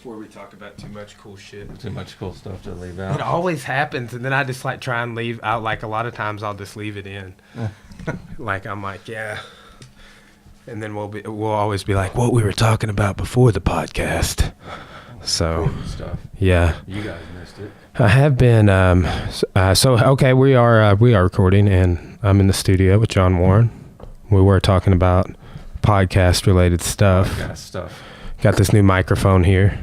before we talk about too much cool shit. Too much cool stuff to leave out. It always happens, and then I just like try and leave out. Like a lot of times, I'll just leave it in. Like I'm like, yeah, and then we'll always be like, what we were talking about before the podcast. So stuff. Yeah, you guys missed it. I have been. Okay, we are recording, and I'm in the studio with John Warren. We were talking about podcast related stuff. Got this new microphone here.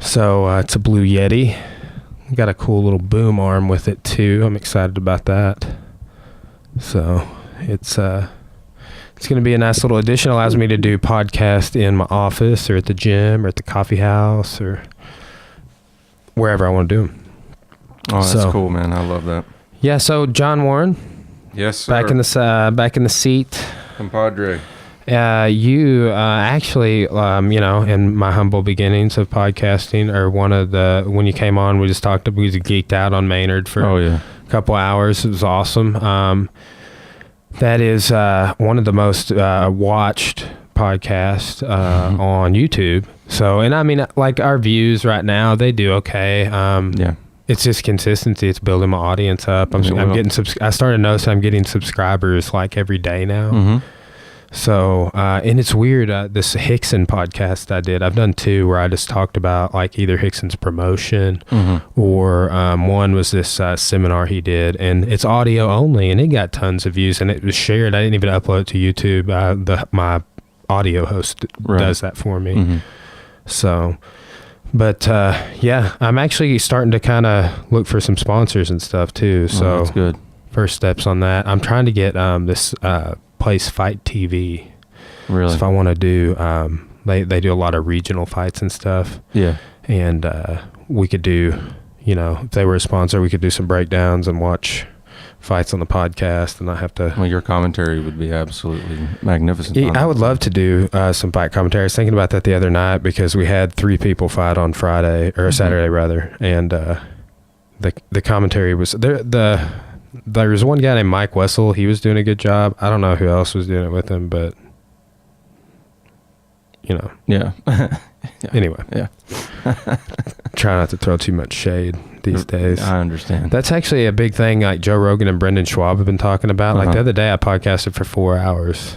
So it's a Blue Yeti. Got a cool little boom arm with it too. I'm excited about that. So it's going to be a nice little addition. Allows me to do podcast in my office or at the gym or at the coffee house or wherever I want to do them. Oh, that's cool, man. I love that. Yeah. So John Warren. Yes, sir. Back in the seat. Compadre. You actually, in my humble beginnings of podcasting, or when you came on, we just geeked out on Maynard for a couple hours. It was awesome. That is one of the most watched podcasts on YouTube. So, and I mean, like our views right now, they do okay. It's just consistency. It's building my audience up. I'm getting I started noticing I'm getting subscribers like every day now. Mm-hmm. So, and it's weird, this Hickson podcast I did, I've done two where I just talked about like either Hickson's promotion or one was this seminar he did, and it's audio only, and it got tons of views, and it was shared. I didn't even upload it to YouTube. My audio host does that for me. Mm-hmm. So, but I'm actually starting to kind of look for some sponsors and stuff too. So that's good. First steps on that. I'm trying to get this place Fight TV. Really? So if I want to do, they do a lot of regional fights and stuff. Yeah. And we could do, if they were a sponsor, we could do some breakdowns and watch fights on the podcast and not have to. Well, your commentary would be absolutely magnificent. Yeah, I would love to do some fight commentary. I was thinking about that the other night because we had 3 people fight on Friday or Saturday rather, and the commentary was there. There was one guy named Mike Wessel. He was doing a good job. I don't know who else was doing it with him, but Yeah. Anyway. Yeah. Try not to throw too much shade these days. I understand. That's actually a big thing like Joe Rogan and Brendan Schwab have been talking about. Like the other day I podcasted for 4 hours.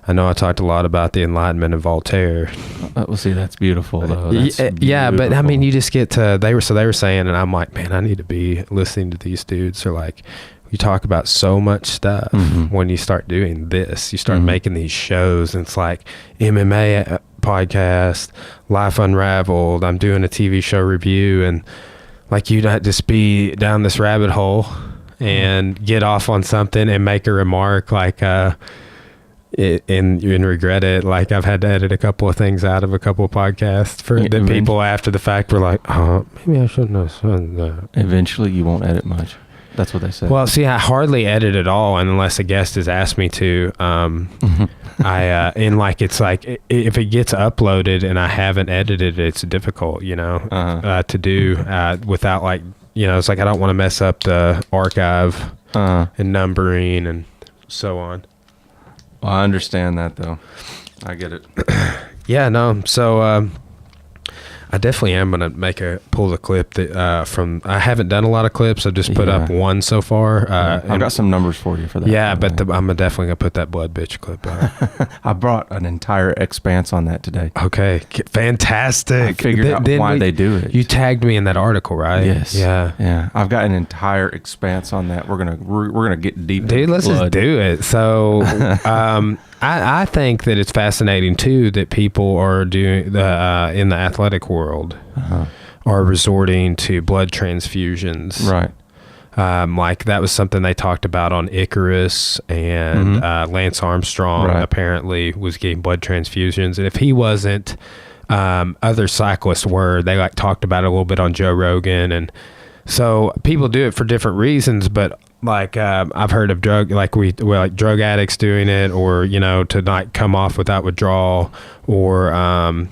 I know I talked a lot about the Enlightenment of Voltaire. Well, see, that's beautiful, though. That's beautiful. But I mean, you just get to, they were saying, and I'm like, man, I need to be listening to these dudes. They're like, you talk about so much stuff when you start doing this. You start making these shows, and it's like MMA podcast, Life Unraveled. I'm doing a TV show review, and like you not just be down this rabbit hole and get off on something and make a remark like, and regret it. Like I've had to edit a couple of things out of a couple of podcasts for the people after the fact were like, oh, maybe I shouldn't have said that. Eventually you won't edit much. That's what they say. Well, see, I hardly edit at all unless a guest has asked me to. It's like if it gets uploaded and I haven't edited it, it's difficult, to do without like, it's like I don't want to mess up the archive and numbering and so on. Well, I understand that though. I get it. Yeah, no. So I definitely am gonna pull the clip that I haven't done a lot of clips. I've just put up one so far. I've got some numbers for you for that. Yeah, but I'm definitely gonna put that blood bitch clip up. I brought an entire expanse on that today. Okay, fantastic. I figured out why they do it. You tagged me in that article, right? Yes. Yeah. I've got an entire expanse on that. We're gonna get deep. Dude, let's just do it. So, I think that it's fascinating too that people are doing in the athletic world are resorting to blood transfusions. Right. Like that was something they talked about on Icarus, and Lance Armstrong apparently was getting blood transfusions. And if he wasn't, other cyclists were. They like talked about it a little bit on Joe Rogan, and so people do it for different reasons. But like I've heard of drug addicts doing it, or to not come off without withdrawal, or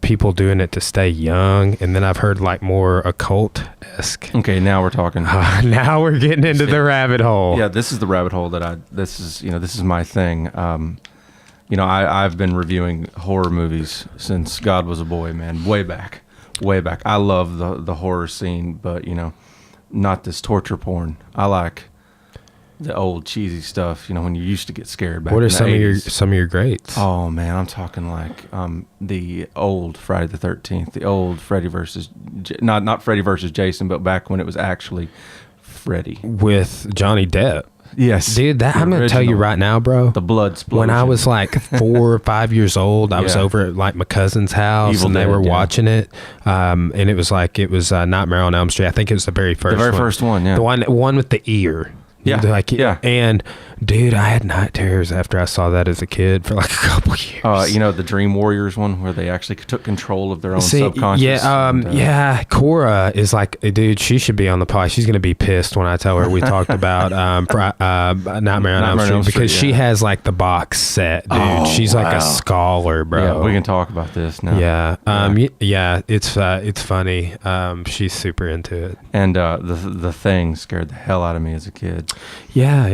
people doing it to stay young. And then I've heard like more occult-esque. Okay, now we're talking. Now we're getting into the rabbit hole. Yeah, this is the rabbit hole that this is my thing. You know, I've been reviewing horror movies since God was a boy, man. Way back. I love the horror scene, but, you know, not this torture porn. I like the old cheesy stuff, you know, when you used to get scared back in the 80s. Some of your greats? Oh, man, I'm talking like the old Friday the 13th, the old Freddy versus... Not Freddy versus Jason, but back when it was actually Freddy. With Johnny Depp. Yes. Dude, I'm going to tell you right now, bro. The blood explosion. When I was like 4 or 5 years old, I was over at like my cousin's house Evil and they Dead, were watching it. And it was Nightmare on Elm Street. I think it was the very first one. The very first one, yeah. The one with the ear. Yeah. Yeah. And dude, I had night terrors after I saw that as a kid for like a couple years. You know, the Dream Warriors one where they actually took control of their own subconscious. Yeah. Cora is like, dude, she should be on the pod. She's going to be pissed when I tell her we talked about Nightmare on Elm Street because she has like the box set, dude. She's like a scholar, bro. Yeah, we can talk about this now. Yeah. It's funny. She's super into it. And the Thing scared the hell out of me as a kid. Yeah.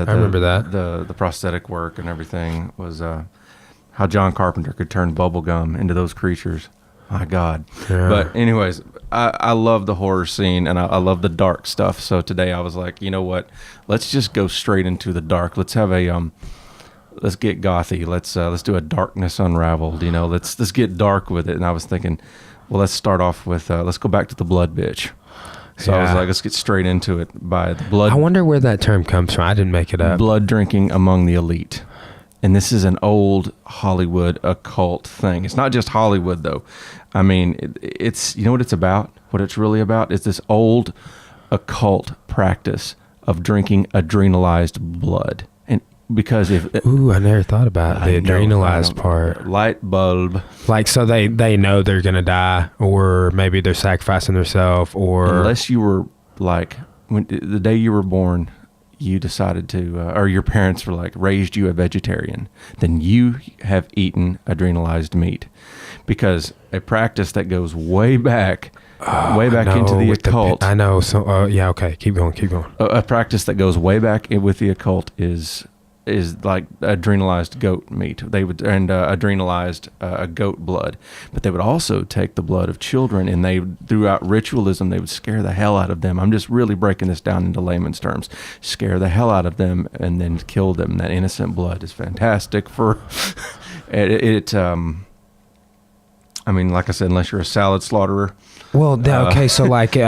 I remember that. The prosthetic work and everything was how John Carpenter could turn bubble gum into those creatures. My God. Yeah. But anyways, I love the horror scene and I love the dark stuff. So today I was like, you know what? Let's just go straight into the dark. Let's have let's get gothy. Let's do a darkness unraveled. You know, let's get dark with it. And I was thinking, well, let's start off with let's go back to the blood bitch. So I was like, let's get straight into it by the blood. I wonder where that term comes from. I didn't make it up. Blood drinking among the elite. And this is an old Hollywood occult thing. It's not just Hollywood, though. I mean, it's, you know what it's about? What it's really about is this old occult practice of drinking adrenalized blood. And because I never thought about the adrenalized part. Light bulb. Like, so they know they're going to die, or maybe they're sacrificing themselves, or... Unless you were, like, the day you were born, you decided to, or your parents were, like, raised you a vegetarian, then you have eaten adrenalized meat. Because a practice that goes way back into the occult... I know. So, yeah, okay. Keep going. A practice that goes way back with the occult is like adrenalized goat meat. They would adrenalized goat blood, but they would also take the blood of children, and throughout ritualism they would scare the hell out of them. I'm just really breaking this down into layman's terms. Scare the hell out of them and then kill them. That innocent blood is fantastic for it. I mean, like I said, unless you're a salad slaughterer. Well, okay, so like you've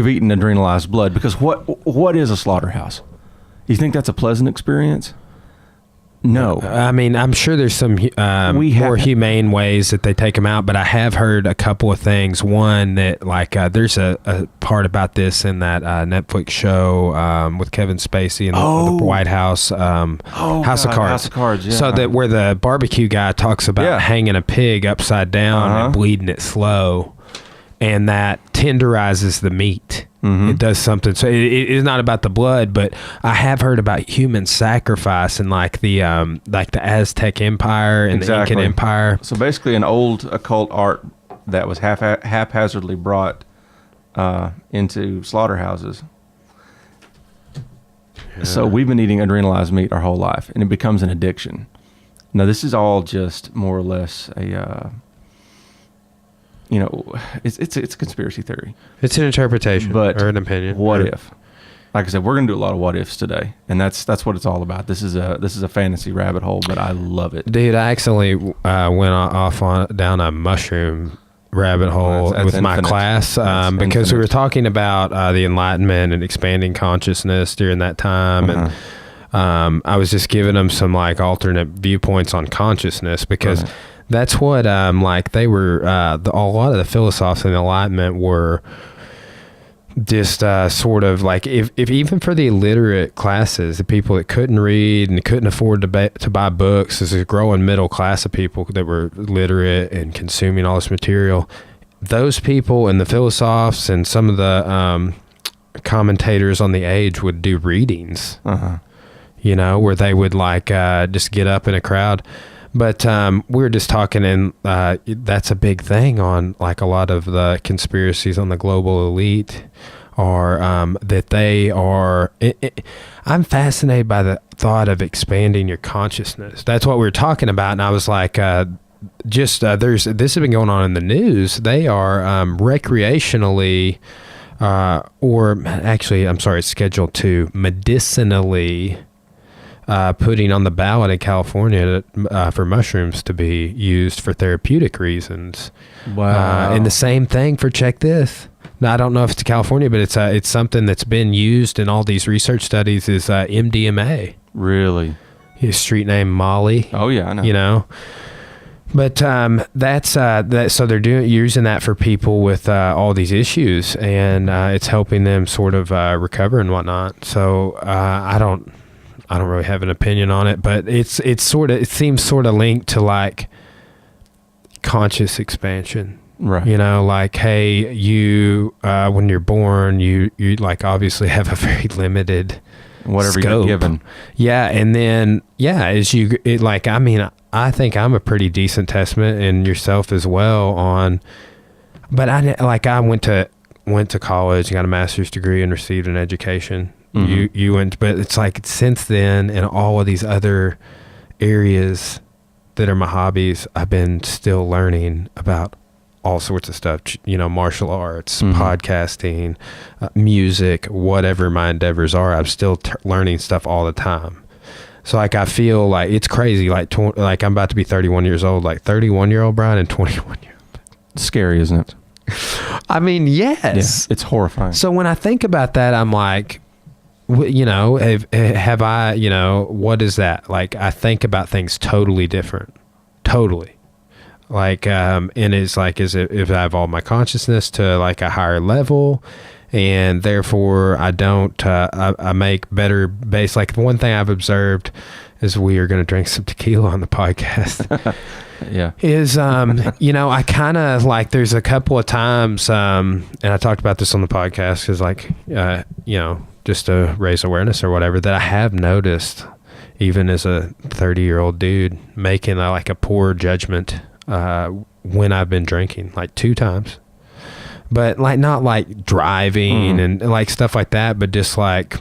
eaten adrenalized blood, because what is a slaughterhouse? You think that's a pleasant experience? No. I mean, I'm sure there's some more humane ways that they take them out, but I have heard a couple of things. One, that like there's a part about this in that Netflix show with Kevin Spacey and the White House, House of Cards. House of Cards, yeah. So that where the barbecue guy talks about hanging a pig upside down and bleeding it slow, and that tenderizes the meat. Mm-hmm. It does something. So it is not about the blood, but I have heard about human sacrifice in like the Aztec Empire and the Incan Empire. So basically an old occult art that was haphazardly brought into slaughterhouses. Yeah. So we've been eating adrenalized meat our whole life, and it becomes an addiction. Now this is all just more or less a... you know, it's a conspiracy theory. It's an interpretation, or an opinion. What if? Like I said, we're going to do a lot of what ifs today, and that's what it's all about. This is a fantasy rabbit hole, but I love it. Dude, I accidentally went off down a mushroom rabbit hole with my class because we were talking about the Enlightenment and expanding consciousness during that time, and I was just giving them some like alternate viewpoints on consciousness because. Right. That's what, like, they were, a lot of the philosophers in the Enlightenment were just sort of like, if even for the illiterate classes, the people that couldn't read and couldn't afford to buy books, there's a growing middle class of people that were literate and consuming all this material. Those people and the philosophers and some of the commentators on the age would do readings, you know, where they would, like, just get up in a crowd. But we were just talking, and that's a big thing on like a lot of the conspiracies on the global elite are that they are. I'm fascinated by the thought of expanding your consciousness. That's what we were talking about, and I was like, this has been going on in the news. They are recreationally, or actually, I'm sorry, Schedule 2, medicinally putting on the ballot in California for mushrooms to be used for therapeutic reasons. Wow. And the same thing for, check this. Now, I don't know if it's California, but it's something that's been used in all these research studies is MDMA. Really? His street name Molly. Oh yeah, I know. You know, but that's that. So they're using that for people with all these issues, and it's helping them sort of recover and whatnot. So I don't really have an opinion on it, but it seems sort of linked to like conscious expansion. Right. You know, like, hey, you, when you're born, you like obviously have a very limited whatever scope. You're given. Yeah. And then, I think I'm a pretty decent testament, and yourself as well, but I went to college, got a master's degree and received an education. Mm-hmm. You went, but it's like since then, in all of these other areas that are my hobbies, I've been still learning about all sorts of stuff, martial arts, podcasting, music, whatever my endeavors are. I'm still learning stuff all the time. So like, I feel like it's crazy. Like, like I'm about to be 31 years old, like 31-year-old Brian and 21-year-old. Scary, isn't it? I mean, yes. Yeah, it's horrifying. So when I think about that, I'm like, have I, what is that? Like, I think about things totally different. Totally. Like, and it's like, if I evolve my consciousness to like a higher level, and therefore I don't, I make better base. Like, one thing I've observed is we are going to drink some tequila on the podcast. Yeah. Is, I kind of like, there's a couple of times, and I talked about this on the podcast, cause like, just to raise awareness or whatever, that I have noticed, even as a 30-year-old dude, making like a poor judgment when I've been drinking, like 2 times, but like not like driving and like stuff like that, but just like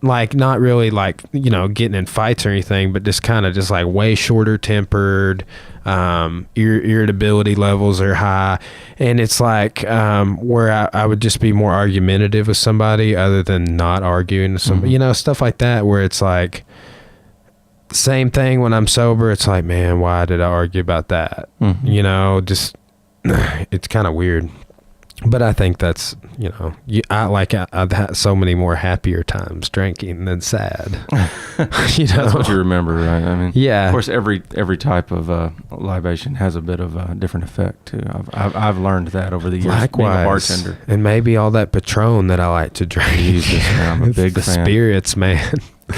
not really like, getting in fights or anything, but just kind of just like way shorter tempered, irritability levels are high. And it's like, where I would just be more argumentative with somebody other than not arguing with somebody, stuff like that, where it's like, same thing when I'm sober. It's like, man, why did I argue about that? Just, it's kind of weird. But I think that's, I've had so many more happier times drinking than sad. That's what you remember, right? I mean, yeah. Of course, every type of libation has a bit of a different effect too. I've learned that over the years. Likewise, being a bartender, and maybe all that Patron that I like to drink. Jesus, man, I'm a big the fan. Spirits, man.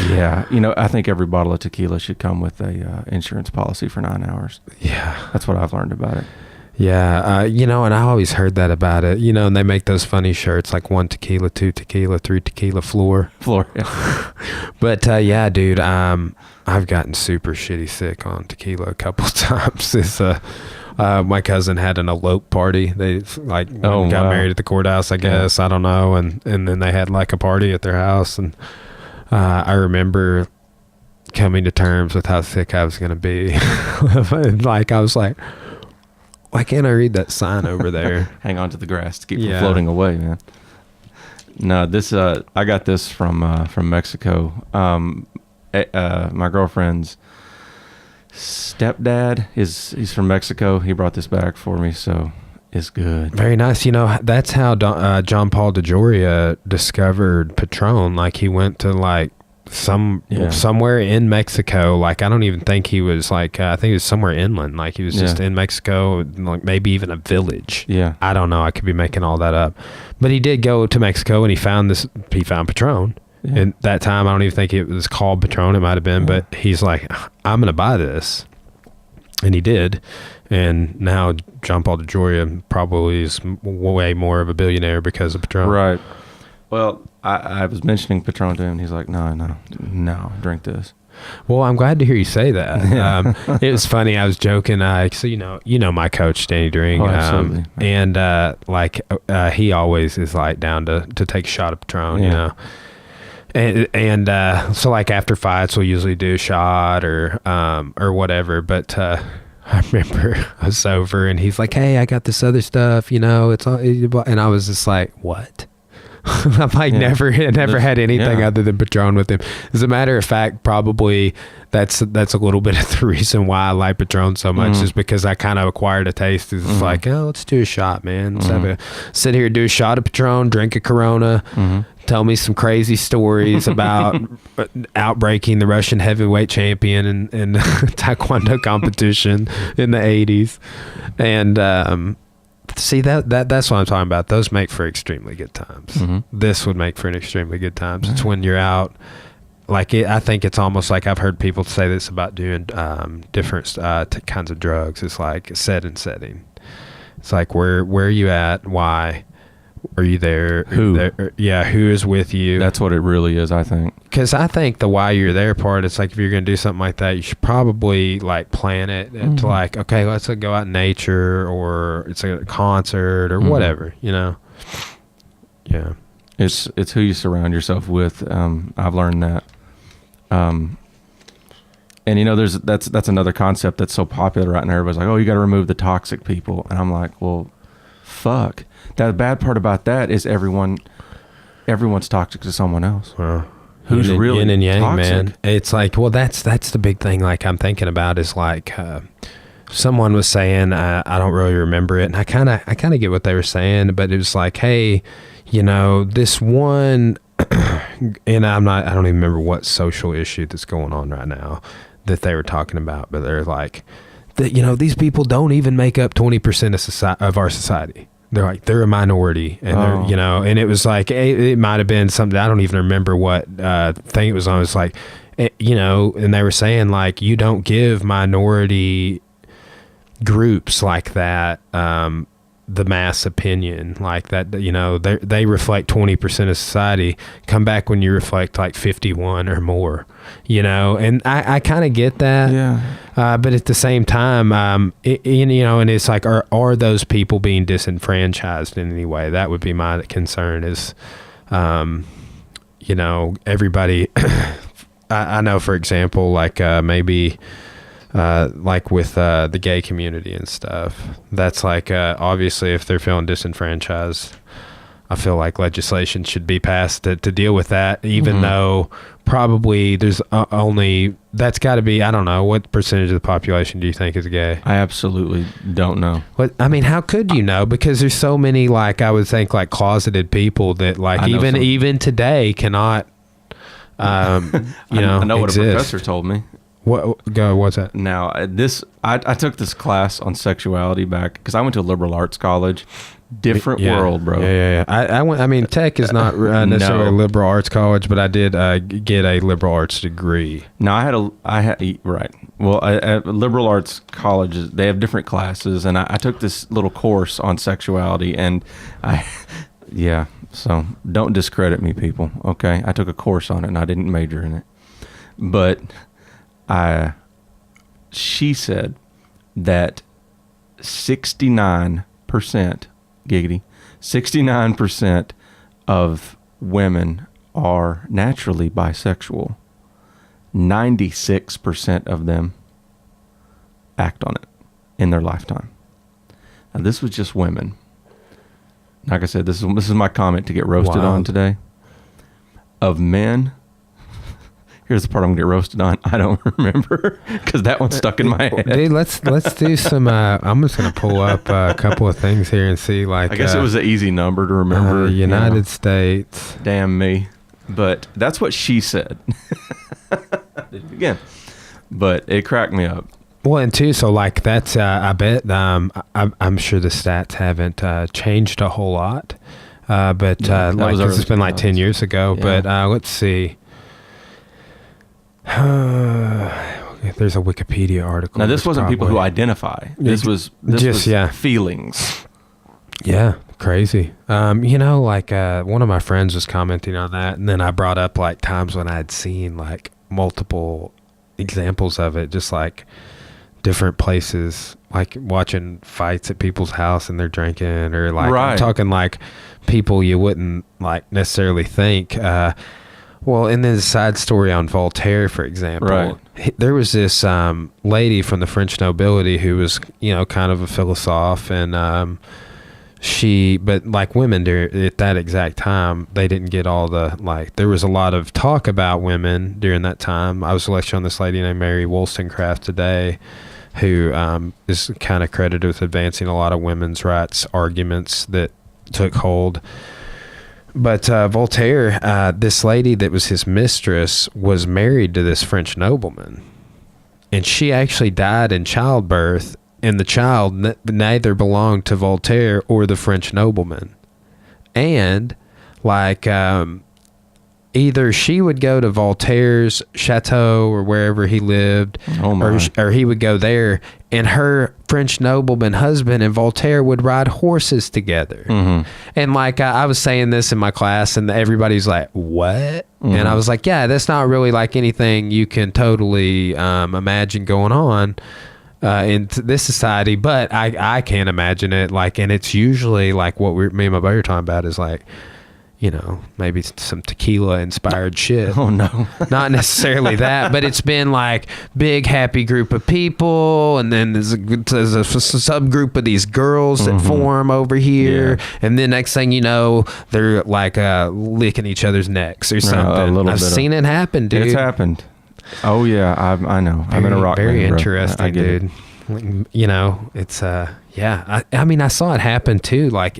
Yeah, I think every bottle of tequila should come with a insurance policy for 9 hours. Yeah, that's what I've learned about it. Yeah, and I always heard that about it, and they make those funny shirts like 1 tequila, 2 tequila, 3 tequila floor. Yeah. But yeah, dude, I've gotten super shitty sick on tequila a couple of times. My cousin had an elope party. They got married at the courthouse, I guess. Yeah. I don't know, and then they had like a party at their house, and I remember coming to terms with how sick I was going to be. Like, I was like, why can't I read that sign over there? Hang on to the grass to keep from floating away, man. No, this I got this from Mexico. My girlfriend's stepdad he's from Mexico. He brought this back for me, so it's good. Very nice. That's how John Paul DeJoria discovered Patron. Like, he went to like somewhere in Mexico. Like, I don't even think he was like, I think he was somewhere inland. Like, he was just in Mexico, like maybe even a village. Yeah. I don't know. I could be making all that up. But he did go to Mexico, and he found Patron. Yeah. And that time, I don't even think it was called Patron. It might have been, but he's like, I'm going to buy this. And he did. And now John Paul DeJoria probably is way more of a billionaire because of Patron. Right. Well, I was mentioning Patron to him, and he's like, no, drink this. Well, I'm glad to hear you say that. It was funny. I was joking. So you know my coach, Danny Dring, and he always is like down to take a shot of Patron, you know. And so like after fights, we'll usually do a shot or whatever. But I remember I was sober, and he's like, "Hey, I got this other stuff, you know. It's all," and I was just like, "What?" I've like never had anything other than Patron with him. As a matter of fact, probably that's a little bit of the reason why I like Patron so much, is because I kind of acquired a taste. It's like, oh, let's do a shot, man. Let's sit here, do a shot of Patron, drink a Corona, tell me some crazy stories about outbreaking the Russian heavyweight champion in Taekwondo competition in the 80s. And see, that's what I'm talking about. Those make for extremely good times. This would make for an extremely good times. It's when you're out. Like I think it's almost like I've heard people say this about doing different kinds of drugs. It's like set and setting. It's like where are you at? Why are you there? Who is with you? That's what it really is, I think. Because I think the why you're there part, it's like if you're going to do something like that, you should probably like plan it to like, okay, let's go out in nature, or it's a concert or whatever, you know? Yeah. It's who you surround yourself with. I've learned that. And you know, that's another concept that's so popular right now. Everybody's like, oh, you got to remove the toxic people. And I'm like, well, fuck. The bad part about that is everyone's toxic to someone else. Who's really yin and yang, toxic? Man. It's like, well, that's the big thing. Like I'm thinking about is like someone was saying, I don't really remember it, and I kind of get what they were saying, but it was like, hey, you know, this one, and I don't even remember what social issue that's going on right now that they were talking about, but they're like, that, you know, these people don't even make up 20% of our society. They're like, they're a minority, and they're, you know, and it was like, it might've been something, I don't even remember what thing it was on. It was like, you know, and they were saying like, you don't give minority groups like that the mass opinion like that, you know, they reflect 20% of society. Come back when you reflect like 51 or more, you know, and I kind of get that. But at the same time, you know, and it's like, are those people being disenfranchised in any way? That would be my concern is, you know, everybody, I know, for example, like maybe like with the gay community and stuff, that's like obviously if they're feeling disenfranchised, I feel like legislation should be passed to deal with that, even though probably there's only, that's got to be, I don't know, what percentage of the population do you think is gay? I absolutely don't know. What, I mean, how could you know? Because there's so many, like, I would think like closeted people that like even today cannot you know, I know exist. What a professor told me. What's that? Now, I took this class on sexuality back because I went to a liberal arts college. Different world, bro. Yeah. I mean, Tech is not necessarily a liberal arts college, but I did get a liberal arts degree. No, I had right. Well, at liberal arts colleges, they have different classes, and I took this little course on sexuality, and so don't discredit me, people, okay? I took a course on it, and I didn't major in it. But she said that 69%, giggity, 69% of women are naturally bisexual. 96% of them act on it in their lifetime. Now, this was just women. Like I said, this is my comment to get roasted on today. Of men, here's the part I'm gonna get roasted on. I don't remember because that one stuck in my head. Dude, let's do some. I'm just gonna pull up a couple of things here and see. Like, I guess it was an easy number to remember. United States. Damn me, but that's what she said. Again, but it cracked me up. Well, and too, so like that's. I bet. I'm sure the stats haven't changed a whole lot. But like it's been like 10 years ago. Yeah. But let's see. There's a Wikipedia article. Now, this wasn't people who identify. This was feelings. Yeah, crazy. You know, like one of my friends was commenting on that, and then I brought up like times when I'd seen like multiple examples of it, just like different places, like watching fights at people's house and they're drinking, or like I'm talking like people you wouldn't like necessarily think. Well, and then a side story on Voltaire, for example, there was this lady from the French nobility who was, you know, kind of a philosopher, and but like women at that exact time, they didn't get all the, like, there was a lot of talk about women during that time. I was lecturing on this lady named Mary Wollstonecraft today, who is kind of credited with advancing a lot of women's rights arguments that took hold. But Voltaire, this lady that was his mistress, was married to this French nobleman, and she actually died in childbirth, and the child neither belonged to Voltaire or the French nobleman. And like either she would go to Voltaire's chateau or wherever he lived, or he would go there, and her French nobleman husband and Voltaire would ride horses together. And like I was saying this in my class, and everybody's like, what? And I was like, yeah, that's not really like anything you can totally imagine going on in this society, but I can't imagine it. Like, and it's usually like what me and my buddy are talking about is like, you know, maybe some tequila inspired shit. Oh no. Not necessarily that, but it's been like big happy group of people, and then there's a subgroup of these girls that form over here, and then next thing you know, they're like licking each other's necks or something. I've seen it happen, dude. It's happened. Oh yeah, I know. I'm in a rock. Very interesting, dude. You know, it's yeah. I mean, I saw it happen too. Like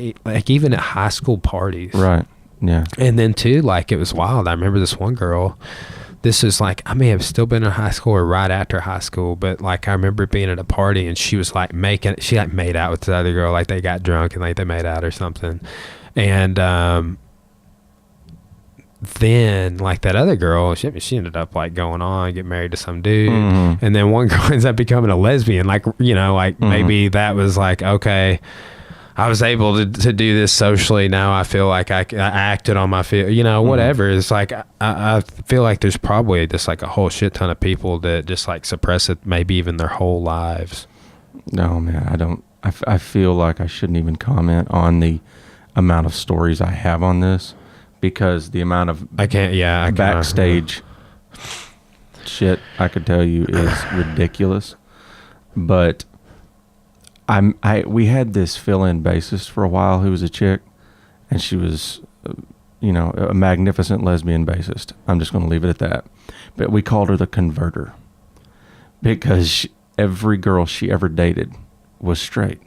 even at high school parties. Right. Yeah. And then too, like, it was wild. I remember this one girl. This was like, I may have still been in high school or right after high school, but like I remember being at a party and she was like she like made out with the other girl, like they got drunk and like they made out or something, and then like that other girl, she ended up like going on, get married to some dude, and then one girl ends up becoming a lesbian. Like, you know, like maybe that was like, okay, I was able to do this socially. Now I feel like I acted on my feel, you know, whatever. It's like I feel like there's probably just like a whole shit ton of people that just like suppress it, maybe even their whole lives. No, man, I don't. I feel like I shouldn't even comment on the amount of stories I have on this, because the amount of backstage shit I could tell you is ridiculous. But we had this fill-in bassist for a while who was a chick, and she was, you know, a magnificent lesbian bassist. I'm just going to leave it at that. But we called her the converter, because every girl she ever dated was straight.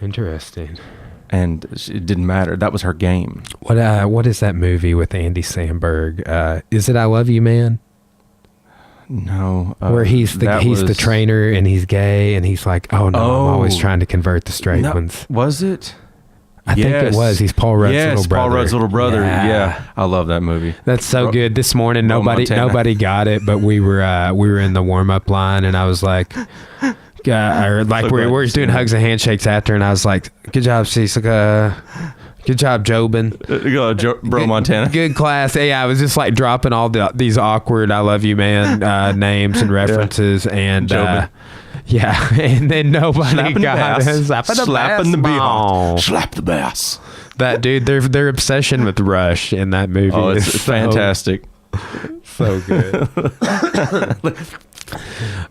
Interesting. And it didn't matter. That was her game. What is that movie with Andy Samberg? Is it I Love You, Man? No. Where he's the trainer and he's gay and he's like, oh no, I'm always trying to convert the straight ones. Was it? I think it was. He's Paul Rudd's little brother. Paul Rudd's little brother. Yeah. I love that movie. That's so good. This morning nobody got it, but we were in the warm up line, and I was like, we're doing hugs and handshakes after, and I was like, good job, Cecil. Good job, Jobin. Bro Montana. Good class. Yeah, I was just like dropping all these awkward "I love you, man" names and references, and yeah, and then nobody got it. Slapping the bass. Slap the bass. That dude, their obsession with Rush in that movie is fantastic. So good.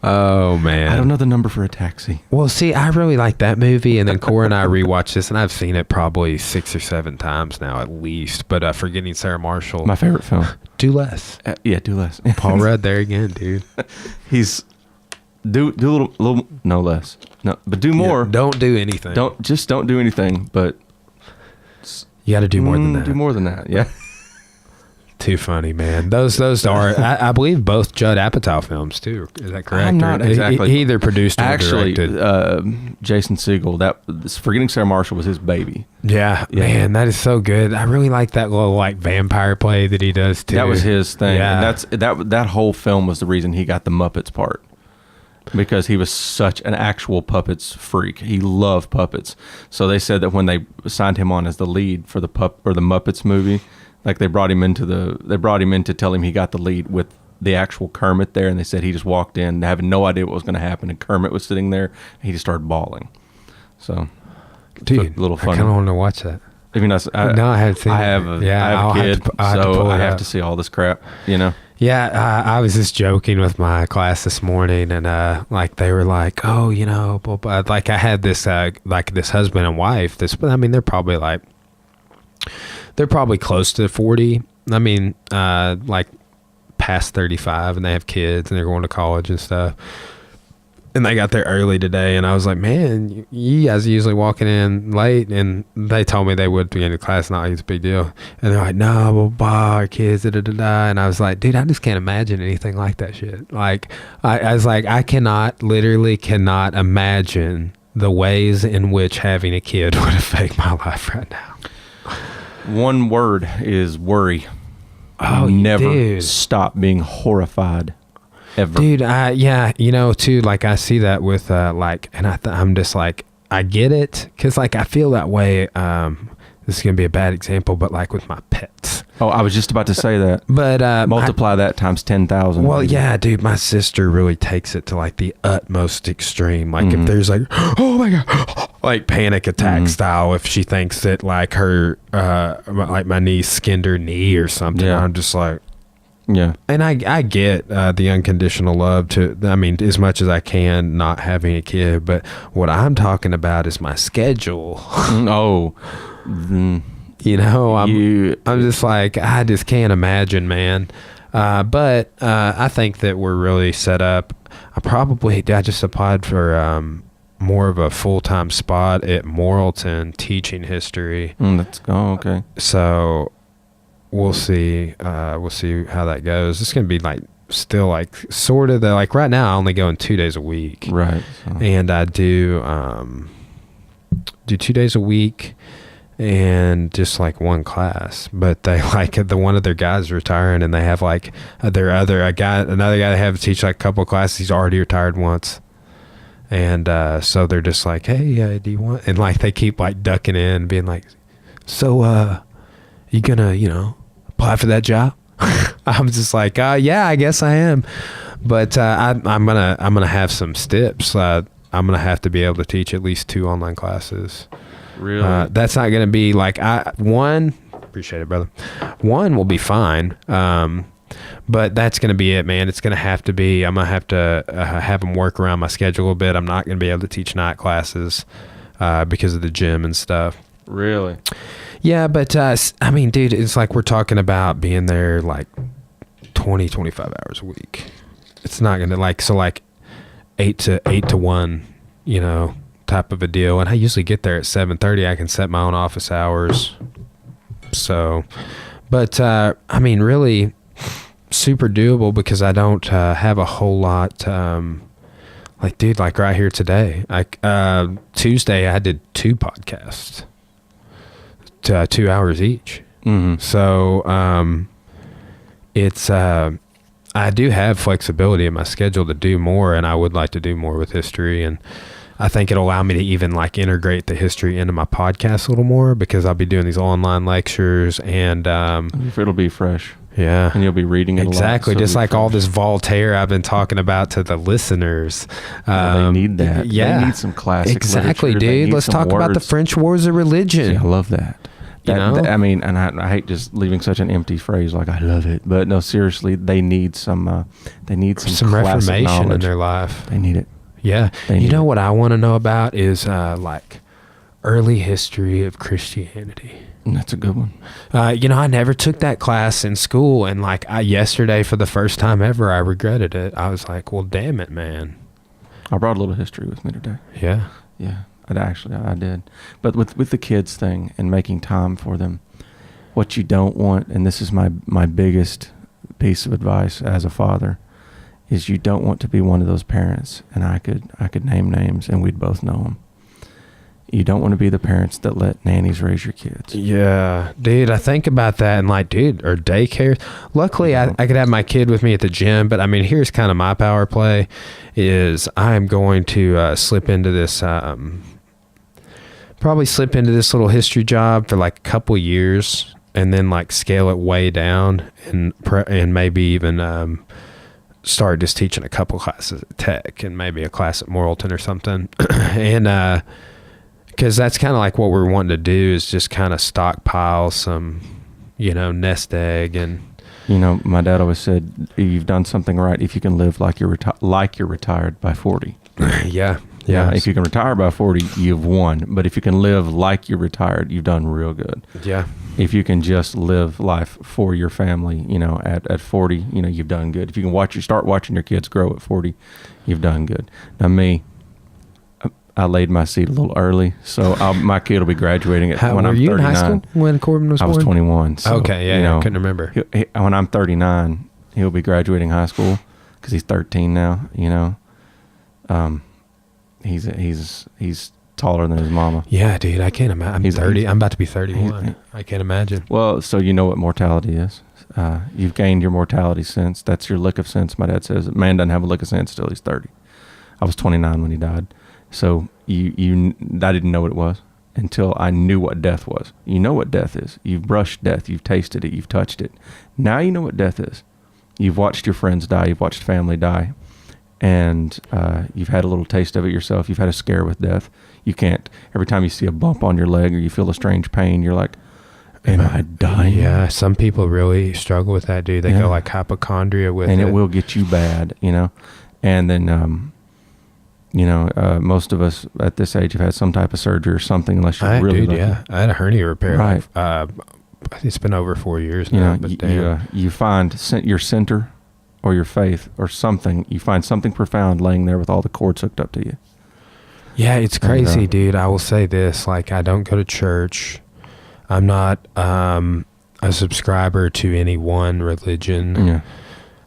Oh man, I don't know the number for a taxi. Well, see, I really like that movie, and then Cora and I rewatched this, and I've seen it probably 6 or 7 times now at least. But Forgetting Sarah Marshall, my favorite film. Do less. Do less. Paul Rudd there again, dude. He's do a little no less. No, but do more. Yeah, don't do anything. Don't do anything. But you got to do more than that. Do more than that. Yeah. Too funny, man. Those are, I believe, both Judd Apatow films too. Is that correct? I'm not exactly. He either produced or directed. Jason Segel. Forgetting Sarah Marshall was his baby. Yeah, man, that is so good. I really like that little like vampire play that he does too. That was his thing. Yeah. And that whole film was the reason he got the Muppets part, because he was such an actual puppets freak. He loved puppets. So they said that when they signed him on as the lead for the Muppets movie, like they brought him in to tell him he got the lead with the actual Kermit there, and they said he just walked in having no idea what was going to happen, and Kermit was sitting there, and he just started bawling. So, dude, a little funny. I kind of want to watch that. I mean, I haven't seen. I have a kid, so I have to see all this crap. You know. Yeah, I was just joking with my class this morning, and like they were like, "Oh, you know," like I had this like this husband and wife. I mean, they're probably close to 40. I mean, like past 35, and they have kids, and they're going to college and stuff. And they got there early today, and I was like, man, you guys are usually walking in late. And they told me they would be in the class, not it's a big deal. And they're like, no, blah, blah, our kids, da, da, da, da. And I was like, dude, I just can't imagine anything like that shit. Like, I was like, I literally cannot imagine the ways in which having a kid would affect my life right now. One word is worry. Oh, never stop being horrified. Ever. Dude, yeah, you know, too, like I see that with like, and I'm just like, I get it, because like I feel that way. This is gonna be a bad example, but like with my pets. Oh, I was just about to say that. But multiply that times 10,000. Well, yeah, dude, my sister really takes it to like the utmost extreme. Like if there's like, oh my god, like panic attack style. If she thinks that like her, like my niece skinned her knee or something, I'm just like. Yeah. And I get the unconditional love I mean, as much as I can not having a kid, but what I'm talking about is my schedule. Oh. You know, I'm just like, I just can't imagine, man. But I think that we're really set up. I just applied for more of a full-time spot at Morrilton teaching history. Let's go. Okay. So we'll see how that goes. It's going to be like still like sort of like right now I only go in 2 days a week. Right. And I do 2 days a week and just like one class, but they like one of their guys retiring, and they have like another guy they have to teach like a couple of classes. He's already retired once. And so they're just like, hey, do you want, and like they keep like ducking in and being like, so you gonna, you know, apply for that job? I'm just like, yeah, I guess I am. But I'm gonna have some steps. I'm gonna have to be able to teach at least 2 online classes. Really? That's not gonna be like one. Appreciate it, brother. One will be fine. But that's gonna be it, man. It's gonna have to be. I'm gonna have to have them work around my schedule a little bit. I'm not gonna be able to teach night classes because of the gym and stuff. Really? Yeah, but I mean, dude, it's like we're talking about being there like 25 hours a week. It's not gonna like 8 to 1, you know, type of a deal. And I usually get there at 7:30. I can set my own office hours. So, but I mean, really super doable because I don't have a whole lot. Like, dude, like right here today, like Tuesday, I did 2 podcasts. 2 hours each. So it's I do have flexibility in my schedule to do more, and I would like to do more with history, and I think it'll allow me to even like integrate the history into my podcast a little more, because I'll be doing these online lectures, and it'll be fresh. Yeah. And you'll be reading it exactly, a lot, so just like all this Voltaire I've been talking about to the listeners. They need that. Yeah. They need some classic exactly, literature. Dude. Let's talk about the French Wars of religion. See, I love that. I mean, and I hate just leaving such an empty phrase like I love it, but no, seriously, they need some reformation knowledge in their life. They need it. Yeah. You know what I want to know about is like early history of Christianity. That's a good one. You know, I never took that class in school, and like yesterday, for the first time ever, I regretted it. I was like, well, damn it, man. I brought a little history with me today. Yeah. Yeah. I did. But with the kids thing and making time for them, what you don't want, and this is my biggest piece of advice as a father, is you don't want to be one of those parents, and I could name names and we'd both know them. You don't want to be the parents that let nannies raise your kids. Yeah, dude, I think about that and like, dude, or daycare. Luckily, I could have my kid with me at the gym, but I mean, here's kind of my power play is I'm going to slip into this, probably slip into this little history job for like a couple years and then like scale it way down and maybe even started just teaching a couple classes at Tech and maybe a class at Morrilton or something. And because that's kind of like what we're wanting to do, is just kind of stockpile some, nest egg. And my dad always said, you've done something right if you can live like you're retired by 40. Yeah. If you can retire by 40, you've won. But if you can live like you're retired, you've done real good. Yeah. If you can just live life for your family, at 40, you've done good. If you can start watching your kids grow at 40, you've done good. Now me, I laid my seed a little early, so my kid will be graduating when I'm 39. Were you in high school when Corbin was born? I was 21. So, okay, yeah, I couldn't remember. When I'm 39, he'll be graduating high school because he's 13 now. He's taller than his mama. Yeah, dude, I can't imagine. I'm 30. I'm about to be 31. I can't imagine. Well, so you know what mortality is. You've gained your mortality sense. That's your lick of sense. My dad says man doesn't have a lick of sense till he's 30. I was 29 when he died. So I didn't know what it was until I knew what death was. You know what death is. You've brushed death. You've tasted it. You've touched it. Now you know what death is. You've watched your friends die. You've watched family die. And you've had a little taste of it yourself. You've had a scare with death. You can't, every time you see a bump on your leg or you feel a strange pain, you're like, am I dying? Yeah, some people really struggle with that, dude. They go like hypochondria with it. And it will get you bad, And then, most of us at this age have had some type of surgery or something, unless you're really lucky. Yeah, I had a hernia repair. Right. It's been over 4 years now. You find your center or your faith or something. You find something profound laying there with all the cords hooked up to you. Yeah, it's crazy, dude. I will say this, like, I don't go to church. I'm not a subscriber to any one religion.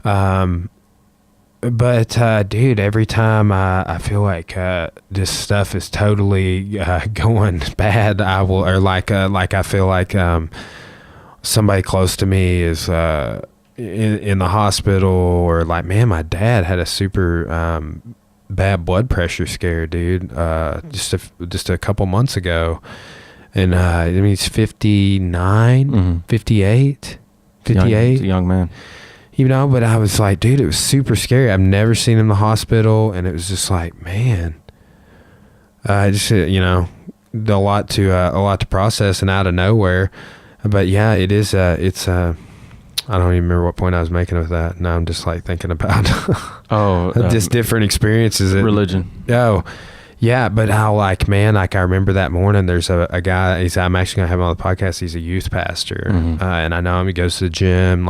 Yeah. But dude, every time I feel like this stuff is totally going bad, I feel like somebody close to me is in the hospital, or like, man, my dad had a super bad blood pressure scare, dude, just a couple months ago. And he's 59, 58. He's a young man. But I was like, dude, it was super scary. I've never seen him in the hospital, and it was just like, man, a lot to process and out of nowhere. But yeah, it is. I don't even remember what point I was making with that. Now I'm just like thinking about just different experiences. Religion. Oh, yeah, but how I remember that morning. There's a guy. I'm actually gonna have him on the podcast. He's a youth pastor, and I know him. He goes to the gym,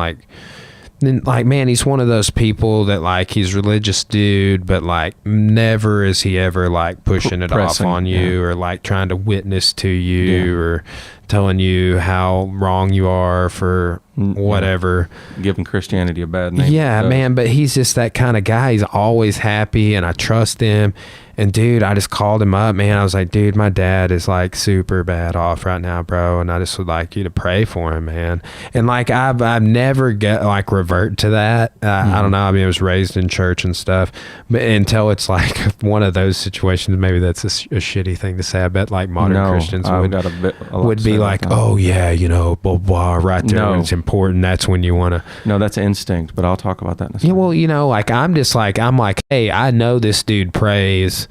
man, he's one of those people that like, he's religious dude, but like never is he ever like pushing it off on you, or like trying to witness to you, or telling you how wrong you are for whatever. Giving Christianity a bad name. Yeah, man, but he's just that kind of guy. He's always happy, and I trust him. And dude, I just called him up, man. I was like, dude, my dad is like super bad off right now, bro. And I just would like you to pray for him, man. And like, I've never revert to that. I don't know. I mean, I was raised in church and stuff, but until it's like one of those situations, maybe that's a shitty thing to say. I bet like modern Christians would be like, oh yeah, blah, blah, right there. When it's important. That's when you want to. No, that's instinct, but I'll talk about that in a second. Yeah, well, I'm like, hey, I know this dude prays.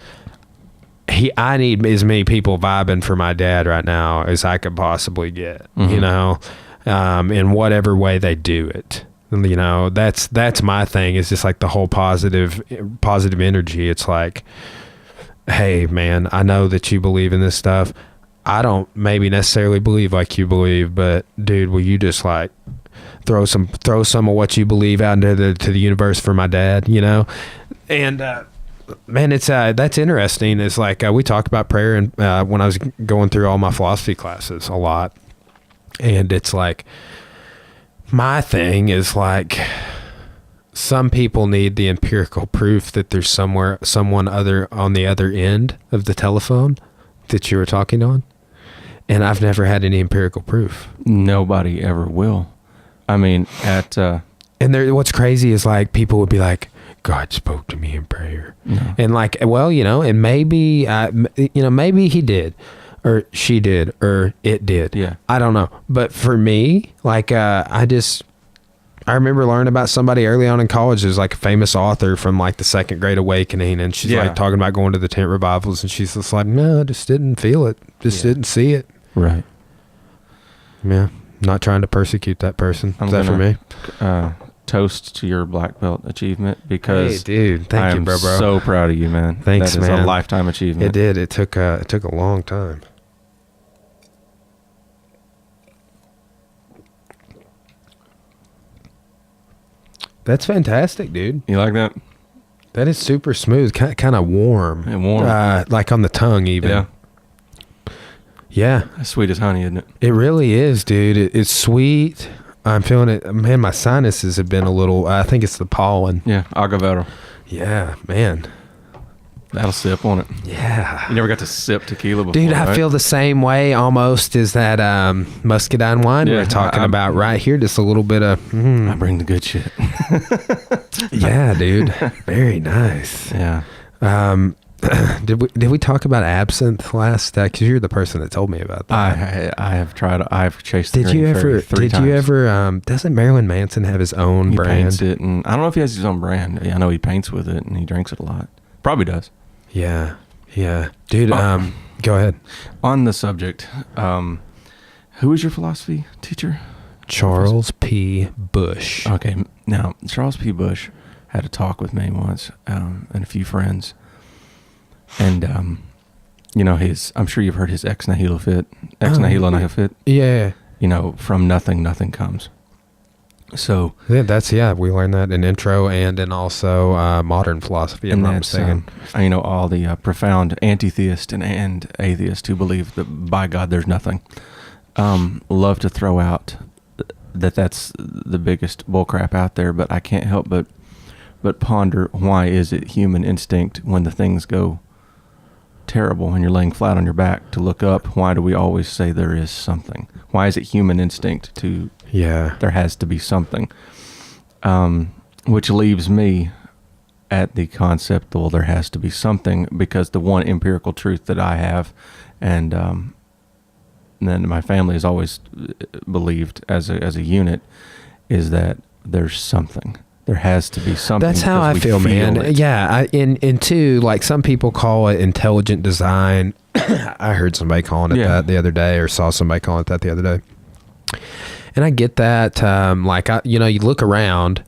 I need as many people vibing for my dad right now as I could possibly get, in whatever way they do it. That's my thing. It's just like the whole positive energy. It's like, hey man, I know that you believe in this stuff. I don't maybe necessarily believe like you believe, but dude, will you just like throw some of what you believe out into the universe for my dad, And man, it's that's interesting. It's like we talked about prayer, and when I was going through all my philosophy classes a lot, and it's like, my thing is like, some people need the empirical proof that there's someone other on the other end of the telephone that you were talking on, and I've never had any empirical proof. Nobody ever will. I mean, and what's crazy is like, people would be like, God spoke to me in prayer. No. And like, well, and maybe, maybe he did, or she did, or it did. Yeah. I don't know. But for me, like, I remember learning about somebody early on in college who's like a famous author from like the Second Great Awakening, and she's like talking about going to the tent revivals, and she's just like, no, I just didn't feel it, didn't see it. Right. Yeah, not trying to persecute that person. Is that for me? Toast to your black belt achievement, because hey, dude, thank you, bro. So proud of you, man. Thanks, man. That is a lifetime achievement. It did. It took a long time. That's fantastic, dude. You like that? That is super smooth, kind of warm. And warm. Like on the tongue even. Yeah. Yeah. That's sweet as honey, isn't it? It really is, dude. It's sweet. I'm feeling it. Man, my sinuses have been a little, I think it's the pollen. Yeah, agavero. Yeah, man. That'll sip on it. Yeah. You never got to sip tequila before, dude, I right? feel the same way almost as that muscadine wine we were talking about right here. Just a little bit of... I bring the good shit. Yeah, dude. Very nice. Yeah. Did we talk about absinthe last? Because you're the person that told me about that. I have tried. I've chased. The Did you ever? three times. You ever? Doesn't Marilyn Manson have his own brand? He paints it, and I don't know if he has his own brand. I know he paints with it, and he drinks it a lot. Probably does. Yeah, dude. Go ahead. On the subject, who was your philosophy teacher? Charles P. Bush. Okay, now Charles P. Bush had a talk with me once, and a few friends. And, you know, I'm sure you've heard his ex nihilo fit. Ex nihilo nihil fit. Yeah. You know, from nothing comes. So. Yeah, we learned that in intro and in also modern philosophy, if I'm not mistaken. You know, all the profound anti-theist and atheist who believe that by God there's nothing, love to throw out that's the biggest bullcrap out there, but I can't help but ponder, why is it human instinct when the things go terrible and you're laying flat on your back to look up? Why do we always say there is something? Why is it human instinct to there has to be something? Which leaves me at the concept, well, there has to be something, because the one empirical truth that I have, and then my family has always believed as a unit, is that there's something. There has to be something. That's how I feel, man. It. Yeah. In two, like some people call it intelligent design. I heard somebody calling it that the other day, or saw somebody calling it that the other day. And I get that. You look around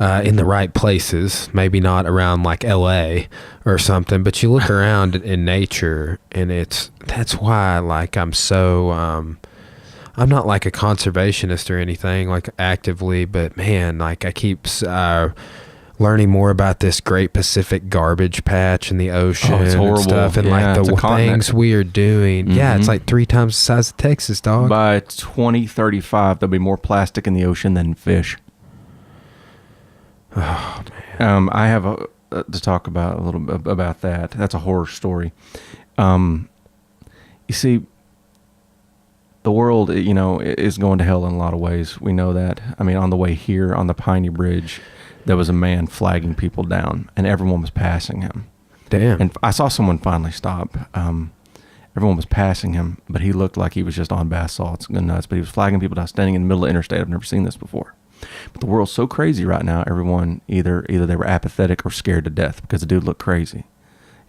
in the right places, maybe not around like LA or something, but you look around in nature, and that's why like I'm so, I'm not like a conservationist or anything like actively, but man, like I keep learning more about this Great Pacific Garbage Patch in the ocean and stuff, and like the things we are doing. Mm-hmm. Yeah, it's like 3 times the size of Texas, dog. By 2035, there'll be more plastic in the ocean than fish. Oh man. I have to talk about a little bit about that. That's a horror story. You see, the world, you know, is going to hell in a lot of ways. We know that. I mean, on the way here on the Piney Bridge, there was a man flagging people down, and everyone was passing him. Damn. And I saw someone finally stop. Everyone was passing him, but he looked like he was just on bath salts and nuts. But he was flagging people down, standing in the middle of the interstate. I've never seen this before. But the world's so crazy right now. Everyone either they were apathetic or scared to death because the dude looked crazy.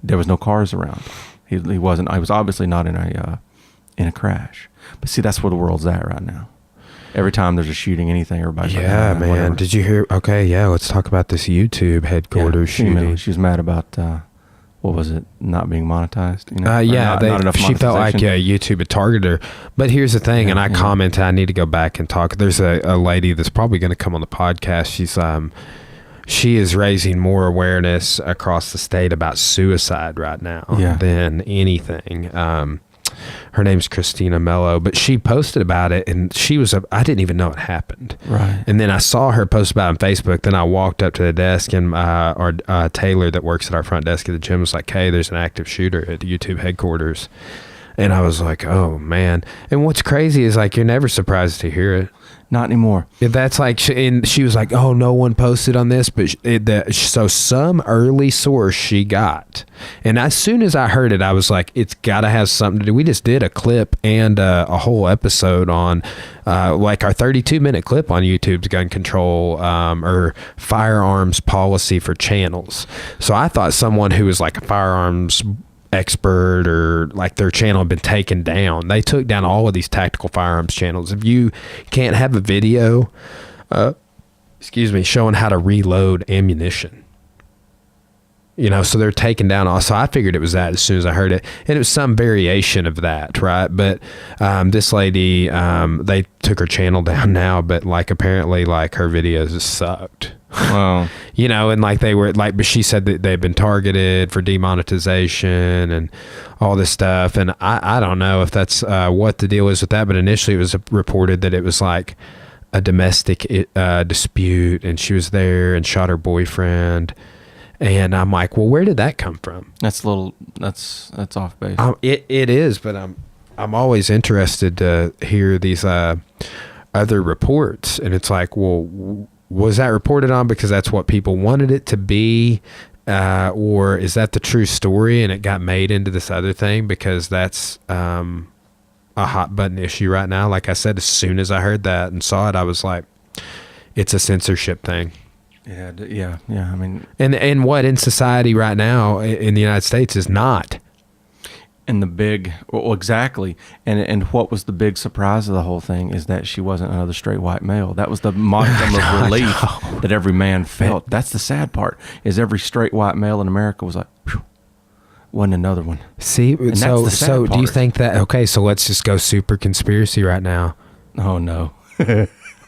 There was no cars around. He wasn't. I was obviously not in a crash. But see, that's where the world's at right now. Every time there's a shooting, anything, everybody's like, man. Whatever. Did you hear? Okay, yeah. Let's talk about this YouTube headquarters shooting. She was mad about what was it, not being monetized? You know? She felt like YouTube had targeted her. But here's the thing, and I commented, I need to go back and talk. There's a lady that's probably going to come on the podcast. She is raising more awareness across the state about suicide right now than anything. Her name's Christina Mello, but she posted about it, and I didn't even know it happened. Right. And then I saw her post about it on Facebook. Then I walked up to the desk, and Taylor that works at our front desk at the gym was like, hey, there's an active shooter at the YouTube headquarters. And I was like, oh man. And what's crazy is like, you're never surprised to hear it. Not anymore. That's like, and she was like, oh, no one posted on this, but so some early source she got. And as soon as I heard it, I was like, it's got to have something to do. We just did a clip and a whole episode on like our 32-minute clip on YouTube's gun control or firearms policy for channels. So I thought someone who was like a firearms expert or like their channel had been taken down. They took down all of these tactical firearms channels. If you can't have a video showing how to reload ammunition, so they're taking down all. So I figured it was that as soon as I heard it, and it was some variation of that, right? But this lady, they took her channel down now, but like apparently like her videos just sucked. Wow. And like they were like, but she said that they've been targeted for demonetization and all this stuff. And I don't know if that's what the deal is with that, but initially it was reported that it was like a domestic dispute and she was there and shot her boyfriend. And I'm like, well, where did that come from? That's off base. It is, but I'm always interested to hear these other reports. And it's like, well, was that reported on because that's what people wanted it to be? Or is that the true story and it got made into this other thing because that's a hot button issue right now? Like I said, as soon as I heard that and saw it, I was like, it's a censorship thing. Yeah. I mean, and what in society right now in the United States is not. And exactly. And what was the big surprise of the whole thing is that she wasn't another straight white male. That was the modicum of relief that every man felt. That's the sad part, is every straight white male in America was like, phew, wasn't another one. See, so do you think that, okay, so let's just go super conspiracy right now. Oh, no.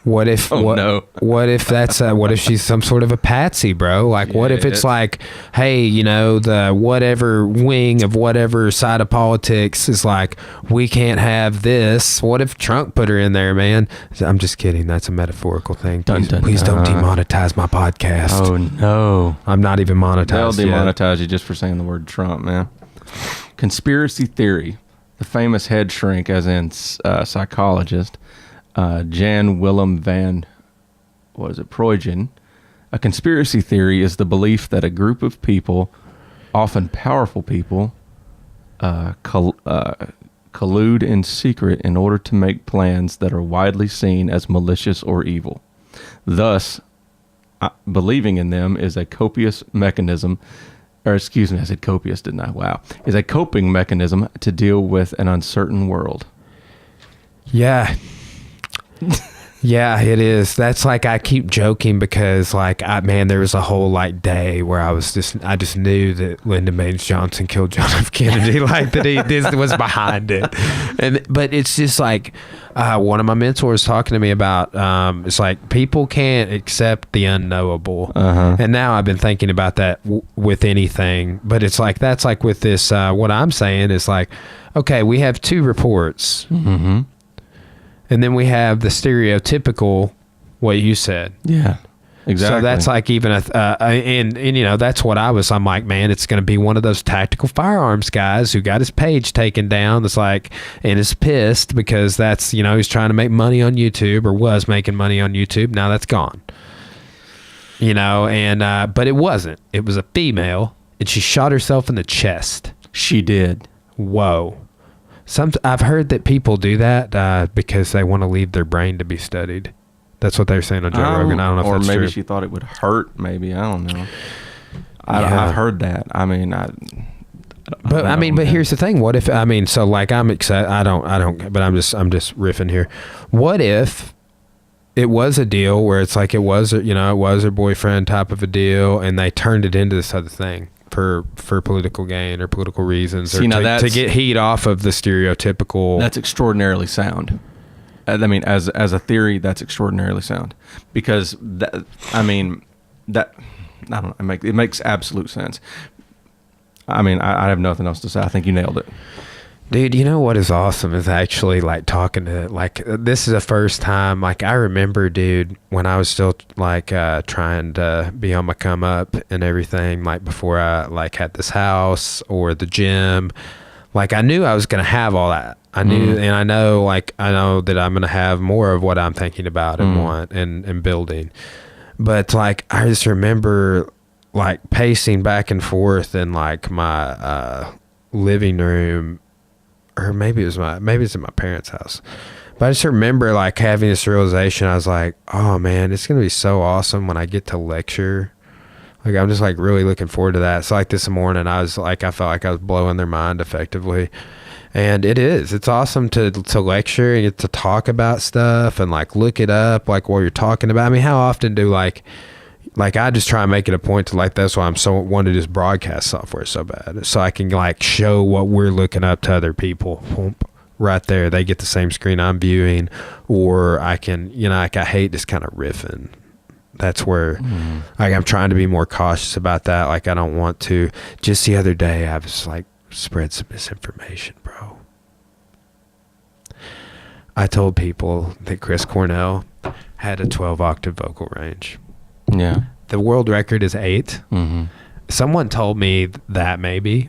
What if what if that's what if she's some sort of a patsy, bro? Like, what if it's like, hey, the whatever wing of whatever side of politics is like, we can't have this. What if Trump put her in there, man? I'm just kidding. That's a metaphorical thing. Please don't demonetize my podcast. Oh no, I'm not even monetized. They'll demonetize you just for saying the word Trump, man. Conspiracy theory. The famous head shrink, as in psychologist. Jan Willem van Proijen. A conspiracy theory is the belief that a group of people, often powerful people, collude in secret in order to make plans that are widely seen as malicious or evil. Thus, believing in them is a copious mechanism, or excuse me, I said copious, didn't I? Wow. Is a coping mechanism to deal with an uncertain world. Yeah. Yeah, it is. That's like, I keep joking because like, there was a whole like day where I just knew that Lyndon Baines Johnson killed John F. Kennedy, like that this was behind it. But it's just like, one of my mentors talking to me about, it's like people can't accept the unknowable. And now I've been thinking about that with anything, but it's like, that's like with this, what I'm saying is like, okay, we have two reports. Mm-hmm. And then we have the stereotypical, what you said. Yeah, exactly. So that's like even and that's what I'm like, man, it's going to be one of those tactical firearms guys who got his page taken down. That's like, and is pissed because that's, he's trying to make money on YouTube or was making money on YouTube. Now that's gone. But it wasn't. It was a female and she shot herself in the chest. She did. Whoa. I've heard that people do that because they want to leave their brain to be studied. That's what they're saying on Joe Rogan. I don't know if that's true. Or maybe she thought it would hurt. Maybe, I don't know. I've heard that. I mean, but here's the thing. What if so like I'm excited. I don't. But I'm just riffing here. What if it was a deal where it's like it was her boyfriend type of a deal, and they turned it into this other thing for political gain or political reasons, or to get heat off of the stereotypical. That's extraordinarily sound. I mean, as a theory, that's extraordinarily sound, because I don't know. It makes absolute sense. I mean, I have nothing else to say. I think you nailed it. Dude, you know what is awesome is actually like talking to, like, this is the first time, like, I remember, dude, when I was still like trying to be on my come up and everything, like before I like had this house or the gym, like I knew I was going to have all that. I knew, and I know that I'm going to have more of what I'm thinking about and want and building. But like, I just remember like pacing back and forth in like my living room, or maybe it's in my parents' house. But I just remember like having this realization. I was like, oh man, it's going to be so awesome when I get to lecture. Like, I'm just like really looking forward to that. So like this morning, I felt like I was blowing their mind effectively. And it's awesome to lecture and get to talk about stuff and like look it up, like what you're talking about. I mean, how often do like I just try and make it a point to like, that's why I'm so wanting to just broadcast software so bad. So I can like show what we're looking up to other people. Right there, they get the same screen I'm viewing, or I can, like I hate just kind of riffing. That's where like I'm trying to be more cautious about that. Like I don't want to. Just the other day, I was like spread some misinformation, bro. I told people that Chris Cornell had a 12 octave vocal range. Yeah. The world record is 8. Someone told me that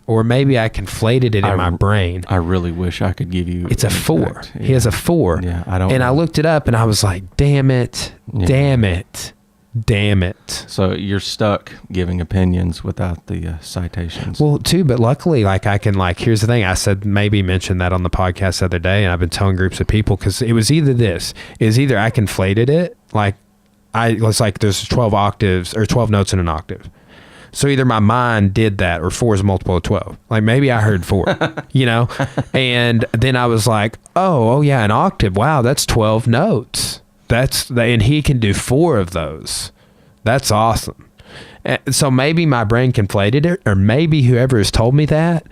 or maybe I conflated it in my brain. I really wish I could give you. It's a 4. Yeah. He has a 4. Yeah, I don't. And I looked it up and I was like, damn it. So you're stuck giving opinions without the citations. Well, too, but luckily, like I can here's the thing. I said maybe mention that on the podcast the other day, and I've been telling groups of people because it was either I conflated it, it's like there's 12 octaves or 12 notes in an octave. So either my mind did that, or 4 is a multiple of 12. Like maybe I heard 4, and then I was like, oh yeah, an octave. Wow, that's 12 notes. And he can do 4 of those. That's awesome. So maybe my brain conflated it, or maybe whoever has told me that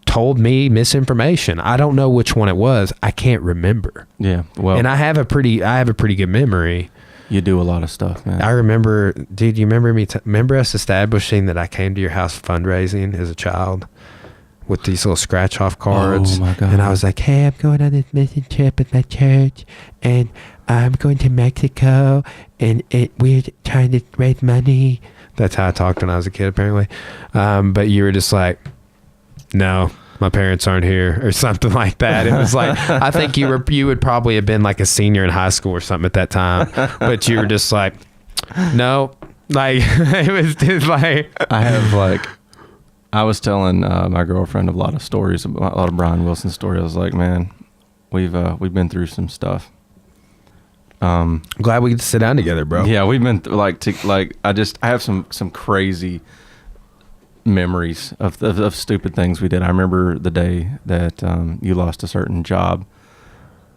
told me misinformation. I don't know which one it was. I can't remember. Yeah. Well, and I have a pretty good memory. You do a lot of stuff, man. I remember, dude, you remember me, remember us establishing that I came to your house fundraising as a child with these little scratch off cards. Oh my God. And I was like, hey, I'm going on this mission trip with my church, and I'm going to Mexico, and we're trying to raise money. That's how I talked when I was a kid, apparently. But you were just like, no, my parents aren't here, or something like that. It was like, I think you would probably have been like a senior in high school or something at that time, but you were just like, no, like it was just like, I was telling my girlfriend a lot of stories, a lot of Brian Wilson stories. I was like, man, we've been through some stuff. Glad we could sit down together, bro. Yeah, we've been I have some crazy memories of stupid things we did. I remember the day that you lost a certain job,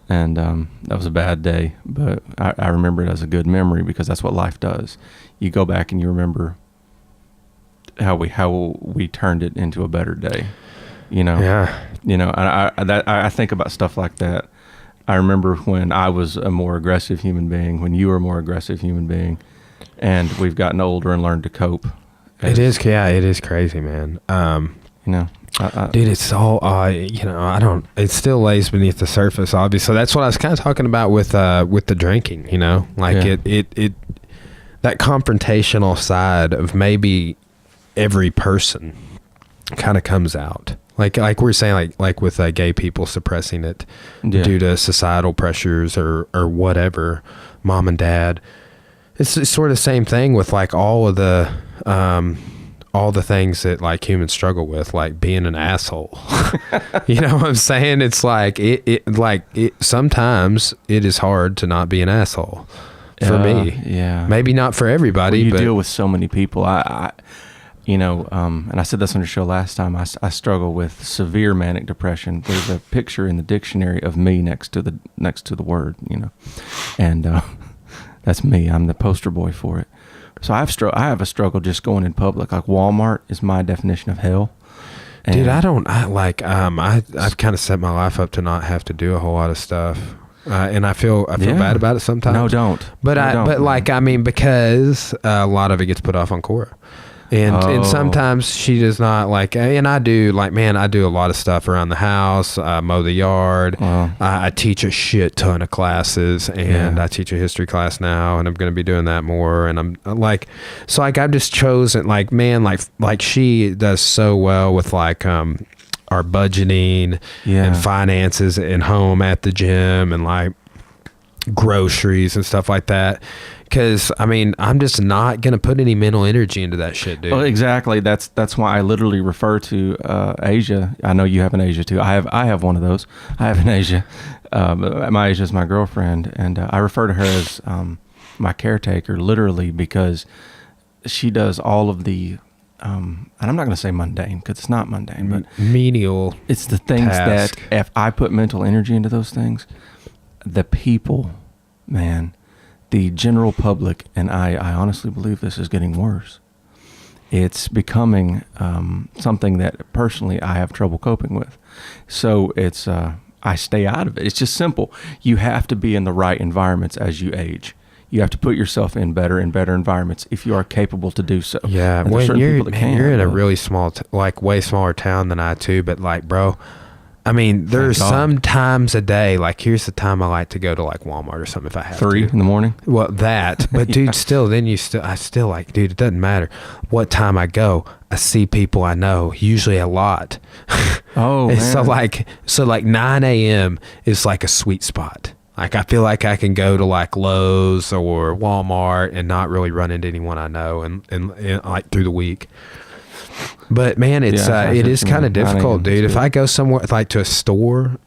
and that was a bad day, but I remember it as a good memory because that's what life does. You go back and you remember how we turned it into a better day, Yeah. I think about stuff like that. I remember when I was a more aggressive human being, when you were a more aggressive human being, and we've gotten older and learned to cope. It is crazy, man. Dude, it's all, it still lays beneath the surface, obviously. So that's what I was kind of talking about with the drinking, it that confrontational side of maybe every person kind of comes out. Like we're saying, like with gay people suppressing it due to societal pressures or whatever, mom and dad. It's sort of the same thing with like all the things that like humans struggle with, like being an asshole. You know what I'm saying? It's like it sometimes it is hard to not be an asshole for me. Yeah. Maybe not for everybody. Well, you deal with so many people. And I said this on your show last time, I struggle with severe manic depression. There's a picture in the dictionary of me next to the word, and that's me. I'm the poster boy for it. So I have a struggle just going in public. Like Walmart is my definition of hell. And dude, I've kind of set my life up to not have to do a whole lot of stuff. And I feel bad about it sometimes. No, don't. Because a lot of it gets put off on Cora. And sometimes she does not and I do I do a lot of stuff around the house, mow the yard. I teach a shit ton of classes, and I teach a history class now, and I'm going to be doing that more. And I'm I've just chosen she does so well with our budgeting and finances and home at the gym and like groceries and stuff like that. Because I mean, I'm just not gonna put any mental energy into that shit, dude. Well, exactly. That's why I literally refer to Asia. I know you have an Asia too. I have one of those. I have an Asia. My Asia is my girlfriend, and I refer to her as my caretaker, literally, because she does all of the. And I'm not going to say mundane because it's not mundane, but menial. It's the things task. that if I put mental energy into those things, the people, man. The general public, and I honestly believe this is getting worse. It's becoming something that personally I have trouble coping with. So it's I stay out of it. It's just simple. You have to be in the right environments as you age. You have to put yourself in better and better environments if you are capable to do so. Yeah, when you're in a really small, like way smaller town than I too, but like, bro, I mean, there's some times a day, like here's the time I like to go to like Walmart or something if I have 3 in the morning. Well, that, but dude, still, then I still like, dude, it doesn't matter what time I go. I see people I know, usually a lot. Oh, and man. So like 9 a.m. is like a sweet spot. Like I feel like I can go to like Lowe's or Walmart and not really run into anyone I know and like through the week. But man, it is kind of difficult, dude. If I go somewhere like to a store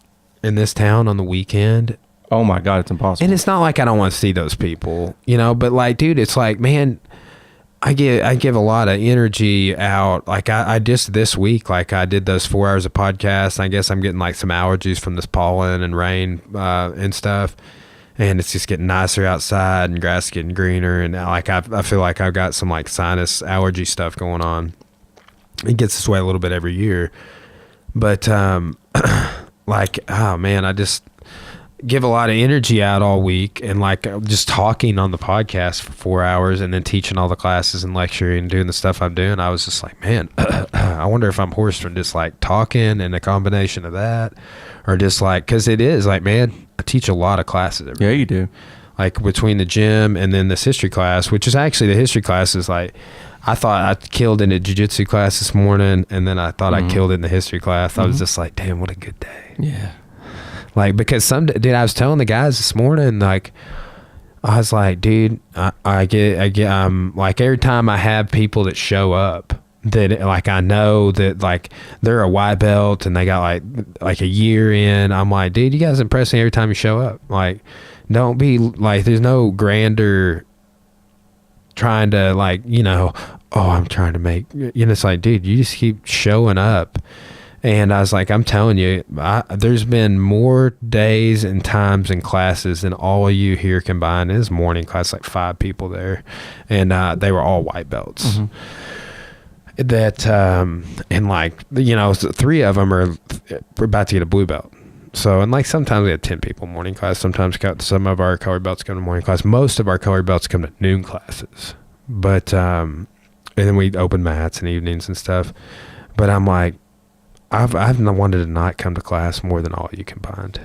in this town on the weekend, oh my God, it's impossible. And it's not like I don't want to see those people, you know, but like, dude, it's like, man, I give a lot of energy out. Like I just this week, like I did those 4 hours of podcast. I guess I'm getting like some allergies from this pollen and rain and stuff. And it's just getting nicer outside and grass getting greener. And like I feel like I've got some like sinus allergy stuff going on. It gets this way a little bit every year, but like, oh man, I just give a lot of energy out all week, and like just talking on the podcast for 4 hours and then teaching all the classes and lecturing and doing the stuff I'm doing. I was just like, man, I wonder if I'm hoarse from just like talking and a combination of that, or just like, cause it is like, man, I teach a lot of classes every day. You do. Like between the gym and then this history class, which is actually the history class is like, I thought I killed in a jiu-jitsu class this morning, and then I thought I killed in the history class. I was just like, damn, what a good day. Yeah. Like, because dude, I was telling the guys this morning, like, I was like, dude, I get, like every time I have people that show up that like, I know that like they're a white belt and they got like a year in, I'm like, dude, you guys impress me every time you show up. Like, don't be like, there's no grander trying to like, you know, oh, I'm trying to make, you know, it's like, dude, you just keep showing up. And I was like, I'm telling you, there's been more days and times and classes than all of you here combined. In this morning class, like 5 people there, and they were all white belts. That and like, you know, 3 of them are about to get a blue belt. So, and like sometimes we had 10 people morning class. Sometimes some of our color belts come to morning class. Most of our color belts come to noon classes. But, and then we open mats and evenings and stuff. But I'm like, I've wanted to not come to class more than all of you combined.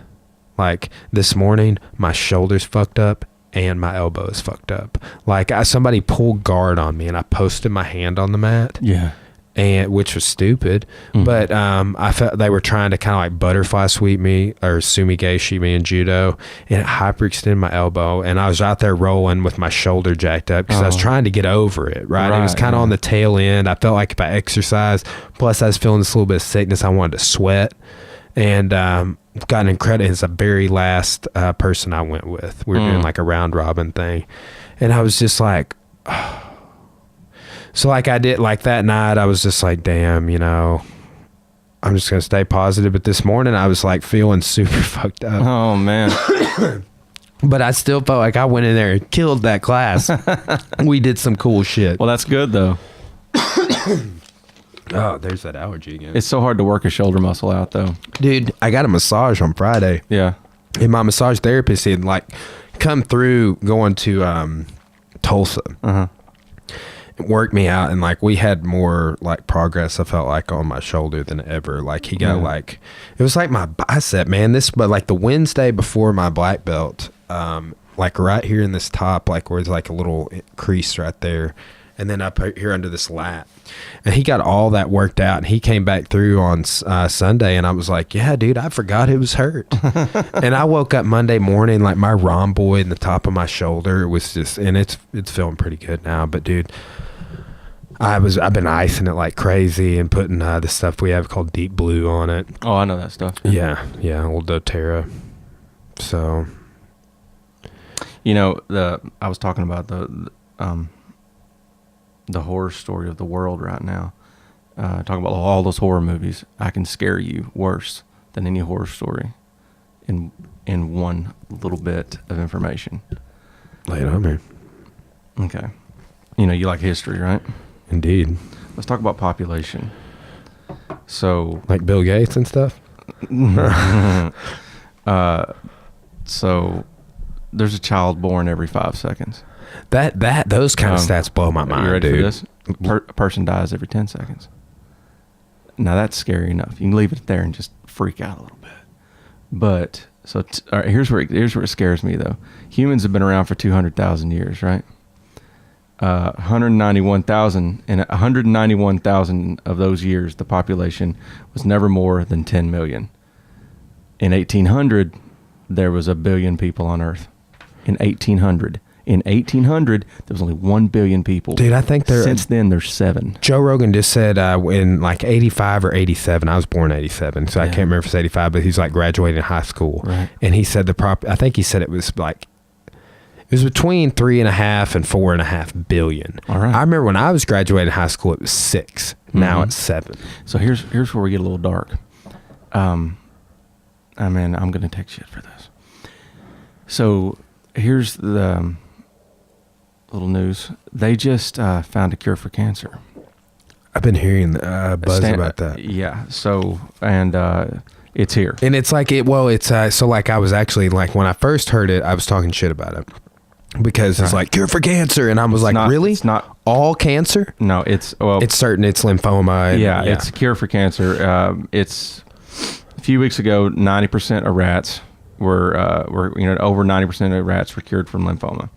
Like this morning, my shoulder's fucked up and my elbow is fucked up. Like somebody pulled guard on me and I posted my hand on the mat. Yeah. And which was stupid, but I felt they were trying to kind of like butterfly sweep me or sumigeishi me in judo, and it hyperextended my elbow, and I was out there rolling with my shoulder jacked up because I was trying to get over it. Right, it was kind of on the tail end. I felt like if I exercised, plus I was feeling this little bit of sickness, I wanted to sweat, and got an credit as the very last person I went with. We were doing like a round robin thing, and I was just like. Oh. So like I did like that night, I was just like, damn, you know, I'm just going to stay positive. But this morning I was like feeling super fucked up. Oh man. But I still felt like I went in there and killed that class. We did some cool shit. Well, that's good though. Oh, there's that allergy again. It's so hard to work a shoulder muscle out though. Dude, I got a massage on Friday. Yeah. And my massage therapist had like come through going to Tulsa. Worked me out, and like we had more like progress I felt like on my shoulder than ever. Like he got like, it was like my bicep, man. But like the Wednesday before my black belt, like right here in this top, like where it's like a little crease right there, and then up here under this lat. And he got all that worked out, and he came back through on Sunday, and I was like, yeah, dude, I forgot it was hurt. And I woke up Monday morning, like my rhomboid in the top of my shoulder was just, and it's feeling pretty good now. But dude, I've been icing it like crazy and putting the stuff we have called Deep Blue on it. Oh, I know that stuff. Yeah, old doTERRA. So, you know, I was talking about the horror story of the world right now. Talking about all those horror movies. I can scare you worse than any horror story in one little bit of information. Lay it on me. Okay. You know, you like history, right? Indeed. Let's talk about population. So, like Bill Gates and stuff. So there's a child born every 5 seconds. Those kind of stats blow my mind. You ready dude. for this? A person dies every 10 seconds. Now that's scary enough. You can leave it there and just freak out a little bit. But so all right, here's where it scares me though. Humans have been around for 200,000 years, right? 191,000, and 191,000 of those years, the population was never more than 10 million. In 1800, there was 1 billion people on Earth. In 1800, there was only 1 billion people. Dude, I think since then there's 7. Joe Rogan just said in like 85 or 87. I was born in 87, so I can't remember if it's 85, but he's like graduating high school, right? And he said I think he said it was like. It was between 3.5 and 4.5 billion. All right. I remember when I was graduating high school, it was 6. Now it's 7. So here's where we get a little dark. I mean, I'm going to take shit for this. So here's the little news. They just found a cure for cancer. I've been hearing buzz about that. Yeah. So, and it's here. And it's like, so like I was actually, like when I first heard it, I was talking shit about it. Because it's like cure for cancer, and I was really? It's not all cancer. No, it's certain. It's lymphoma. And, it's a cure for cancer. It's a few weeks ago. 90% of rats were over 90% of rats were cured from lymphoma.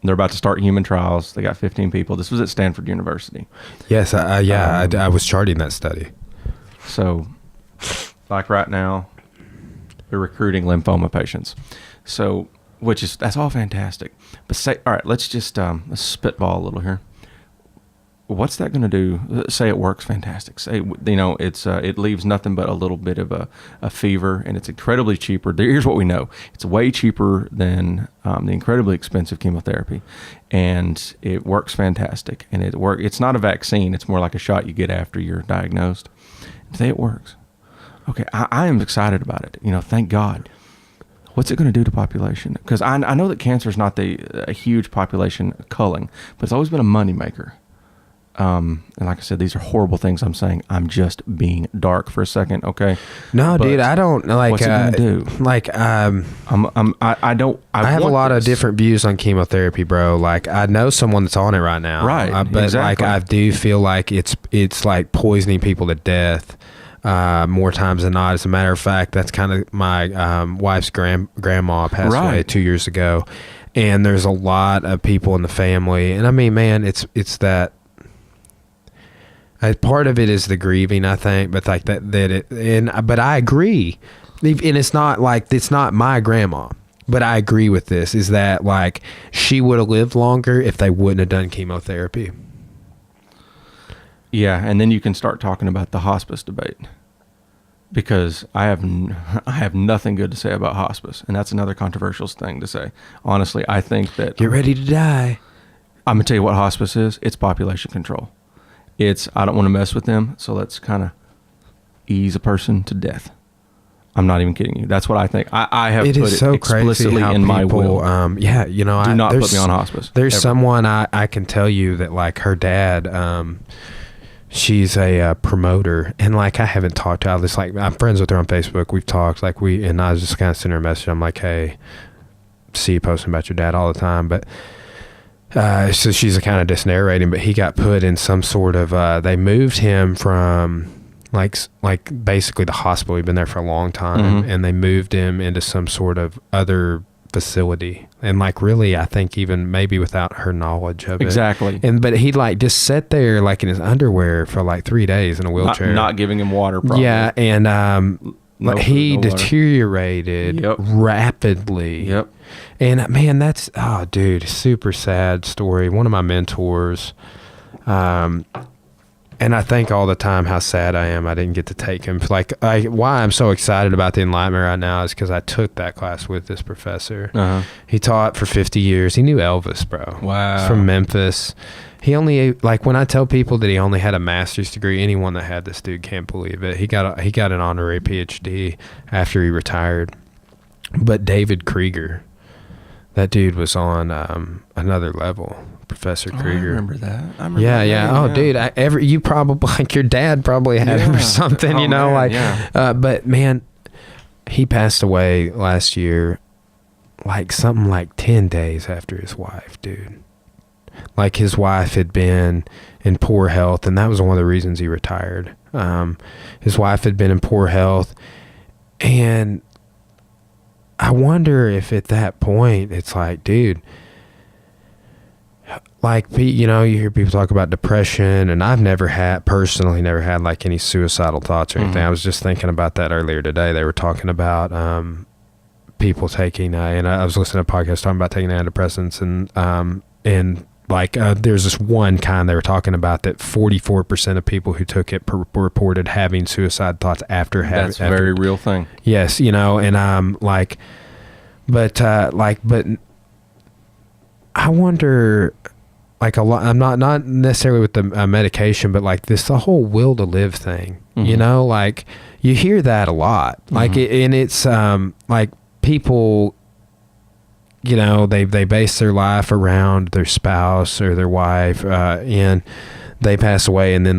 They're about to start human trials. They got 15 people. This was at Stanford University. Yes, I was charting that study. So, like right now, they're recruiting lymphoma patients. So. That's all fantastic. But all right, let's just let's spitball a little here. What's that going to do? Say it works, fantastic. Say, it's it leaves nothing but a little bit of a fever, and it's incredibly cheaper. Here's what we know: it's way cheaper than the incredibly expensive chemotherapy, and it works fantastic. And it's not a vaccine; it's more like a shot you get after you're diagnosed. Say it works. Okay, I am excited about it. Thank God. What's it going to do to population? Because I know that cancer is not a huge population culling, but it's always been a moneymaker. And like I said, these are horrible things I'm saying. I'm just being dark for a second, okay? No, but dude, I don't like. What's it going to do? Like, I have a lot of different views on chemotherapy, bro. Like, I know someone that's on it right now, right? But exactly. Like, I do feel like it's like poisoning people to death. More times than not. As a matter of fact, that's kind of my wife's grandma passed away 2 years ago, and there's a lot of people in the family. And I mean, man, it's that part of it is the grieving, I think, but like but I agree, and it's not like it's not my grandma, but I agree with this. Is that like she would have lived longer if they wouldn't have done chemotherapy? Yeah, and then you can start talking about the hospice debate, because I have nothing good to say about hospice, and that's another controversial thing to say. Honestly, I think that get ready to die. I'm gonna tell you what hospice is. It's population control. It's I don't want to mess with them, so let's kind of ease a person to death. I'm not even kidding you. That's what I think. I have put it explicitly in my will. Do not put me on hospice. There's someone I can tell you that like her dad. She's a promoter, and like I haven't talked to her. Just like I'm friends with her on Facebook. We've talked and I was just kind of sending her a message. I'm like, hey, see you posting about your dad all the time, but so she's kind of just narrating. But he got put in some sort of. They moved him from like basically the hospital. He'd been there for a long time, and they moved him into some sort of other facility, and like really, I think even maybe without her knowledge of exactly. it. But he'd like just sit there like in his underwear for like 3 days in a wheelchair, not giving him water. Probably. Yeah, and he deteriorated rapidly. Yep. And man, that's dude, super sad story. One of my mentors. And I think all the time how sad I am I didn't get to take him. Like, why I'm so excited about the Enlightenment right now is because I took that class with this professor. Uh-huh. He taught for 50 years. He knew Elvis, bro. Wow. He's from Memphis. He only, like, when I tell people that he only had a master's degree, anyone that had this dude can't believe it. He got an honorary PhD after he retired. But David Krieger, that dude was on another level. Professor Krieger. I remember that. Yeah. Dude, you probably, like, your dad probably had him or something, but man, he passed away last year, like something like 10 days after his wife, dude. Like, his wife had been in poor health, and that was one of the reasons he retired. His wife had been in poor health, and I wonder if at that point it's like, dude, like, you hear people talk about depression, and I've personally never had like any suicidal thoughts or anything. I was just thinking about that earlier today. They were talking about people taking, and I was listening to a podcast talking about taking antidepressants, and like there's this one kind they were talking about that 44% of people who took it reported having suicide thoughts after having. That's a very real thing. Yes, and like, but I wonder. Like a lot, I'm not necessarily with the medication, but like the whole will to live thing, like you hear that a lot. Like, and it's like people, they base their life around their spouse or their wife, and they pass away, and then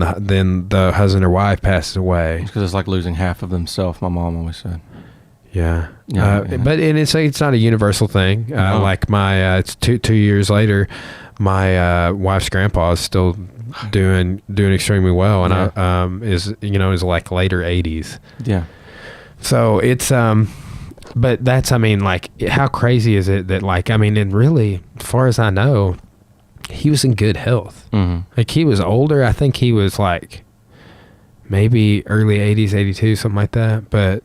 the husband or wife passes away. Because it's like losing half of themselves. My mom always said. Yeah. But it's not a universal thing. Like my it's 2 years later. My wife's grandpa is still doing extremely well, and is like later 80s. Yeah. So it's but that's, I mean, like, how crazy is it that, like, I mean, and really, as far as I know, he was in good health. Like, he was older. I think he was like maybe early 80s, 82, something like that. But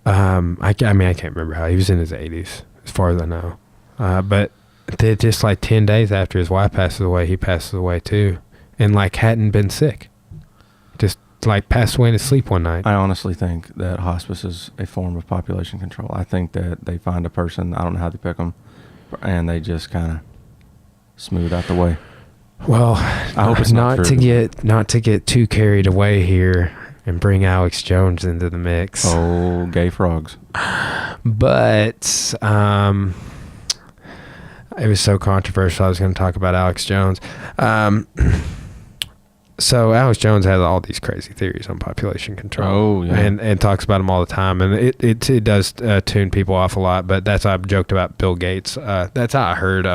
I can't remember how he was in his 80s, as far as I know. But just like 10 days after his wife passes away, he passes away too, and like hadn't been sick, just like passed away in his sleep one night. I honestly think that hospice is a form of population control. I think that they find a person, I don't know how they pick them, and they just kind of smooth out the way. Well, I hope it's not to get too carried away here and bring Alex Jones into the mix. Oh, gay frogs. But it was so controversial. I was going to talk about Alex Jones. So Alex Jones has all these crazy theories on population control. Oh, yeah. And talks about them all the time. And it does tune people off a lot. But that's how I've joked about Bill Gates. That's how I heard.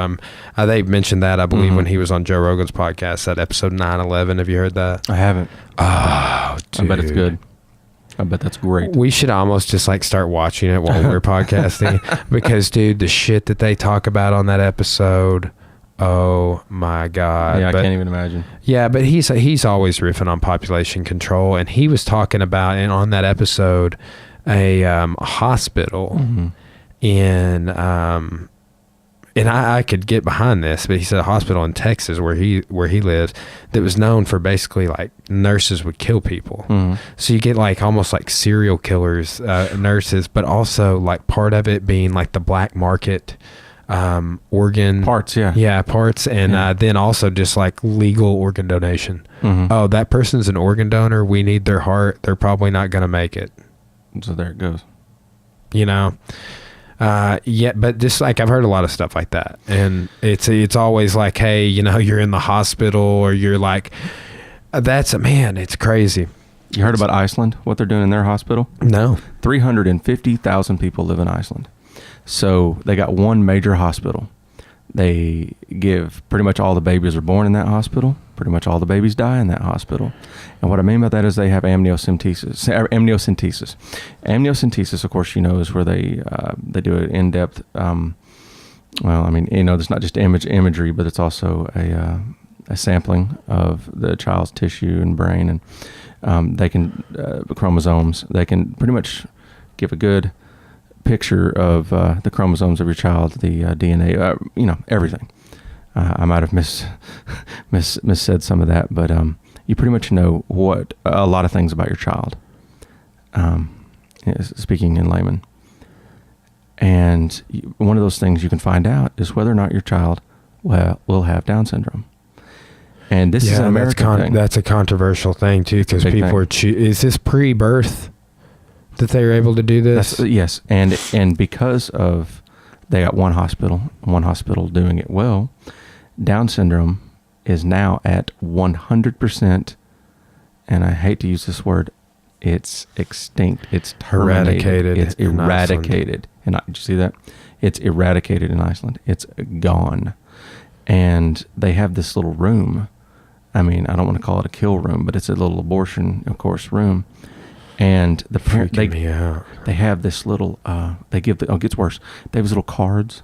They mentioned that, I believe, when he was on Joe Rogan's podcast, that episode 911. Have you heard that? I haven't. Oh, dude. I bet it's good. I bet that's great. We should almost just like start watching it while we're podcasting, because dude, the shit that they talk about on that episode, oh my God. Yeah, I can't even imagine. Yeah, but he's always riffing on population control, and he was talking about, and on that episode, a hospital in and I could get behind this, but he said a hospital in Texas where he lives that was known for basically like nurses would kill people. So you get like almost like serial killers, nurses, but also like part of it being like the black market organ parts. Parts. And then also just like legal organ donation. Oh, that person's an organ donor. We need their heart. They're probably not going to make it. So there it goes. But just like I've heard a lot of stuff like that, and it's always like, hey, you're in the hospital, or you're like, it's crazy. You heard about Iceland? What they're doing in their hospital? No. 350,000 people live in Iceland, so they got one major hospital. They give pretty much all the babies are born in that hospital. pretty much all the babies die in that hospital. And what I mean by that is they have amniocentesis. Amniocentesis, of course, is where they do an in-depth, there's not just imagery, but it's also a sampling of the child's tissue and brain, and they can chromosomes. They can pretty much give a good picture of the chromosomes of your child, the DNA, everything. I might have missaid some of that, but you pretty much know a lot of things about your child, speaking in layman. And one of those things you can find out is whether or not your child will have Down syndrome. And this is an American thing. That's a controversial thing too, because people are is this pre-birth that they were able to do this? Yes, and because of they got one hospital doing it well, Down syndrome is now at 100%, and I hate to use this word, it's extinct. It's terminated. It's eradicated. And did you see that? It's eradicated in Iceland. It's gone. And they have this little room. I mean, I don't want to call it a kill room, but it's a little abortion, of course, room. And the parent, they have this little, it gets worse. They have these little cards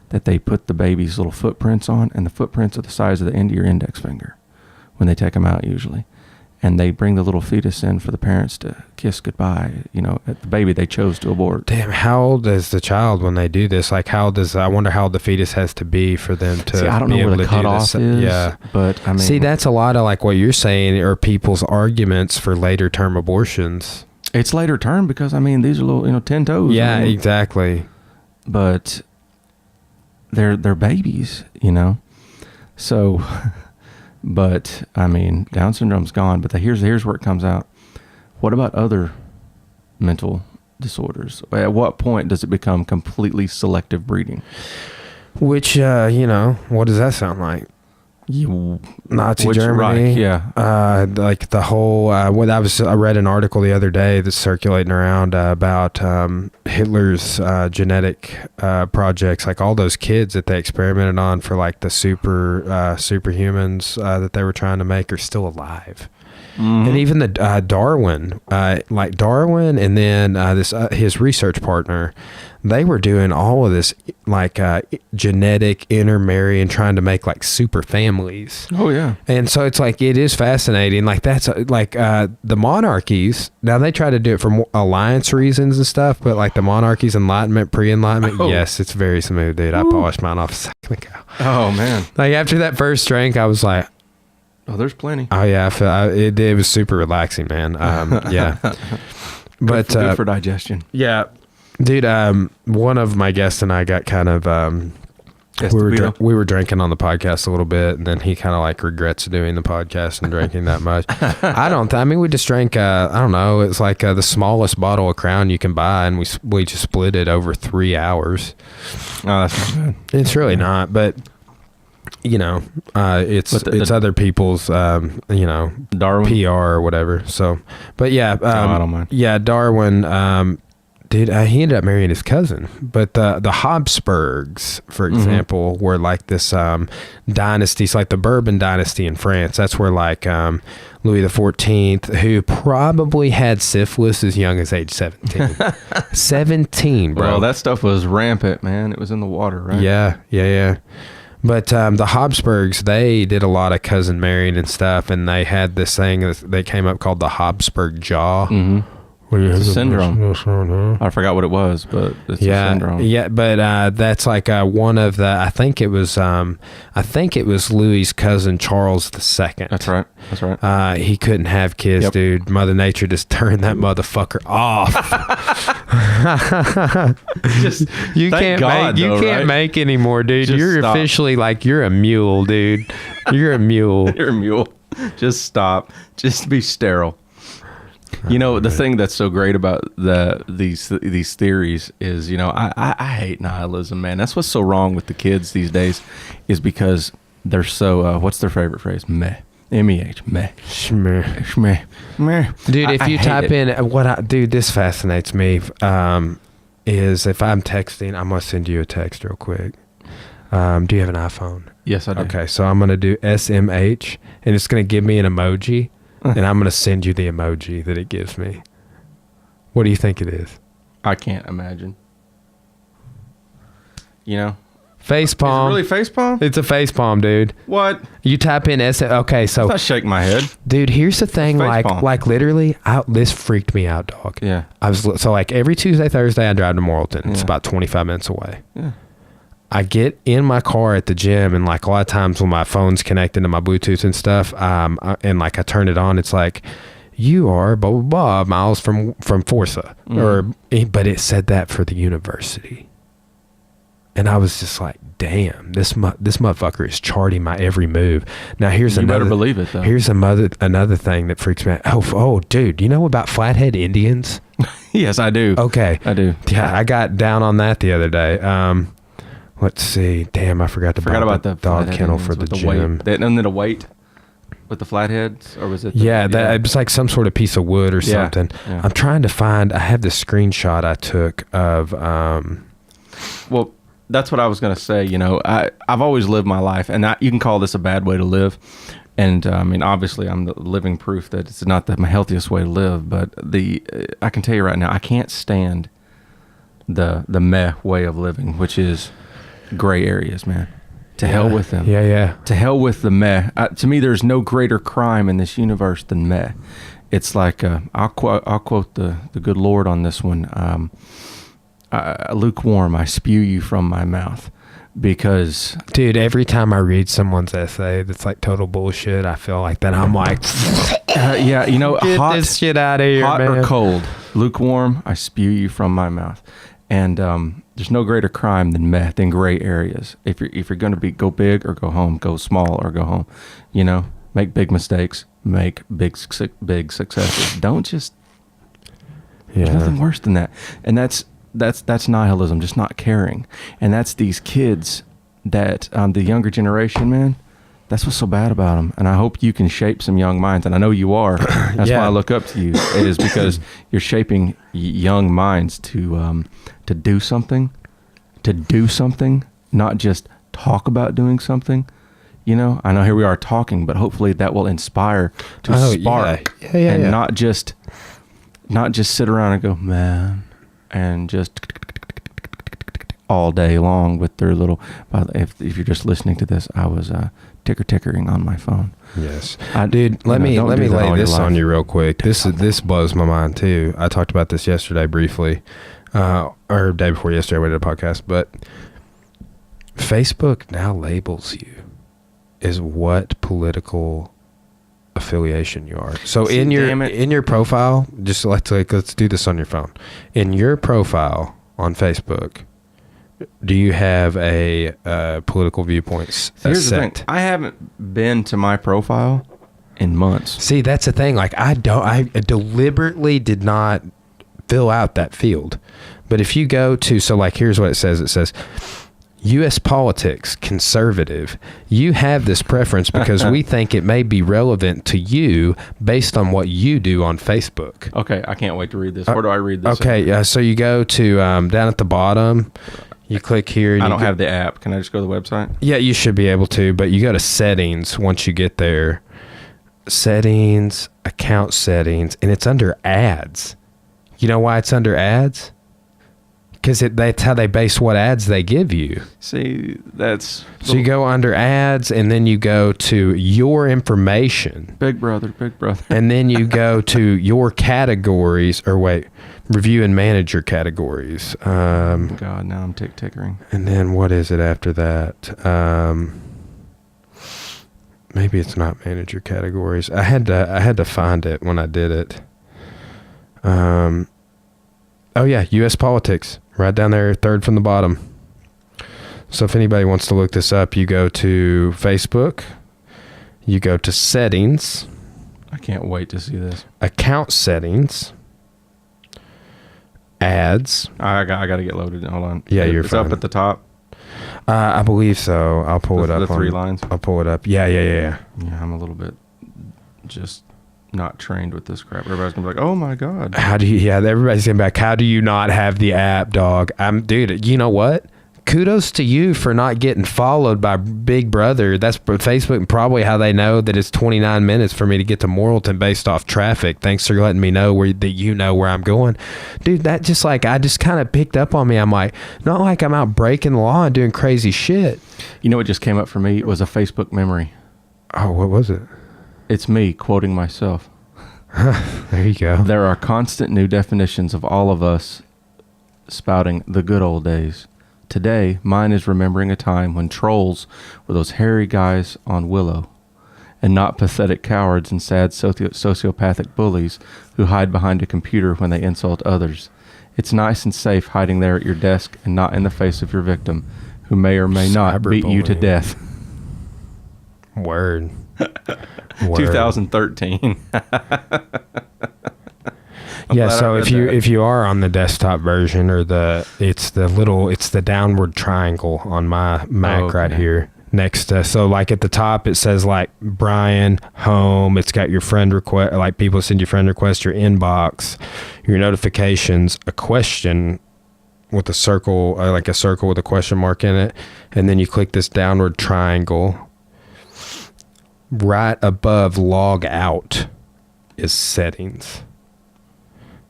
that they put the baby's little footprints on, and the footprints are the size of the end of your index finger when they take them out usually. And they bring the little fetus in for the parents to kiss goodbye, at the baby they chose to abort. Damn, how old is the child when they do this? Like, I wonder how old the fetus has to be for them to See, I don't know where the cutoff is. Yeah. But, I mean. See, that's a lot of, like, what you're saying are people's arguments for later term abortions. It's later term because, these are little, 10 toes. Yeah, exactly. But they're babies, So... But, Down syndrome's gone, but here's where it comes out. What about other mental disorders? At what point does it become completely selective breeding? Which, what does that sound like? Nazi Germany, Reich, yeah. Like the whole. I read an article the other day that's circulating around about Hitler's genetic projects, like all those kids that they experimented on for like the superhumans that they were trying to make are still alive. Mm-hmm. And even the Darwin, and then his research partner, they were doing all of this like genetic intermarrying, trying to make like super families. Oh yeah. And so it's like, it is fascinating. Like that's like the monarchies. Now they try to do it for alliance reasons and stuff, but like the monarchies, Enlightenment, pre-Enlightenment, yes, it's very smooth, dude. I polished mine off a second ago. Oh man. Like after that first drink, I was like, oh, there's plenty. Oh yeah, it was super relaxing, man. Yeah, but good for digestion. Yeah, dude. One of my guests and I got kind of we were drinking on the podcast a little bit, and then he kind of like regrets doing the podcast and drinking that much. We just drank. I don't know. It's like the smallest bottle of Crown you can buy, and we just split it over 3 hours. Oh, that's not bad. It's really not, but. It's other people's, Darwin PR or whatever. So, but yeah, I don't mind. Yeah, Darwin, dude, he ended up marrying his cousin. But the Habsburgs, for example, were like this dynasty. It's like the Bourbon dynasty in France. That's where like Louis XIV, who probably had syphilis as young as age 17. 17, bro. Well, that stuff was rampant, man. It was in the water, right? Yeah. But the Habsburgs, they did a lot of cousin marrying and stuff, and they had this thing that they came up called the Habsburg jaw. Mm-hmm. It's a syndrome. I forgot what it was, but it's a syndrome. Yeah, but that's like one of the. I think it was Louis's cousin Charles II. That's right. He couldn't have kids, dude. Mother Nature just turned that motherfucker off. You can't make anymore, dude. You're officially like you're a mule, dude. You're a mule. You're a mule. Just stop. Just be sterile. The thing that's so great about these theories is, I hate nihilism, man. That's what's so wrong with the kids these days, is because they're so, what's their favorite phrase? Meh. M-E-H. Meh. Shmeh. Meh. Dude, if you type in, this fascinates me, is if I'm texting, I'm going to send you a text real quick. Do you have an iPhone? Yes, I do. Okay, so I'm going to do SMH, and it's going to give me an emoji, and I'm going to send you the emoji that it gives me. What do you think it is? I can't imagine. Facepalm. Is it really facepalm? It's a facepalm, dude. What? You type in okay, so I shake my head. Dude, here's the thing, like literally, this freaked me out, dog. Yeah. Like every Tuesday, Thursday, I drive to Morrilton. It's about 25 minutes away. Yeah. I get in my car at the gym, and like a lot of times when my phone's connected to my Bluetooth and stuff, and like I turn it on, it's like, you are blah blah blah miles from Forza, but it said that for the university. And I was just like, damn, this motherfucker is charting my every move. Now here's another. You better believe it, though. Here's another thing that freaks me out. Oh, dude, you know about Flathead Indians? Yes, I do. Okay, I do. Yeah, I got down on that the other day. Let's see. Damn, I forgot about the dog kennel for the gym. Isn't it a weight with the flatheads, or was it? It was like some sort of piece of wood or something. Yeah. I'm trying to find. I have the screenshot I took of. Well, that's what I was going to say. I've always lived my life, and you can call this a bad way to live. And I mean, obviously, I'm the living proof that it's not my healthiest way to live. But I can tell you right now, I can't stand the meh way of living, which is gray areas, man. To hell with them. Yeah. To hell with the meh. To me, there's no greater crime in this universe than meh. It's like I'll quote the good Lord on this one. Lukewarm, I spew you from my mouth. Because, dude, every time I read someone's essay that's like total bullshit, I feel like that. I'm like, get hot, this shit out of here, hot man. Or cold, lukewarm, I spew you from my mouth. And there's no greater crime than gray areas. If you're going to go big or go home, go small or go home. Make big mistakes, make big successes. Don't just. There's nothing worse than that, and that's nihilism, just not caring. And that's these kids that the younger generation, man. That's what's so bad about them. And I hope you can shape some young minds. And I know you are. That's why I look up to you. It is because you're shaping young minds to do something, not just talk about doing something. I know here we are talking, but hopefully that will inspire to spark and not just sit around and go, man, and just all day long with their little. If you're just listening to this, I was tickering on my phone. Yes, dude. Let me lay this on you real quick. This blows my mind too. I talked about this yesterday briefly, or day before yesterday. We did a podcast, but Facebook now labels you as what political affiliation you are. So in your profile, just let's do this on your phone. In your profile on Facebook, do you have a political viewpoints? Here's the thing. I haven't been to my profile in months. See, that's the thing. Like I deliberately did not fill out that field. But if you go to, here's what it says. It says, U.S. politics, conservative. You have this preference because we think it may be relevant to you based on what you do on Facebook. Okay, I can't wait to read this. Where do I read this? Okay, so you go to down at the bottom. You click here. I don't have the app. Can I just go to the website? Yeah, you should be able to, but you go to settings once you get there. Settings, account settings, and it's under ads. You know why it's under ads? Because that's how they base what ads they give you. See, so you go under ads, and then you go to your information. Big brother. And then you go to your categories, review and manage your categories. God, now I'm tickering. And then what is it after that? Maybe it's not manage your categories. I had to find it when I did it. U.S. politics. Right down there, third from the bottom. So if anybody wants to look this up, you go to Facebook. You go to settings. I can't wait to see this. Account settings. Ads. I got to get loaded. Hold on. Yeah, it's fine. Up at the top. I believe so. I'll pull it up. The three lines. I'll pull it up. Yeah. Yeah, I'm a little bit just not trained with this crap. Everybody's gonna be like, oh my God. Everybody's gonna be like, how do you not have the app, dog? Dude, you know what? kudos to you for not getting followed by Big Brother. That's Facebook and probably how they know that it's 29 minutes for me to get to Morrilton based off traffic. Thanks for letting me know that you know where I'm going. Dude, that just like, I just kind of picked up on me. I'm like, not like I'm out breaking the law and doing crazy shit. You know what just came up for me? It was a Facebook memory. Oh, what was it? It's me quoting myself. There you go. There are constant new definitions of all of us spouting the good old days. Today, mine is remembering a time when trolls were those hairy guys on Willow, and not pathetic cowards and sad sociopathic bullies who hide behind a computer when they insult others. It's nice and safe hiding there at your desk and not in the face of your victim, who may or may not beat you to death. Word. 2013. Yeah, so if you are on the desktop version or it's the downward triangle on my Mac right here next to, so like at the top it says like Brian home, it's got your friend request, like people send you friend requests, your inbox, your notifications, a question with a circle, like a circle with a question mark in it, and then you click this downward triangle. Right above log out is settings.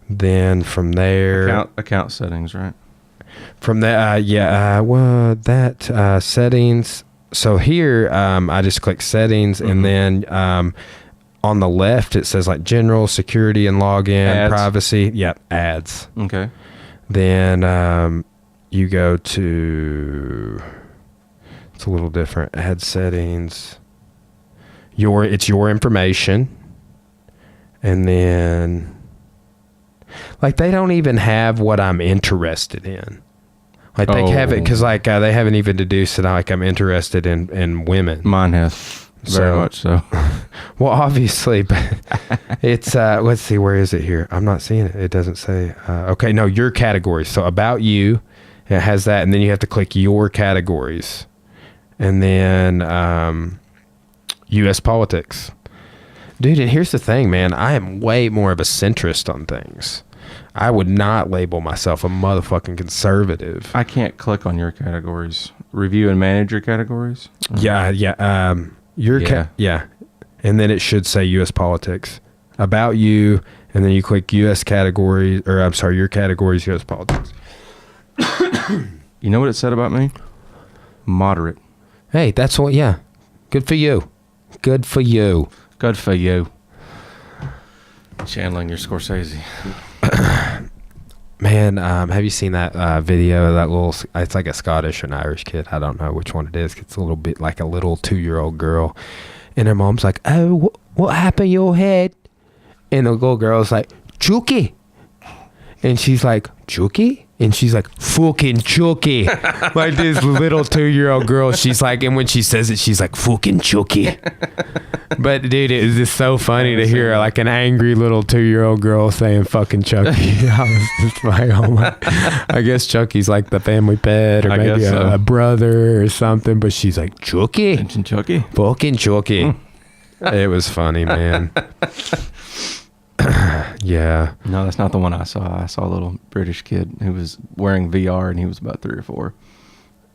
Then from there, account settings, right? From that, settings. So here, I just click settings, and then on the left it says like general, security, and login, ads. Privacy. Yep, ads. Okay. Then you go to, it's a little different. Ad settings. It's your information, and then. Like, they don't even have what I'm interested in. Like, they have it because, like, they haven't even deduced that, like, I'm interested in women. Mine has. Very much so. Well, obviously, but it's, let's see, where is it here? I'm not seeing it. It doesn't say. Okay, no, your categories. So, about you, it has that, and then you have to click your categories. And then U.S. politics. Dude, and here's the thing, man. I am way more of a centrist on things. I would not label myself a motherfucking conservative. I can't click on your categories. Review and manage your categories? Yeah. And then it should say U.S. politics. About you, and then you click U.S. categories, or I'm sorry, your categories, U.S. politics. You know what it said about me? Moderate. Hey, that's what, yeah. Good for you. Good for you. Good for you. Channeling your Scorsese. Man, have you seen that video of that little, it's like a Scottish and Irish kid. I don't know which one it is. It's a little bit like a little 2-year-old girl. And her mom's like, oh, what happened to your head? And the little girl's like, Chucky. And she's like, Chucky? And she's like, fucking Chucky. Like this little 2-year-old girl. She's like, and when she says it, she's like, fucking Chucky. But dude, it was just so funny to hear like an angry little 2-year-old girl saying fucking Chucky. I was just like, oh my. I guess Chucky's like the family pet, or maybe a brother or something. But she's like, Chucky. Chucky. Fucking Chucky. It was funny, man. Yeah. No, that's not the one I saw. I saw a little British kid who was wearing VR, and he was about 3 or 4.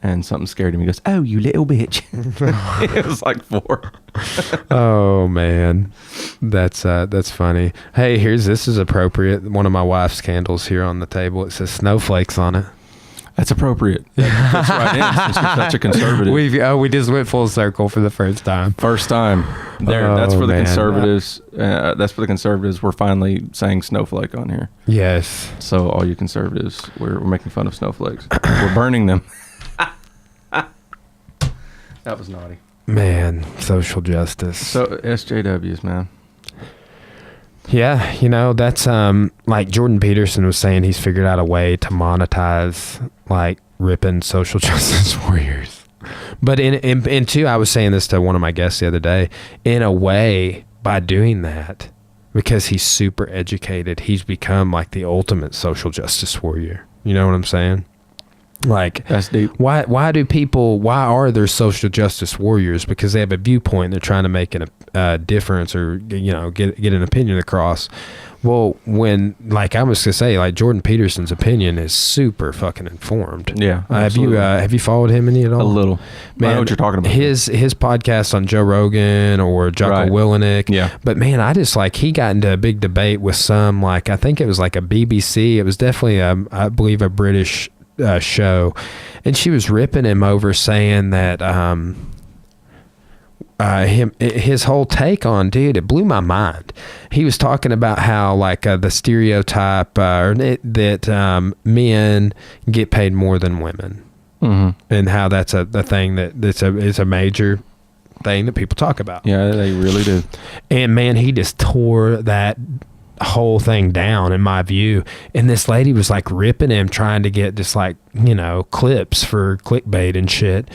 And something scared him. He goes, oh, you little bitch. It was like 4. Oh, man. That's funny. Hey, this is appropriate. One of my wife's candles here on the table. It says snowflakes on it. That's appropriate. That's right in, since you're such a conservative. We just went full circle for the first time. First time. That's for the conservatives. That's for the conservatives. We're finally saying snowflake on here. Yes. So all you conservatives, we're making fun of snowflakes. We're burning them. That was naughty. Man, social justice. So SJWs, man. Yeah, that's like Jordan Peterson was saying, he's figured out a way to monetize like ripping social justice warriors. But in two, I was saying this to one of my guests the other day, in a way, by doing that, because he's super educated, he's become like the ultimate social justice warrior. You know what I'm saying? Like, that's deep. Why are there social justice warriors? Because they have a viewpoint. They're trying to make a difference, or get an opinion across. Well, when, like, I was gonna say, like, Jordan Peterson's opinion is super fucking informed. Yeah, have you followed him any at all? A little. Man, I know what you're talking about. His podcast on Joe Rogan or Jocko Willenick. Yeah. But man, I just, like, he got into a big debate with some, like, I think it was like a BBC. It was definitely I believe a British show, and she was ripping him over, saying that his whole take on, dude, it blew my mind. He was talking about how, like, the stereotype that men get paid more than women, and how that's a thing it's a major thing that people talk about. Yeah, they really do. And man, he just tore that whole thing down, in my view. And this lady was, like, ripping him, trying to get just, like, clips for clickbait and shit.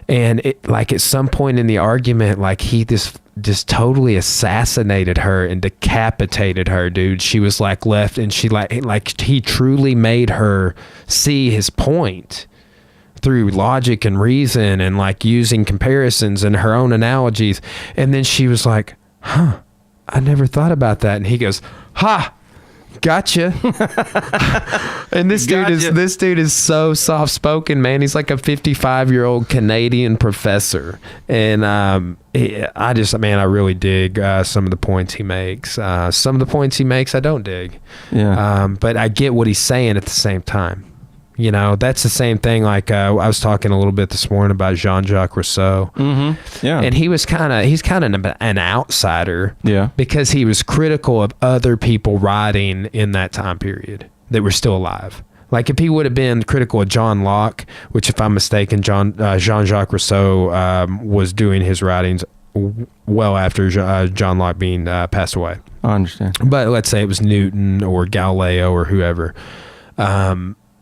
And it, like, at some point in the argument, like, he just totally assassinated her and decapitated her, dude. She was, like, left, and she like he truly made her see his point through logic and reason, and, like, using comparisons and her own analogies. And then she was like, huh, I never thought about that. And he goes, ha, gotcha. And this dude is so soft spoken, man. He's like a 55-year-old Canadian professor. And I really dig some of the points he makes. Some of the points he makes I don't dig. Yeah. But I get what he's saying at the same time. That's the same thing. Like, I was talking a little bit this morning about Jean-Jacques Rousseau. Mm-hmm. Yeah. And he's kind of an outsider. Yeah. Because he was critical of other people writing in that time period that were still alive. Like, if he would have been critical of John Locke, which, if I'm mistaken, Jean-Jacques Rousseau was doing his writings well after John Locke being passed away. I understand. But let's say it was Newton or Galileo or whoever.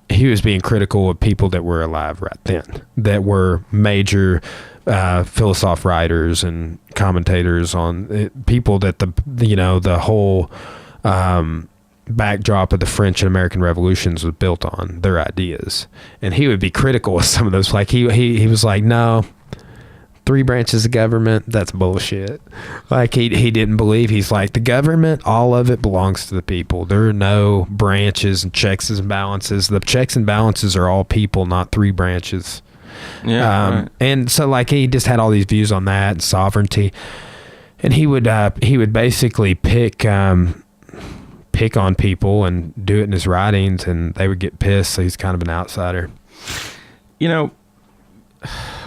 He was being critical of people that were alive right then, that were major philosoph writers and commentators on it, people that the whole backdrop of the French and American revolutions was built on their ideas. And he would be critical of some of those. Like, he was like, no, 3 branches of government, that's bullshit. Like, he didn't believe. He's like, the government, all of it belongs to the people. There are no branches and checks and balances. The checks and balances are all people, not 3 branches. Yeah. Right. And so, like, he just had all these views on that and sovereignty. And he would basically pick on people and do it in his writings, and they would get pissed. So he's kind of an outsider.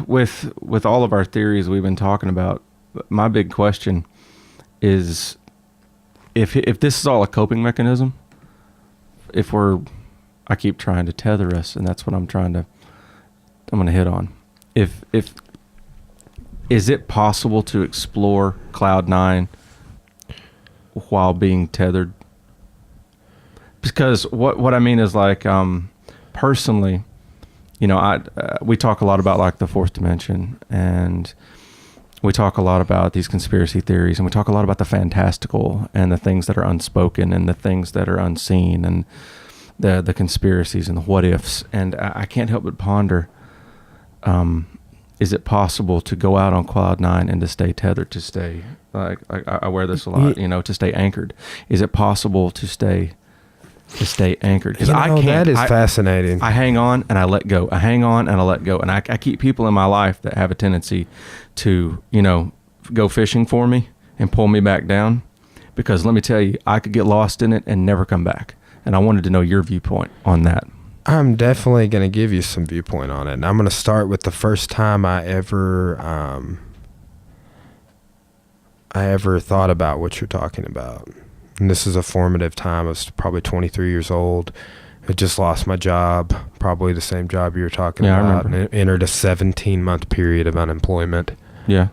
With all of our theories we've been talking about, my big question is if this is all a coping mechanism, I keep trying to tether us, and that's what I'm going to hit on. If is it possible to explore Cloud 9 while being tethered? Because what I mean is, like, personally, we talk a lot about, like, the fourth dimension, and we talk a lot about these conspiracy theories, and we talk a lot about the fantastical and the things that are unspoken and the things that are unseen, and the conspiracies and the what ifs. And I can't help but ponder, is it possible to go out on Cloud 9 and to stay tethered, to stay, like I wear this a lot, to stay anchored? Is it possible to stay anchored? Because I can't. That is fascinating. I hang on and I let go. I hang on and I let go. And I keep people in my life that have a tendency to, go fishing for me and pull me back down. Because let me tell you, I could get lost in it and never come back. And I wanted to know your viewpoint on that. I'm definitely going to give you some viewpoint on it. And I'm going to start with the first time I ever thought about what you're talking about. And this is a formative time. I was probably 23 years old. I just lost my job, probably the same job you were talking about. I remember. And entered a 17-month period of unemployment. Yeah.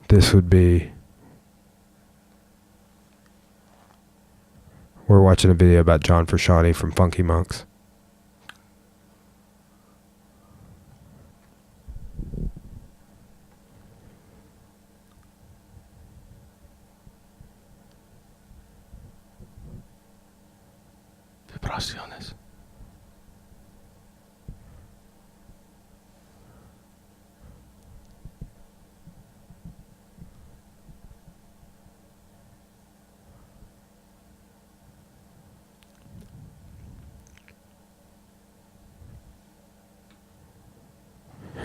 This would be... We're watching a video about John Frusciante from Funky Monks. Vibraciones.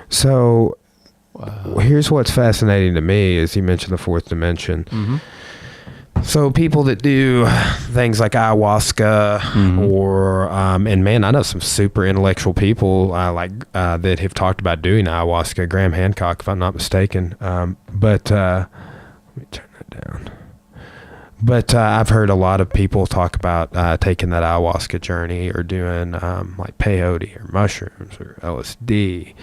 So here's what's fascinating to me is you mentioned the fourth dimension. Mm-hmm. So people that do things like ayahuasca or, and man, I know some super intellectual people that have talked about doing ayahuasca, Graham Hancock, if I'm not mistaken. But let me turn that down. But I've heard a lot of people talk about taking that ayahuasca journey or doing like peyote or mushrooms or LSD.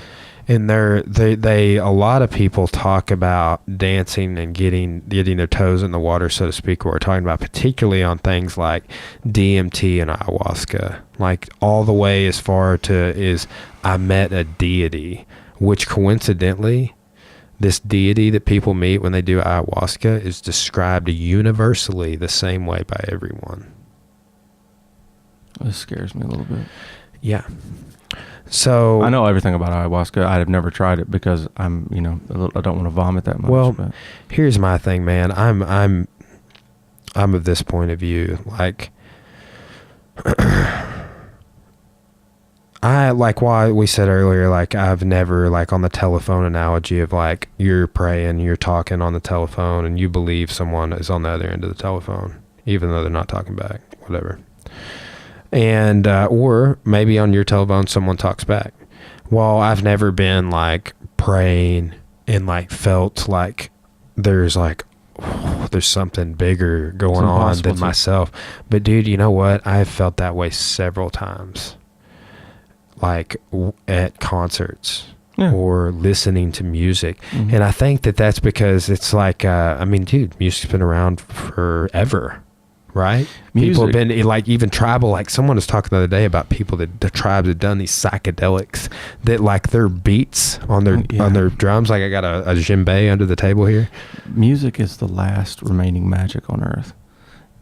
And they a lot of people talk about dancing and getting their toes in the water, so to speak. We're talking about particularly on things like DMT and ayahuasca, like all the way as far to I met a deity, which coincidentally, this deity that people meet when they do ayahuasca is described universally the same way by everyone. This scares me a little bit. Yeah. So I know everything about ayahuasca. I have never tried it because I don't want to vomit that much. Well, here's my thing, man. I'm of this point of view. Like, I like why we said earlier, like I've never, like on the telephone analogy of like you're praying, you're talking on the telephone and you believe someone is on the other end of the telephone, even though they're not talking back, whatever. And, or maybe on your telephone, someone talks back. Well, I've never been like praying and like felt like there's like, there's something bigger going on than myself. But dude, you know what? I've felt that way several times, like at concerts or listening to music. Mm-hmm. And I think that that's because it's like, dude, music's been around forever. Right? Music. People have been like even tribal, like someone was talking the other day about people that the tribes have done these psychedelics that like their beats on their drums. Like I got a djembe under the table here. Music is the last remaining magic on earth.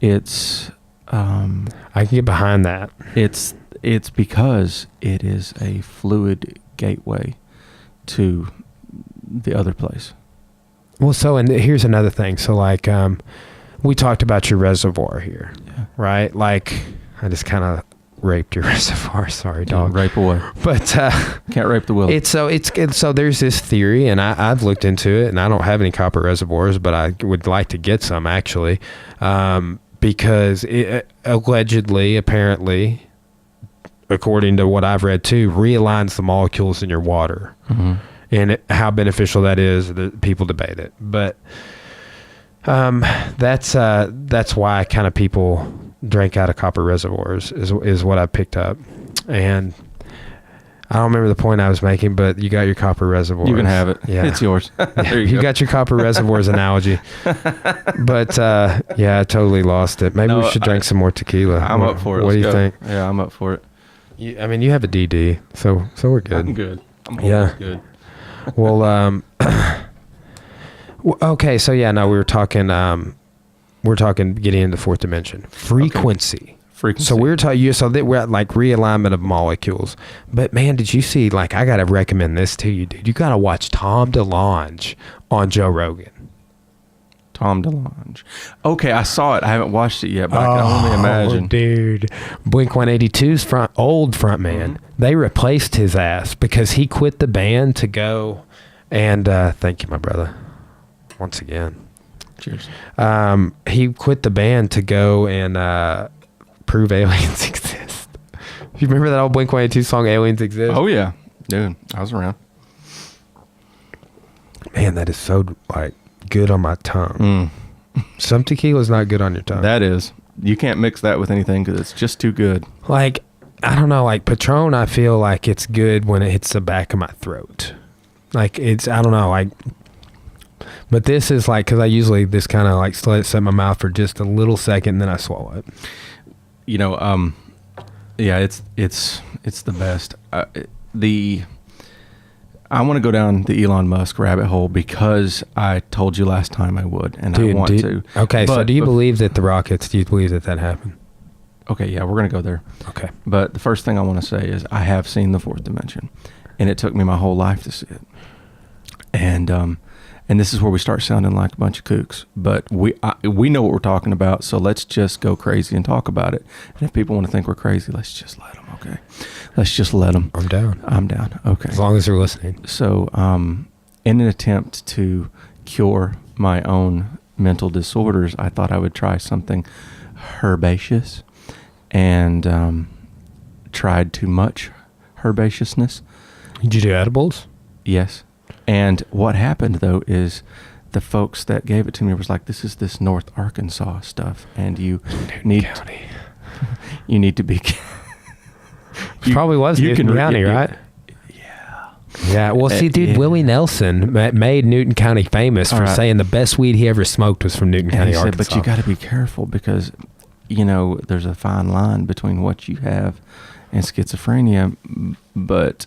It's, I can get behind that. It's because it is a fluid gateway to the other place. Well, so, and here's another thing. So like, we talked about your reservoir here, right? Like, I just kind of raped your reservoir. Sorry, dog. Rape away. But can't rape the willow. So there's this theory, and I've looked into it, and I don't have any copper reservoirs, but I would like to get some actually, because it allegedly, apparently, according to what I've read too, realigns the molecules in your water, and how beneficial that is. People debate it, but. That's why kind of people drink out of copper reservoirs is what I picked up. And I don't remember the point I was making, but you got your copper reservoirs. You can have it. Yeah. It's yours. There you got your copper reservoirs analogy. But, I totally lost it. Maybe we should drink some more tequila. I'm up for it. What do you think? Yeah, I'm up for it. You have a DD, so we're good. I'm good. I'm always good. Well, okay, so we were talking getting into the fourth dimension. Frequency. So we were talking, we're at like realignment of molecules. But man, did you see, like, I got to recommend this to you, dude. You got to watch Tom DeLonge on Joe Rogan. Tom DeLonge. Okay, I saw it. I haven't watched it yet, but I can only imagine. Dude. Blink-182's old front man, they replaced his ass because he quit the band to go and, thank you, my brother. Once again. Cheers. He quit the band to go and prove aliens exist. You remember that old Blink-182 song, Aliens Exist? Oh, yeah. Dude, I was around. Man, that is so, like, good on my tongue. Some tequila is not good on your tongue. That is. You can't mix that with anything because it's just too good. Like, I don't know, like Patron, I feel like it's good when it hits the back of my throat. Like, it's, I don't know, like... But this is like, because I usually this kind of like let it set in my mouth for just a little second, and then I swallow it. You know, it's the best. I want to go down the Elon Musk rabbit hole because I told you last time I would, and I want to. Okay, so do you believe that the rockets? Do you believe that happened? Okay, yeah, we're gonna go there. Okay, but the first thing I want to say is I have seen the fourth dimension, and it took me my whole life to see it, and this is where we start sounding like a bunch of kooks. But we know what we're talking about, so let's just go crazy and talk about it. And if people want to think we're crazy, let's just let them, okay? Let's just let them. I'm down. I'm down. Okay. As long as they're listening. So, in an attempt to cure my own mental disorders, I thought I would try something herbaceous, and tried too much herbaceousness. Did you do edibles? Yes. And what happened, though, is the folks that gave it to me was like, this is this North Arkansas stuff, and you need to be... Probably was Newton County, right? Yeah. Well, see, dude, Willie Nelson made Newton County famous for saying the best weed he ever smoked was from Newton County, Arkansas. But you got to be careful because, there's a fine line between what you have and schizophrenia, but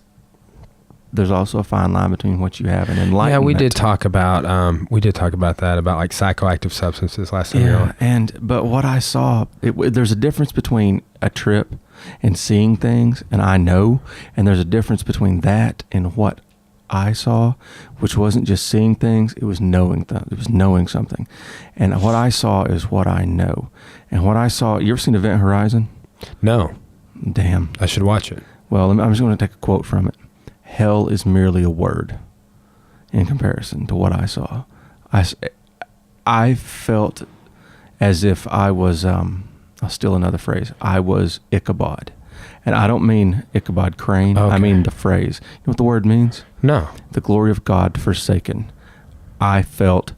there's also a fine line between what you have and enlightenment. Yeah, we did talk about that, about like psychoactive substances last time. Yeah, but what I saw, there's a difference between a trip and seeing things, and I know, and there's a difference between that and what I saw, which wasn't just seeing things, it was knowing it was knowing something. And what I saw is what I know. And what I saw, you ever seen Event Horizon? No. Damn. I should watch it. Well, I'm just going to take a quote from it. Hell is merely a word in comparison to what I saw. I felt as if I was, I'll steal another phrase, I was Ichabod. And I don't mean Ichabod Crane. Okay. I mean the phrase. You know what the word means? No. The glory of God forsaken. I felt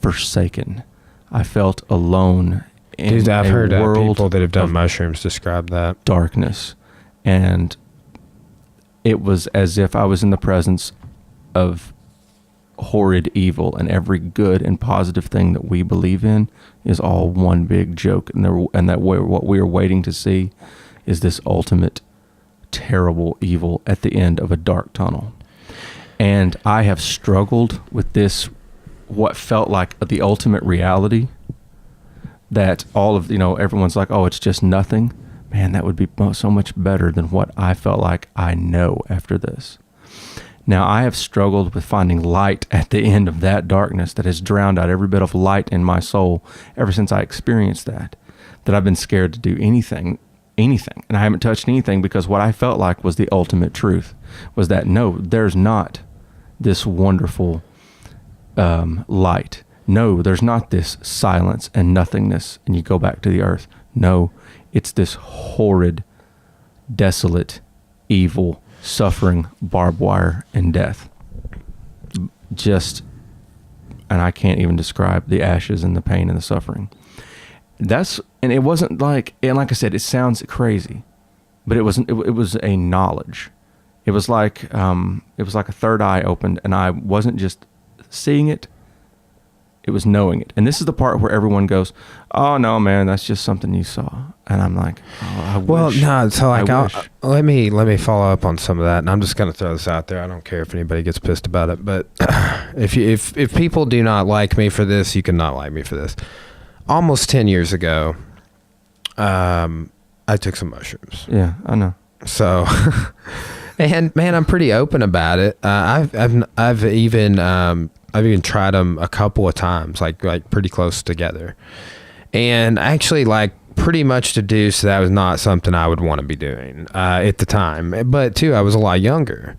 forsaken. I felt alone in Dude, I've heard people that have done of mushrooms describe that. Darkness. And it was as if I was in the presence of horrid evil, and every good and positive thing that we believe in is all one big joke. And that what we are waiting to see is this ultimate terrible evil at the end of a dark tunnel. And I have struggled with this, what felt like the ultimate reality, that all of, everyone's like, oh, it's just nothing. Man, that would be so much better than what I felt like I know after this. Now, I have struggled with finding light at the end of that darkness that has drowned out every bit of light in my soul ever since I experienced that I've been scared to do anything. And I haven't touched anything, because what I felt like was the ultimate truth was that, no, there's not this wonderful light. No, there's not this silence and nothingness, and you go back to the earth. No, it's this horrid, desolate, evil, suffering, barbed wire, and death. And I can't even describe the ashes and the pain and the suffering. And it wasn't like, and like I said, it sounds crazy, but it wasn't. It was a knowledge. It was like a third eye opened, and I wasn't just seeing it. It was knowing it. And this is the part where everyone goes, oh, no, man, that's just something you saw. And I'm like, oh, I wish. Well, no, so like, let me follow up on some of that. And I'm just going to throw this out there. I don't care if anybody gets pissed about it. But if people do not like me for this, you can not like me for this. Almost 10 years ago, I took some mushrooms. Yeah, I know. So, and man, I'm pretty open about it. I've even tried them a couple of times, like pretty close together, and actually pretty much deduced that was not something I would want to be doing at the time. But too, I was a lot younger.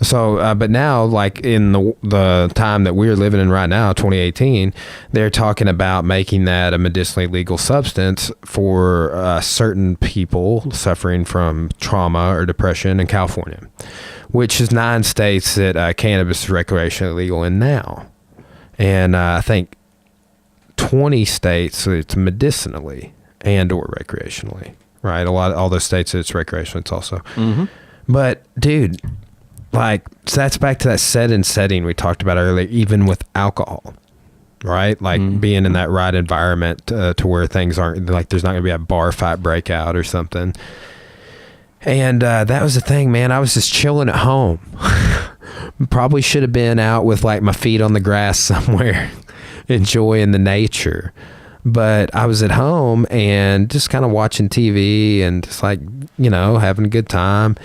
So, but now, in the time that we're living in right now, 2018, they're talking about making that a medicinally legal substance for certain people suffering from trauma or depression in California, which is 9 states that cannabis is recreationally legal in now. And I think 20 states it's medicinally and or recreationally, right? All those states it's recreational, it's also. Mm-hmm. But dude, so that's back to that setting we talked about earlier, even with alcohol, right? Being in that right environment to where things aren't there's not gonna be a bar fight breakout or something. And that was the thing, man. I was just chilling at home. Probably should have been out with my feet on the grass somewhere, enjoying the nature. But I was at home and just kind of watching TV and just having a good time.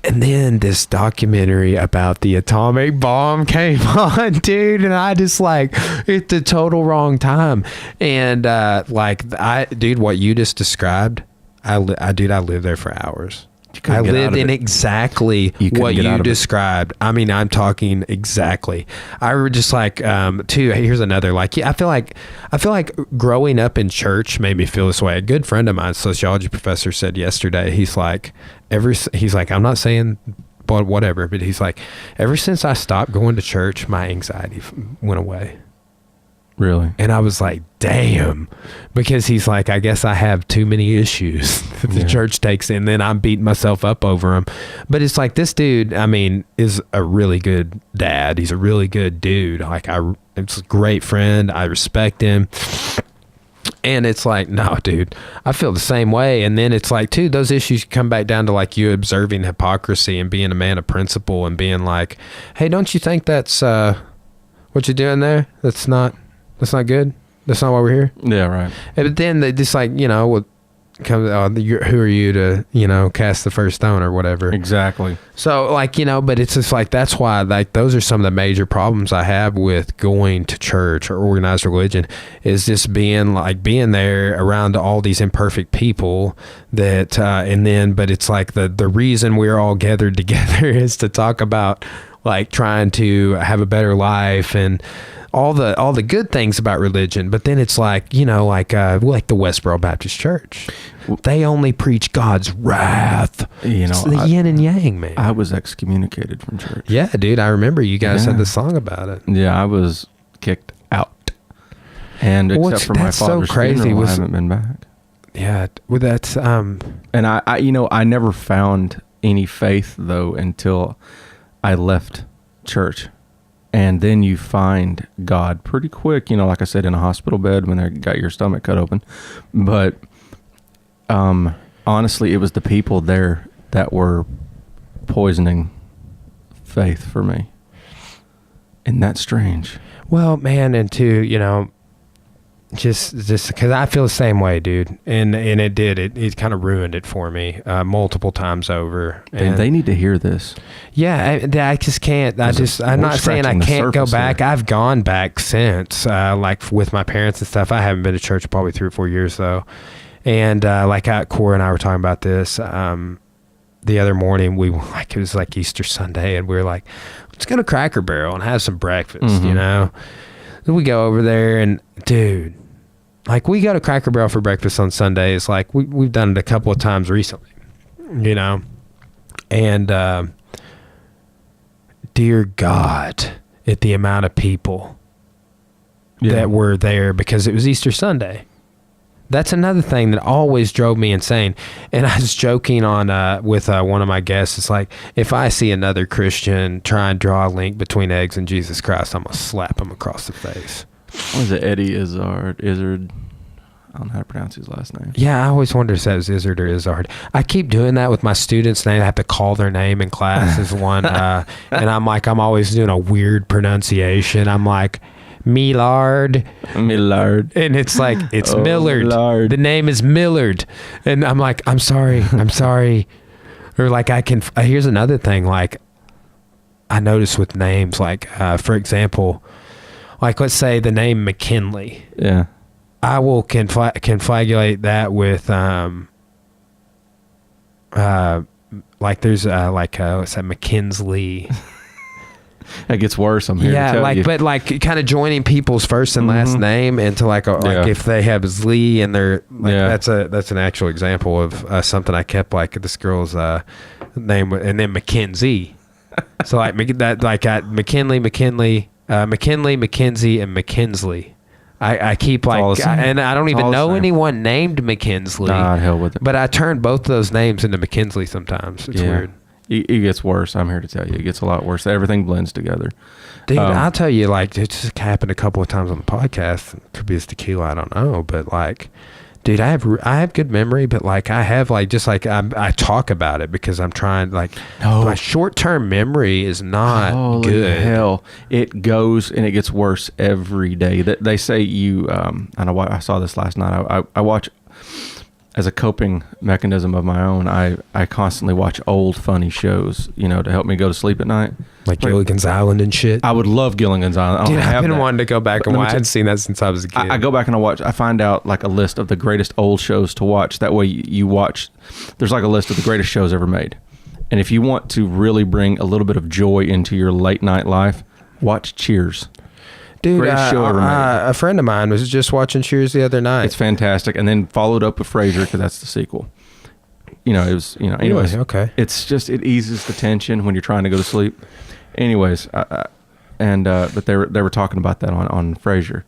And then this documentary about the atomic bomb came on, dude. And I just at the total wrong time. And what you just described, I lived there for hours. I lived in exactly what you described. I mean, I'm talking exactly. I were just like, too. Here's another. Like, yeah, I feel like growing up in church made me feel this way. A good friend of mine, sociology professor, said yesterday. He's like, I'm not saying, but whatever. But he's like, ever since I stopped going to church, my anxiety went away. Really? And I was like, damn, because he's like, I guess I have too many issues that the church takes in, then I'm beating myself up over them. But it's like, this dude, I mean, is a really good dad. He's a really good dude. Like, it's a great friend. I respect him. And it's like, no, dude, I feel the same way. And then it's like, too, those issues come back down to like you observing hypocrisy and being a man of principle and being like, hey, don't you think that's what you're doing there? That's not good. That's not why we're here. Yeah, right. But then they just like, who are you to, cast the first stone or whatever. Exactly. So like, but it's just like, that's why like those are some of the major problems I have with going to church or organized religion, is just being there around all these imperfect people that, but it's like the reason we're all gathered together is to talk about like trying to have a better life and all the good things about religion. But then it's like, like the Westboro Baptist Church, they only preach God's wrath. It's the yin and yang, man. I was excommunicated from church. Yeah, dude, I remember you guys had the song about it. Yeah, I was kicked out, and except for my father's funeral, I haven't been back. Yeah, well, that's and I never found any faith though until I left church. And then you find God pretty quick, like I said, in a hospital bed when they got your stomach cut open. But honestly, it was the people there that were poisoning faith for me. Isn't that strange? Well, man, and too, just because I feel the same way, dude, and it kind of ruined it for me multiple times over. And they need to hear this. Yeah, I just can't. I'm not saying I can't go back. There. I've gone back since, like with my parents and stuff. I haven't been to church in probably 3 or 4 years though, and Corey and I were talking about this the other morning. It was like Easter Sunday, and we were like, let's go to Cracker Barrel and have some breakfast, Then we go over there, and dude, like we go to Cracker Barrel for breakfast on Sundays. Like we've done it a couple of times recently, and dear God, at the amount of people that were there because it was Easter Sunday. That's another thing that always drove me insane. And I was joking on with one of my guests. It's like, if I see another Christian try and draw a link between eggs and Jesus Christ, I'm going to slap him across the face. What is it? Eddie Izzard? I don't know how to pronounce his last name. Yeah, I always wonder if that was Izzard or Izzard. I keep doing that with my students. And I have to call their name in class as one. And I'm always doing a weird pronunciation. I'm like, Millard. And it's like, it's Millard. Millard. The name is Millard. And I'm like, I'm sorry. Or like here's another thing. Like I notice with names, like, for example, like let's say the name McKinley. Yeah. I will conflagulate that with, like there's what's that, McKinsley. That gets worse. I'm here to tell you. But like kind of joining people's first and last name into like if they have Lee and they're like, that's an actual example of something I kept, like this girl's name and then Mackenzie. So like that, like at McKinley, McKenzie, and McKinsley. I keep like, and I don't even know anyone named McKinsley. Nah, hell with it. But I turn both those names into McKinsley sometimes. It's weird. It gets worse. I'm here to tell you, it gets a lot worse. Everything blends together. Dude, I'll tell you, like, it just happened a couple of times on the podcast. It could be it's tequila, I don't know, but like, dude, I have good memory, but like I have like just like I talk about it because I'm trying, like, my short-term memory is not good. Hell, it goes and it gets worse every day. They say you I know why I saw this last night. I watch, as a coping mechanism of my own, I constantly watch old funny shows, to help me go to sleep at night. Like Gilligan's Island and shit. I would love Gilligan's Island. Dude, I've been wanting to go back and watch. I hadn't seen that since I was a kid. I go back and I find out like a list of the greatest old shows to watch. That way you watch, there's like a list of the greatest shows ever made. And if you want to really bring a little bit of joy into your late night life, watch Cheers. Dude, greatest show ever made. A friend of mine was just watching Cheers the other night. It's fantastic. And then followed up with Frasier because that's the sequel. It was, anyways. Really? Okay. It's just, it eases the tension when you're trying to go to sleep. Anyways, but they were talking about that on Frasier.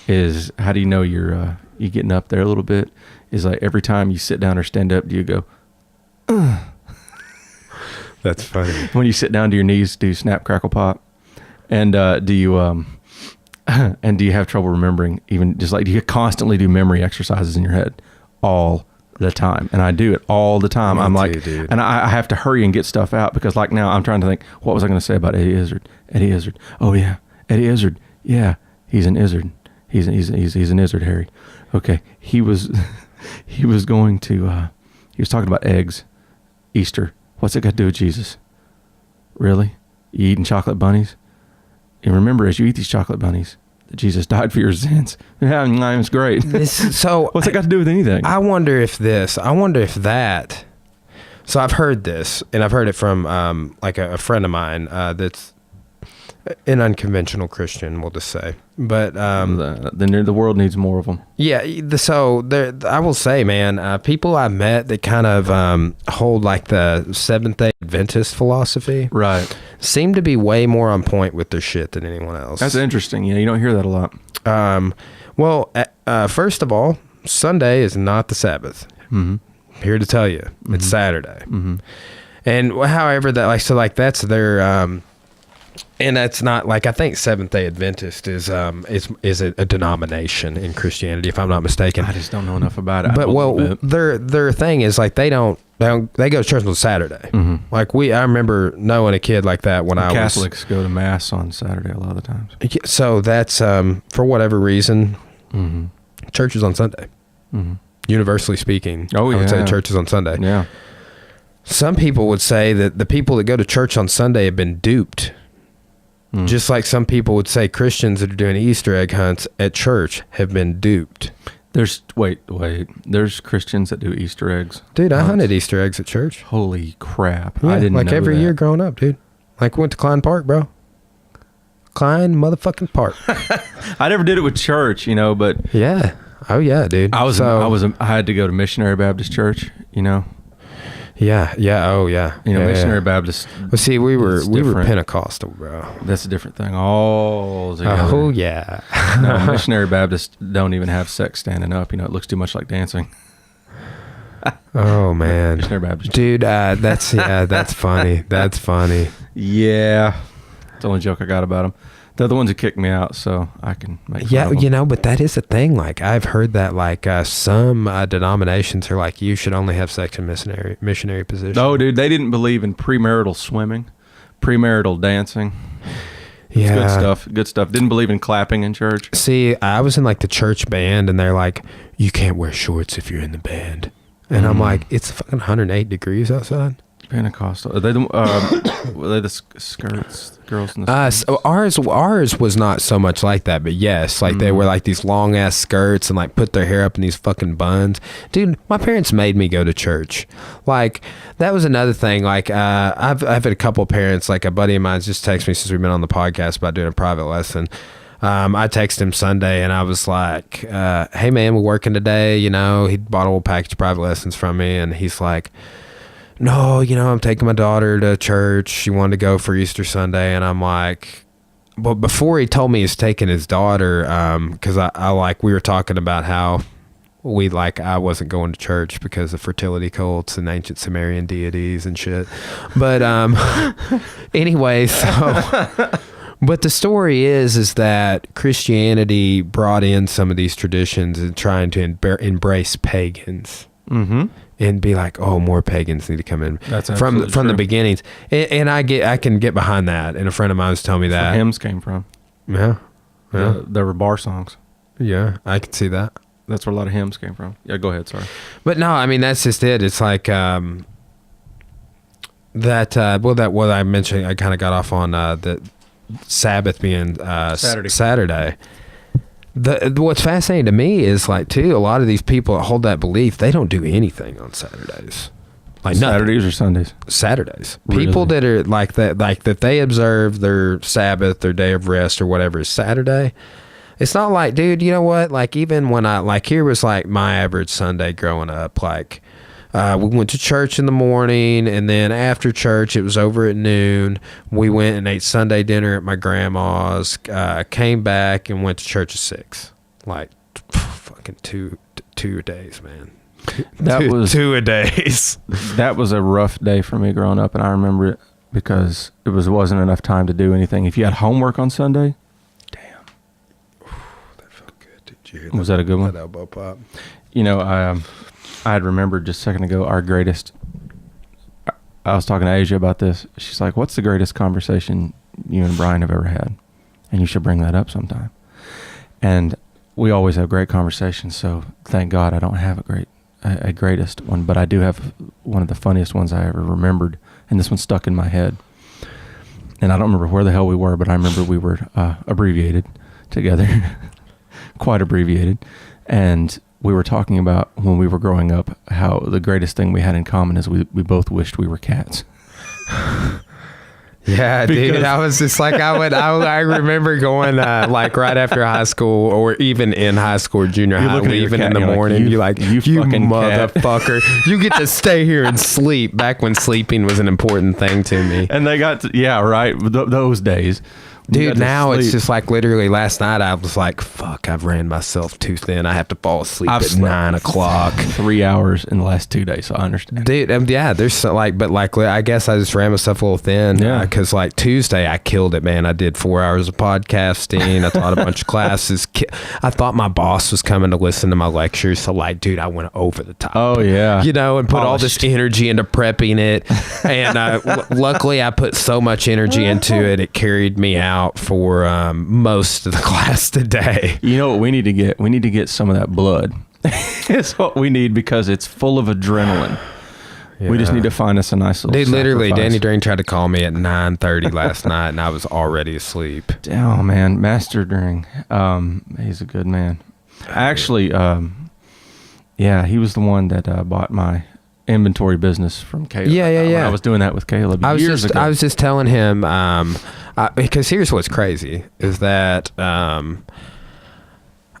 Is how do you know you're getting up there a little bit? Is like every time you sit down or stand up, do you go, ugh? That's funny. When you sit down to your knees, do you snap, crackle, pop? And do you have trouble remembering? Even just like, do you constantly do memory exercises in your head all the time? And I do it all the time. I'm like, dude. And I have to hurry and get stuff out because like now I'm trying to think, what was I going to say about Eddie Izzard? Eddie Izzard. Oh yeah, Eddie Izzard. Yeah, he's an Izzard. He's an Izzard, Harry. Okay, he was going to. He was talking about eggs, Easter. What's it got to do with Jesus? Really? You eating chocolate bunnies? And remember, as you eat these chocolate bunnies, that Jesus died for your sins. Yeah, it's great. So what's it got to do with anything? I wonder if that. So I've heard this, and I've heard it from like a friend of mine that's an unconventional Christian, we'll just say. But then the world needs more of them. Yeah. So there, I will say, man, people I've met that kind of hold like the Seventh-day Adventist philosophy, right, seem to be way more on point with their shit than anyone else. That's interesting. You don't hear that a lot. Well, first of all, Sunday is not the Sabbath. Mm-hmm. Here to tell you, it's Saturday. Mm-hmm. And however that's their. And that's not like, I think Seventh-day Adventist is a denomination in Christianity, if I'm not mistaken. I just don't know enough about it. But their thing is like they go to church on Saturday. Mm-hmm. Like I remember knowing a kid like that when Catholics go to mass on Saturday a lot of the times. So that's for whatever reason, church is on Sunday. Mm-hmm. Universally speaking, I would say church is on Sunday. Yeah. Some people would say that the people that go to church on Sunday have been duped. Just like some people would say Christians that are doing Easter egg hunts at church have been duped. There's Christians that do Easter eggs. Dude, I hunted Easter eggs at church. Holy crap. Yeah, I didn't know that. Like every year growing up, dude. Like went to Klein Park, bro. Klein motherfucking Park. I never did it with church, but yeah. Oh yeah, dude. I had to go to Missionary Baptist Church, Yeah. Oh, yeah. Missionary Baptist. Well, see, we were Pentecostal, bro. That's a different thing. All together. Oh, yeah. No, Missionary Baptists don't even have sex standing up. It looks too much like dancing. Oh man, Missionary Baptist. Dude, that's funny. That's funny. Yeah, it's the only joke I got about them. They're the ones who kicked me out, so I can make fun of them. But that is the thing. Like, I've heard that, like, some denominations are like, you should only have sex in missionary position. No, dude, they didn't believe in premarital swimming, premarital dancing. Yeah. Good stuff. Didn't believe in clapping in church. See, I was in, like, the church band, and they're like, you can't wear shorts if you're in the band. And I'm like, it's fucking 108 degrees outside. Pentecostal. Are they the skirts? The girls in the skirts? Ours was not so much like that, but yes, like they were like these long ass skirts and like put their hair up in these fucking buns. Dude, my parents made me go to church. Like that was another thing. Like I've had a couple of parents. Like a buddy of mine's just texted me since we've been on the podcast about doing a private lesson. I texted him Sunday and I was like, hey man, we're working today. He bought a whole package of private lessons from me, and he's like, no, I'm taking my daughter to church. She wanted to go for Easter Sunday. And I'm like, but before he told me he's taking his daughter, because we were talking about how I wasn't going to church because of fertility cults and ancient Sumerian deities and shit. But anyway, but the story is that Christianity brought in some of these traditions and trying to embrace pagans. Mm-hmm. And be like, oh, more pagans need to come in. That's from the beginnings, and I can get behind that. And a friend of mine was telling me that hymns came from. Yeah. There were bar songs. Yeah, I can see that. That's where a lot of hymns came from. Yeah, go ahead. Sorry, but no, I mean that's just it. It's like That what I mentioned, I kind of got off on the Sabbath being Saturday. What's fascinating to me is like too, a lot of these people that hold that belief, they don't do anything on Saturdays. Like Saturdays or Sundays? Saturdays. Really? People that are like that they observe their Sabbath, their day of rest or whatever is Saturday. It's not like, dude, you know what? Like even when here was like my average Sunday growing up, like we went to church in the morning, and then after church, it was over at noon. We went and ate Sunday dinner at my grandma's, came back and went to church at 6. Like fucking two days, man. That was 2 a days. That was a rough day for me growing up, and I remember it because it wasn't enough time to do anything. If you had homework on Sunday, damn, that felt good. Did you hear that? Was that a good one? That elbow pop. You know, I had remembered just a second ago our greatest. I was talking to Asia about this. She's like, "What's the greatest conversation you and Brian have ever had?" And you should bring that up sometime. And we always have great conversations. So thank God I don't have a greatest one, but I do have one of the funniest ones I ever remembered, and this one stuck in my head. And I don't remember where the hell we were, but I remember we were abbreviated together, quite abbreviated, and we were talking about when we were growing up how the greatest thing we had in common is we both wished we were cats. Yeah, dude, I was just like, I remember going like right after high school or even in high school or junior high, leaving in the morning. You fucking motherfucker. You get to stay here and sleep back when sleeping was an important thing to me. And they got those days. Dude, now it's just like literally last night I was like, fuck, I've ran myself too thin. I have to fall asleep at 9 o'clock. 3 hours in the last 2 days, so I understand. Dude, yeah, there's so but I guess I just ran myself a little thin. Yeah. Because like Tuesday I killed it, man. I did 4 hours of podcasting. I taught a bunch of classes. I thought my boss was coming to listen to my lectures. So like, dude, I went over the top. Oh, yeah. You know, and put all this energy into prepping it. And luckily I put so much energy into it, it carried me out for most of the class today. You know what we need to get? We need to get some of that blood. It's what we need because it's full of adrenaline. Yeah. We just need to find us a nice little literally, Danny Drain tried to call me at 9:30 last night, and I was already asleep. Oh, man. Master Drain. He's a good man. Actually, yeah, he was the one that bought my inventory business from Caleb. Yeah. I was doing that with Caleb years ago. I was just telling him, because here's what's crazy is that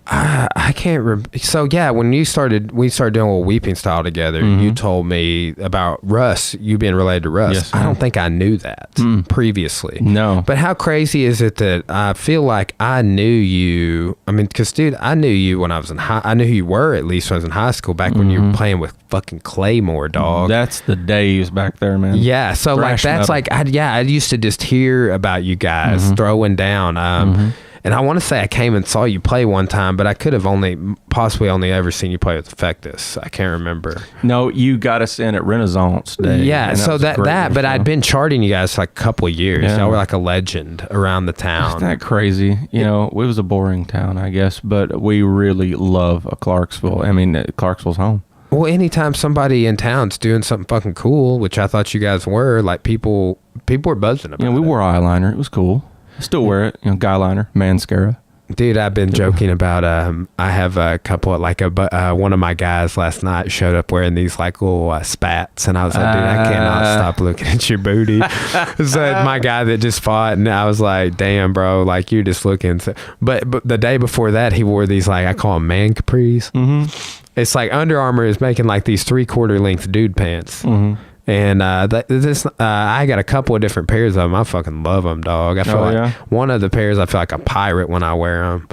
I can't remember. So yeah, when we started doing a little weeping style together, you told me about Russ, you being related to Russ. Yes, I don't think I knew that previously. No. But how crazy is it that I feel like I knew you? I mean, because dude, I knew you when I was in I knew who you were at least when I was in high school, back when you were playing with fucking Claymore, dog. That's the days back there, man. Yeah. So Thrash like, that's metal. I used to just hear about you guys throwing down. And I want to say I came and saw you play one time, but I could have possibly only ever seen you play with Effectus. I can't remember. No, you got us in at Renaissance Day. Yeah, so but I'd been charting you guys for like a couple of years. Yeah. Y'all were like a legend around the town. Isn't that crazy? You know, it was a boring town, I guess, but we really love Clarksville. I mean, Clarksville's home. Well, anytime somebody in town's doing something fucking cool, which I thought you guys were, like people were buzzing about it. Yeah, we wore eyeliner. It was cool. Still wear it, guy liner, mascara. Dude, I've been joking about. I have a couple of one of my guys last night showed up wearing these like little spats, and I was like, dude, I cannot stop looking at your booty. So my guy that just fought, and I was like, damn, bro, like you're just looking. But the day before that, he wore these like I call them man capris. It's like Under Armour is making like these 3/4 length dude pants. And I got a couple of different pairs of them. I fucking love them, dog. I feel like one of the pairs I feel like a pirate when I wear them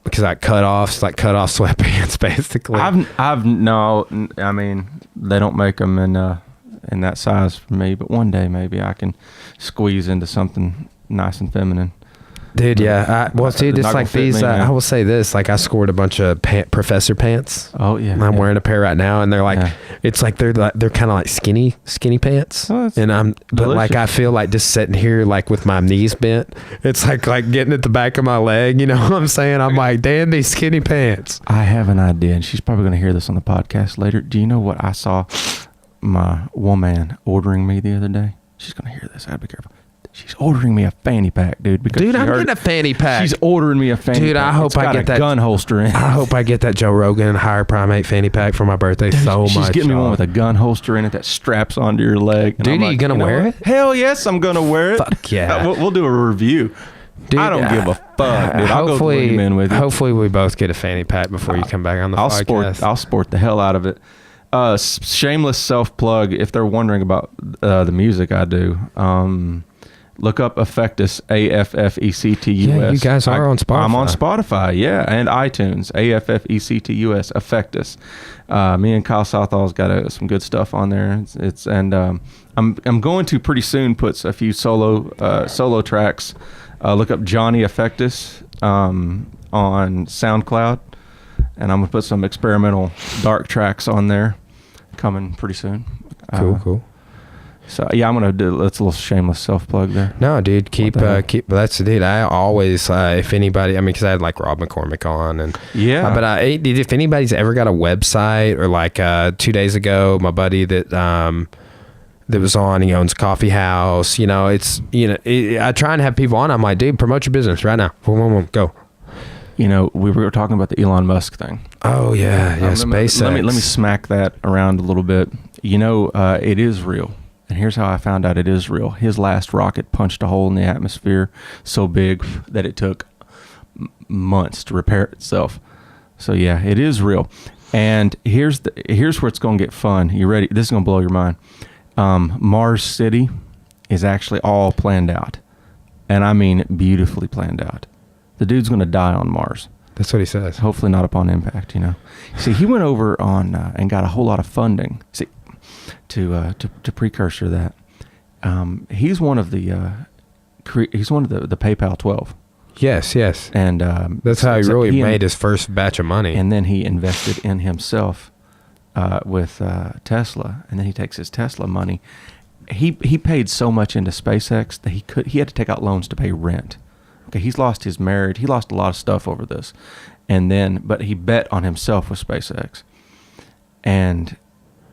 because I cut off sweatpants basically. I mean they don't make them in that size for me, but one day maybe I can squeeze into something nice and feminine. Dude, yeah. Dude, it's like these. I will say this: like, I scored a bunch of professor pants. Oh yeah. And I'm wearing a pair right now, and they're like, it's like they're kind of like skinny pants. Oh, and but like I feel like just sitting here like with my knees bent. It's like getting at the back of my leg. You know what I'm saying? I'm like, damn these skinny pants. I have an idea, and she's probably going to hear this on the podcast later. Do you know what I saw my woman ordering me the other day. She's gonna hear this. I gotta be careful. She's ordering me a fanny pack, dude. Dude, I'm getting a fanny pack. She's ordering me a fanny pack. Dude, I hope I get that gun holster in. I hope I get that Joe Rogan Higher Primate fanny pack for my birthday. Dude, so much. She's getting me one with a gun holster in it that straps onto your leg. And dude, are you gonna wear it? Hell yes, I'm gonna wear it. Fuck yeah. We'll do a review. Dude, I don't give a fuck, dude. I'll go swing in with you. Hopefully, we both get a fanny pack before you come back on the podcast. I'll sport the hell out of it. Shameless self-plug, if they're wondering about the music I do, look up Affectus, Affectus. Yeah, you guys are on Spotify. I'm on Spotify, yeah, and iTunes, Affectus, Affectus. Me and Kyle Southall's got some good stuff on there. I'm going to pretty soon put a few solo tracks. Look up Johnny Affectus on SoundCloud, and I'm gonna put some experimental dark tracks on there coming pretty soon. Cool. So yeah, I'm gonna do. That's a little shameless self plug there. No, dude, keep. That's the dude. I always, if anybody, because I had like Rob McCormick on, and yeah. But if anybody's ever got a website, or like 2 days ago, my buddy that was on, he owns a coffee house. I try and have people on. I'm like, dude, promote your business right now. Go. We were talking about the Elon Musk thing. Oh yeah, SpaceX. Let me smack that around a little bit. It is real. And here's how I found out it is real. His last rocket punched a hole in the atmosphere so big that it took months to repair itself. So yeah, it is real. And here's where it's going to get fun. You ready? This is going to blow your mind. Mars City is actually all planned out. And I mean beautifully planned out. The dude's going to die on Mars. That's what he says. Hopefully not upon impact, See, he went over on and got a whole lot of funding. See, to precursor that, he's one of the PayPal 12. Yes. And that's how he really made his first batch of money. And then he invested in himself with Tesla, and then he takes his Tesla money. He paid so much into SpaceX that he had to take out loans to pay rent. Okay, he lost a lot of stuff over this, but he bet on himself with SpaceX, and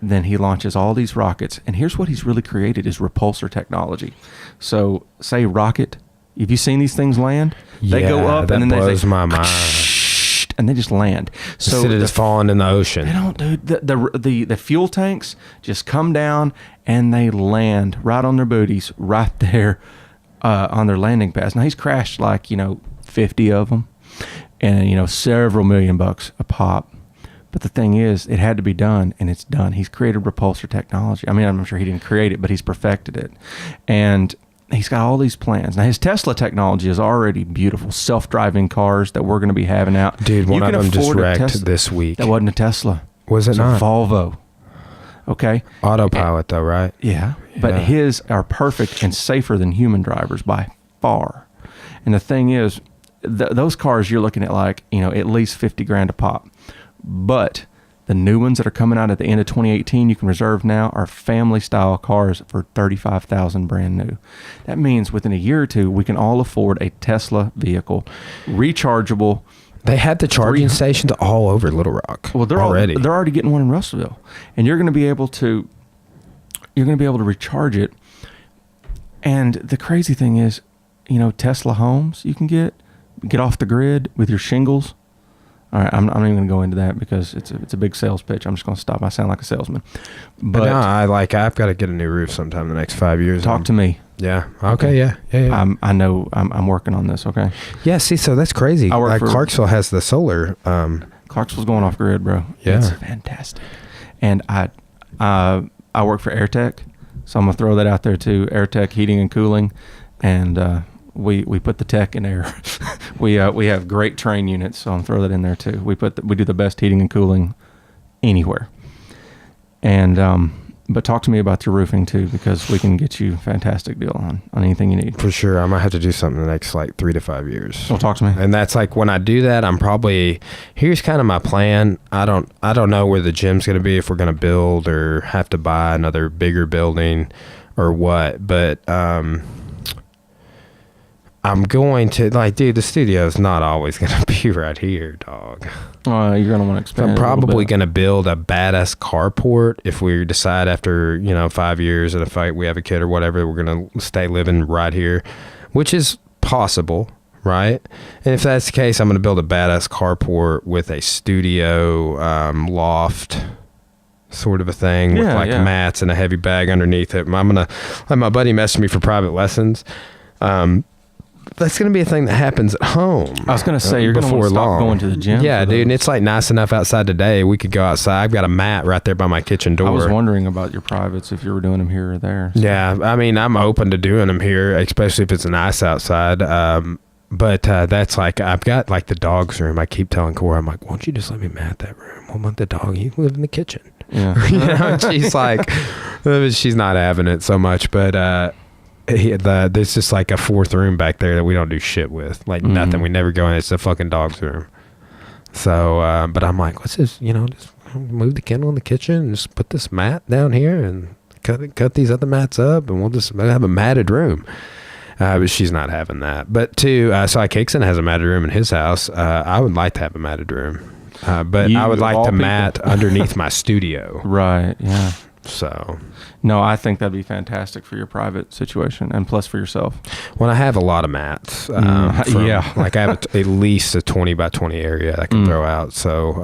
then he launches all these rockets. And here's what he's really created is repulsor technology. So say rocket, have you seen these things land? They go up and then they blows my mind. And they just land. So instead of just falling in the ocean. They don't, dude. The fuel tanks just come down and they land right on their booties, right there on their landing pads. Now he's crashed 50 of them, and several $1 million a pop. But the thing is, it had to be done, and it's done. He's created repulsor technology. I mean, I'm sure he didn't create it, but he's perfected it. And he's got all these plans. Now, his Tesla technology is already beautiful. Self-driving cars that we're going to be having out. Dude, one of them just wrecked this week. That wasn't a Tesla. Was it not? A Volvo. Okay. Autopilot, though, right? Yeah. But his are perfect and safer than human drivers by far. And the thing is, those cars you're looking at at least $50,000 a pop. But the new ones that are coming out at the end of 2018, you can reserve now, are family-style cars for $35,000 brand new. That means within a year or two, we can all afford a Tesla vehicle, rechargeable. They had the charging stations all over Little Rock. Well, they're already getting one in Russellville, and you're going to be able to recharge it. And the crazy thing is, Tesla homes you can get off the grid with your shingles. All right, I'm not even going to go into that because it's a big sales pitch. I'm just going to stop. I sound like a salesman. But no, I've got to get a new roof sometime in the next 5 years. Talk to me. Yeah. Okay. Yeah. I know. I'm working on this. Okay. Yeah. See, so that's crazy. Clarksville has the solar. Clarksville's going off grid, bro. Yeah. It's fantastic. And I work for AirTech, so I'm gonna throw that out there too. AirTech Heating and Cooling, and we put the tech in there. we have great train units, so I'm throw that in there too. We do the best heating and cooling anywhere. And but talk to me about your roofing too, because we can get you a fantastic deal on anything you need. For sure, I might have to do something in the next 3 to 5 years. So talk to me. And that's when I do that, here's kind of my plan. I don't know where the gym's going to be, if we're going to build or have to buy another bigger building or what, but I'm going to, like, dude, the studio's not always going to be right here, dog. You're going to want to expand. I'm probably going to build a badass carport if we decide after, 5 years of a fight, we have a kid or whatever, we're going to stay living right here, which is possible, right? And if that's the case, I'm going to build a badass carport with a studio loft sort of a thing with mats and a heavy bag underneath it. I'm going to let my buddy message me for private lessons. That's going to be a thing that happens at home. I was going to say, you're going to stop going to the gym. Yeah, dude, and it's like nice enough outside today. We could go outside. I've got a mat right there by my kitchen door. I was wondering about your privates, if you were doing them here or there. So. Yeah, I mean, I'm open to doing them here, especially if it's nice outside. But that's like, I've got like the dog's room. I keep telling Cora, I'm like, why don't you just let me mat that room? I want the dog. You live in the kitchen. Yeah. She's like, she's not having it so much, but there's just like a fourth room back there that we don't do shit with, like nothing. We never go in. It's the fucking dog's room. So but I'm like, let's just just move the kennel in the kitchen and just put this mat down here and cut these other mats up, and we'll just have a matted room. But she's not having that. But so Cakeson has a matted room in his house. I would like to have a matted room, but I would like to mat underneath my studio. Right. Yeah. So, no, I think that'd be fantastic for your private situation, and plus for yourself. Well, I have a lot of mats. Like I have at least a 20 by 20 area I can throw out. So,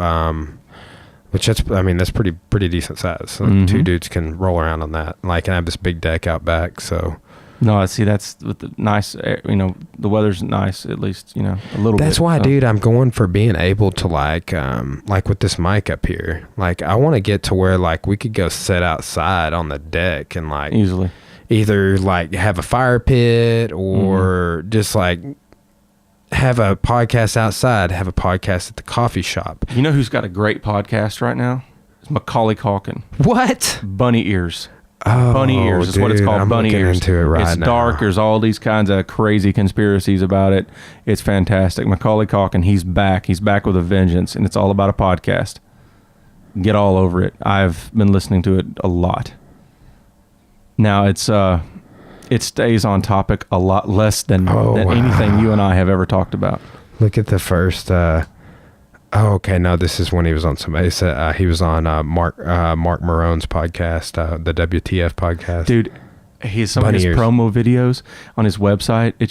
which that's pretty decent size. So 2 dudes can roll around on that. Like, and I have this big deck out back. So. No, I see. That's with the nice. The weather's nice. At least a little. That's why, dude. I'm going for being able to like with this mic up here. Like, I want to get to where like we could go sit outside on the deck and like easily either like have a fire pit or just like have a podcast outside, have a podcast at the coffee shop. You know who's got a great podcast right now? It's Macaulay Culkin. What? Bunny Ears. Oh, Bunny Ears is what it's called. I'm Bunny Ears. Into it right it's now. Dark. There's all these kinds of crazy conspiracies about it. It's fantastic. Macaulay Culkin, he's back. He's back with a vengeance, and it's all about a podcast. Get all over it. I've been listening to it a lot. Now it stays on topic a lot less than anything you and I have ever talked about. Look at the first. Okay. No, this is when he was on somebody said he was on Mark Marone's podcast, the WTF podcast. Dude, some of his promo videos on his website. It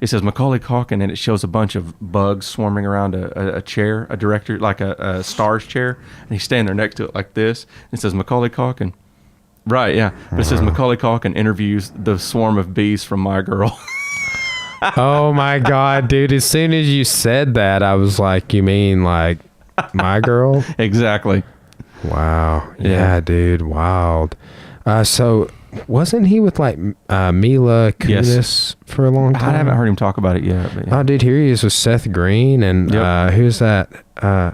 says Macaulay Culkin, and it shows a bunch of bugs swarming around a chair, a director, like a star's chair, and he's standing there next to it like this. And it says Macaulay Culkin. Right, yeah. But it says Macaulay Culkin interviews the swarm of bees from My Girl. Oh my God, dude. As soon as you said that, I was like, you mean like My Girl? Exactly. Wow. Yeah, dude. Wild. So wasn't he with like Mila Kunis for a long time? I haven't heard him talk about it yet. But yeah. Oh, dude, here he is with Seth Green. And who's that?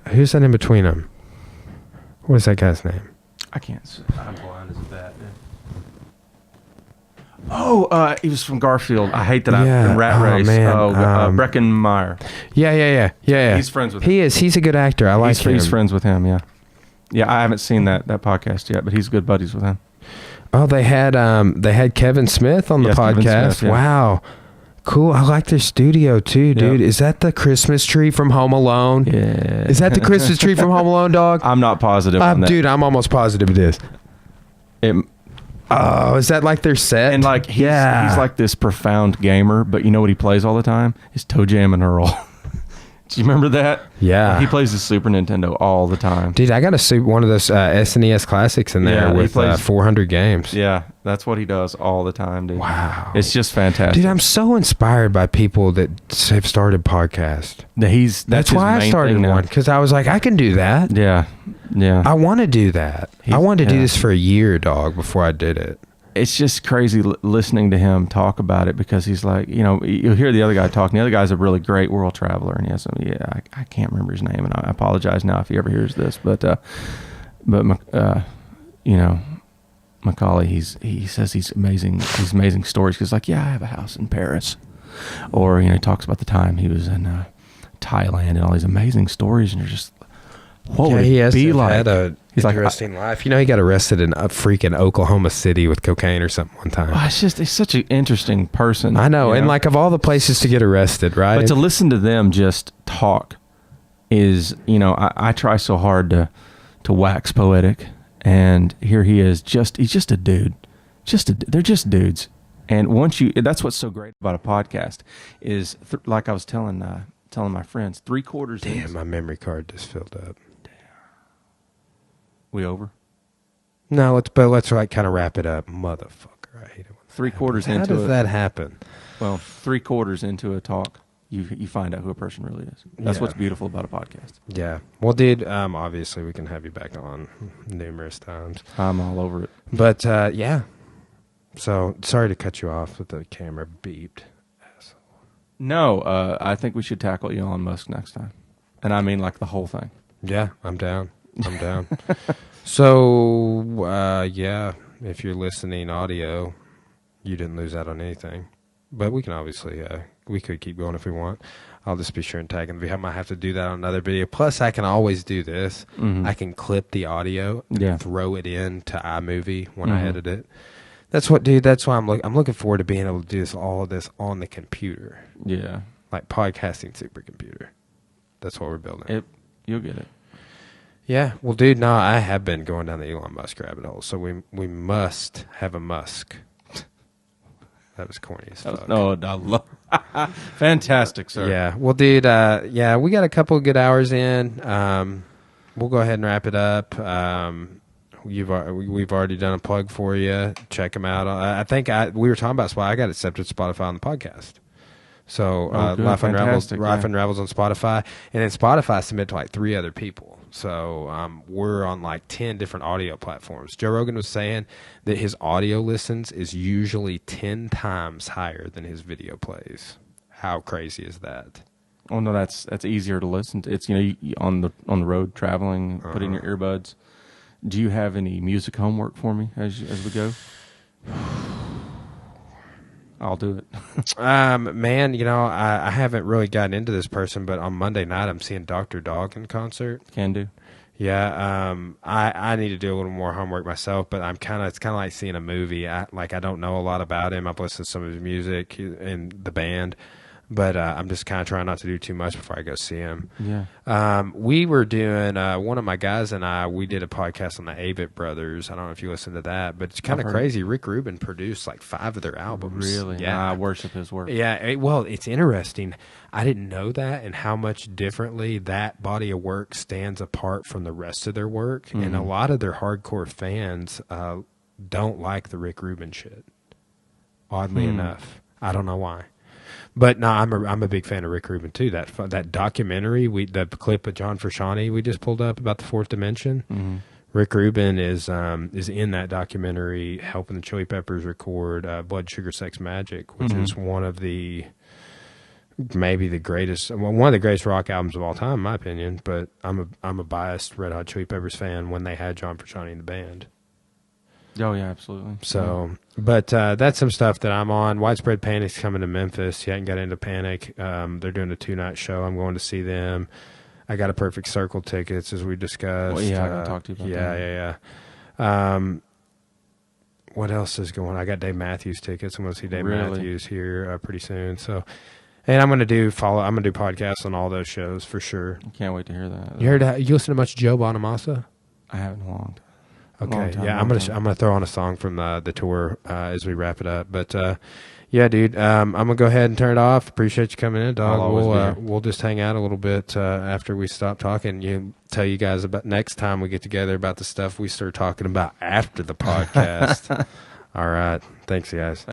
Who's that in between them? What is that guy's name? I can't see. I'm blind as a bat. Oh, he was from Garfield. I hate that. I'm Rat Race. Man. Breckenmeyer. Yeah. He's friends with him. He is. He's a good actor. I like him. He's friends with him, yeah. Yeah, I haven't seen that podcast yet, but he's good buddies with him. Oh, they had Kevin Smith on the podcast. Smith, yeah. Wow. Cool. I like their studio too, dude. Yep. Is that the Christmas tree from Home Alone? Yeah. Is that the Christmas tree from Home Alone, dog? I'm not positive on that. Dude, I'm almost positive it is. Oh, is that like their set? And like he's like this profound gamer, but you know what he plays all the time? Is Toe Jam and Earl. Do you remember that? Yeah. He plays the Super Nintendo all the time. Dude, I got to see one of those SNES classics in there with 400 games. Yeah, that's what he does all the time, dude. Wow. It's just fantastic. Dude, I'm so inspired by people that have started podcasts. That's why I started one, because I was like, I can do that. Yeah. I want to do that. I wanted to do this for a year, dog, before I did it. It's just crazy listening to him talk about it, because he's like, you'll hear the other guy talking. The other guy's a really great world traveler, and he has I can't remember his name, and I apologize now if he ever hears this, but Macaulay, he says these amazing stories, because like, I have a house in Paris, or he talks about the time he was in Thailand and all these amazing stories, and you're just, what would it be like? He's interesting life. You know, he got arrested in a freaking Oklahoma City with cocaine or something one time. He's such an interesting person. I know, and like of all the places to get arrested, right? But to listen to them just talk is, you know, I try so hard to wax poetic, and here he is. He's just a dude. They're just dudes. And that's what's so great about a podcast is, like I was telling my friends, 3/4. Damn, my memory card just filled up. Damn. We over? No, let's like kind of wrap it up, motherfucker. I hate it. 3/4 into it. How does that happen? Well, 3/4 into a talk, you find out who a person really is. That's what's beautiful about a podcast. Yeah. Well, dude, obviously we can have you back on numerous times. I'm all over it. But yeah. So sorry to cut you off with the camera beeped. Asshole. No, I think we should tackle Elon Musk next time, and I mean like the whole thing. Yeah, I'm down. So yeah, if you're listening audio, you didn't lose out on anything. But we can obviously we could keep going if we want. I'll just be sure and tag him. I might have to do that on another video. Plus, I can always do this. I can clip the audio and throw it into iMovie when I edit it. That's why I'm looking forward to being able to do all of this on the computer. Yeah. Like podcasting supercomputer. That's what we're building. You'll get it. Yeah. Well, dude, no, I have been going down the Elon Musk rabbit hole. So we must have a Musk. That was corny as fuck. I love fantastic, sir. Yeah. Well, dude, we got a couple of good hours in. We'll go ahead and wrap it up. We've already done a plug for you. Check them out. I think we were talking about Spotify. I got accepted Spotify on the podcast. So Life Unravels on Spotify, and then Spotify submit to like 3 other people. So we're on like 10 different audio platforms. Joe Rogan was saying that his audio listens is usually 10 times higher than his video plays. How crazy is that? Oh no, that's easier to listen to. It's you on the road traveling, put in your earbuds. Do you have any music homework for me as we go? I'll do it. Man, I haven't really gotten into this person, but on Monday night I'm seeing Dr. Dog in concert. Can do. Yeah, I need to do a little more homework myself, but it's kind of like seeing a movie. I don't know a lot about him. I've listened to some of his music and the band, but I'm just kind of trying not to do too much before I go see him. Yeah. We were doing, one of my guys and we did a podcast on the Avett Brothers. I don't know if you listened to that, but it's kind of crazy. Rick Rubin produced like 5 of their albums. Really? Yeah. I worship his work. Yeah. It's interesting. I didn't know that and how much differently that body of work stands apart from the rest of their work. And a lot of their hardcore fans don't like the Rick Rubin shit, oddly enough. I don't know why. But no, I'm a big fan of Rick Rubin too. That documentary, the clip of John Frusciante we just pulled up about the Fourth Dimension. Rick Rubin is in that documentary, helping the Chili Peppers record "Blood Sugar Sex Magic," which is one of the greatest rock albums of all time, in my opinion. But I'm a biased Red Hot Chili Peppers fan when they had John Frusciante in the band. Oh yeah, absolutely. So, but that's some stuff that I'm on. Widespread Panic's coming to Memphis. You hadn't got into Panic. They're doing a 2-night show. I'm going to see them. I got a Perfect Circle tickets, as we discussed. Well, yeah, I can talk to you about that. Yeah. What else is going on? I got Dave Matthews tickets. I'm going to see Dave Matthews here pretty soon. So, and I'm going to do podcasts on all those shows for sure. I can't wait to hear that. You listen to much Joe Bonamassa? I haven't in a long time. Okay, yeah, I'm gonna throw on a song from the tour as we wrap it up. But yeah, dude, I'm gonna go ahead and turn it off. Appreciate you coming in, dog. We'll just hang out a little bit after we stop talking. You tell you guys about next time we get together about the stuff we start talking about after the podcast. All right, thanks, guys.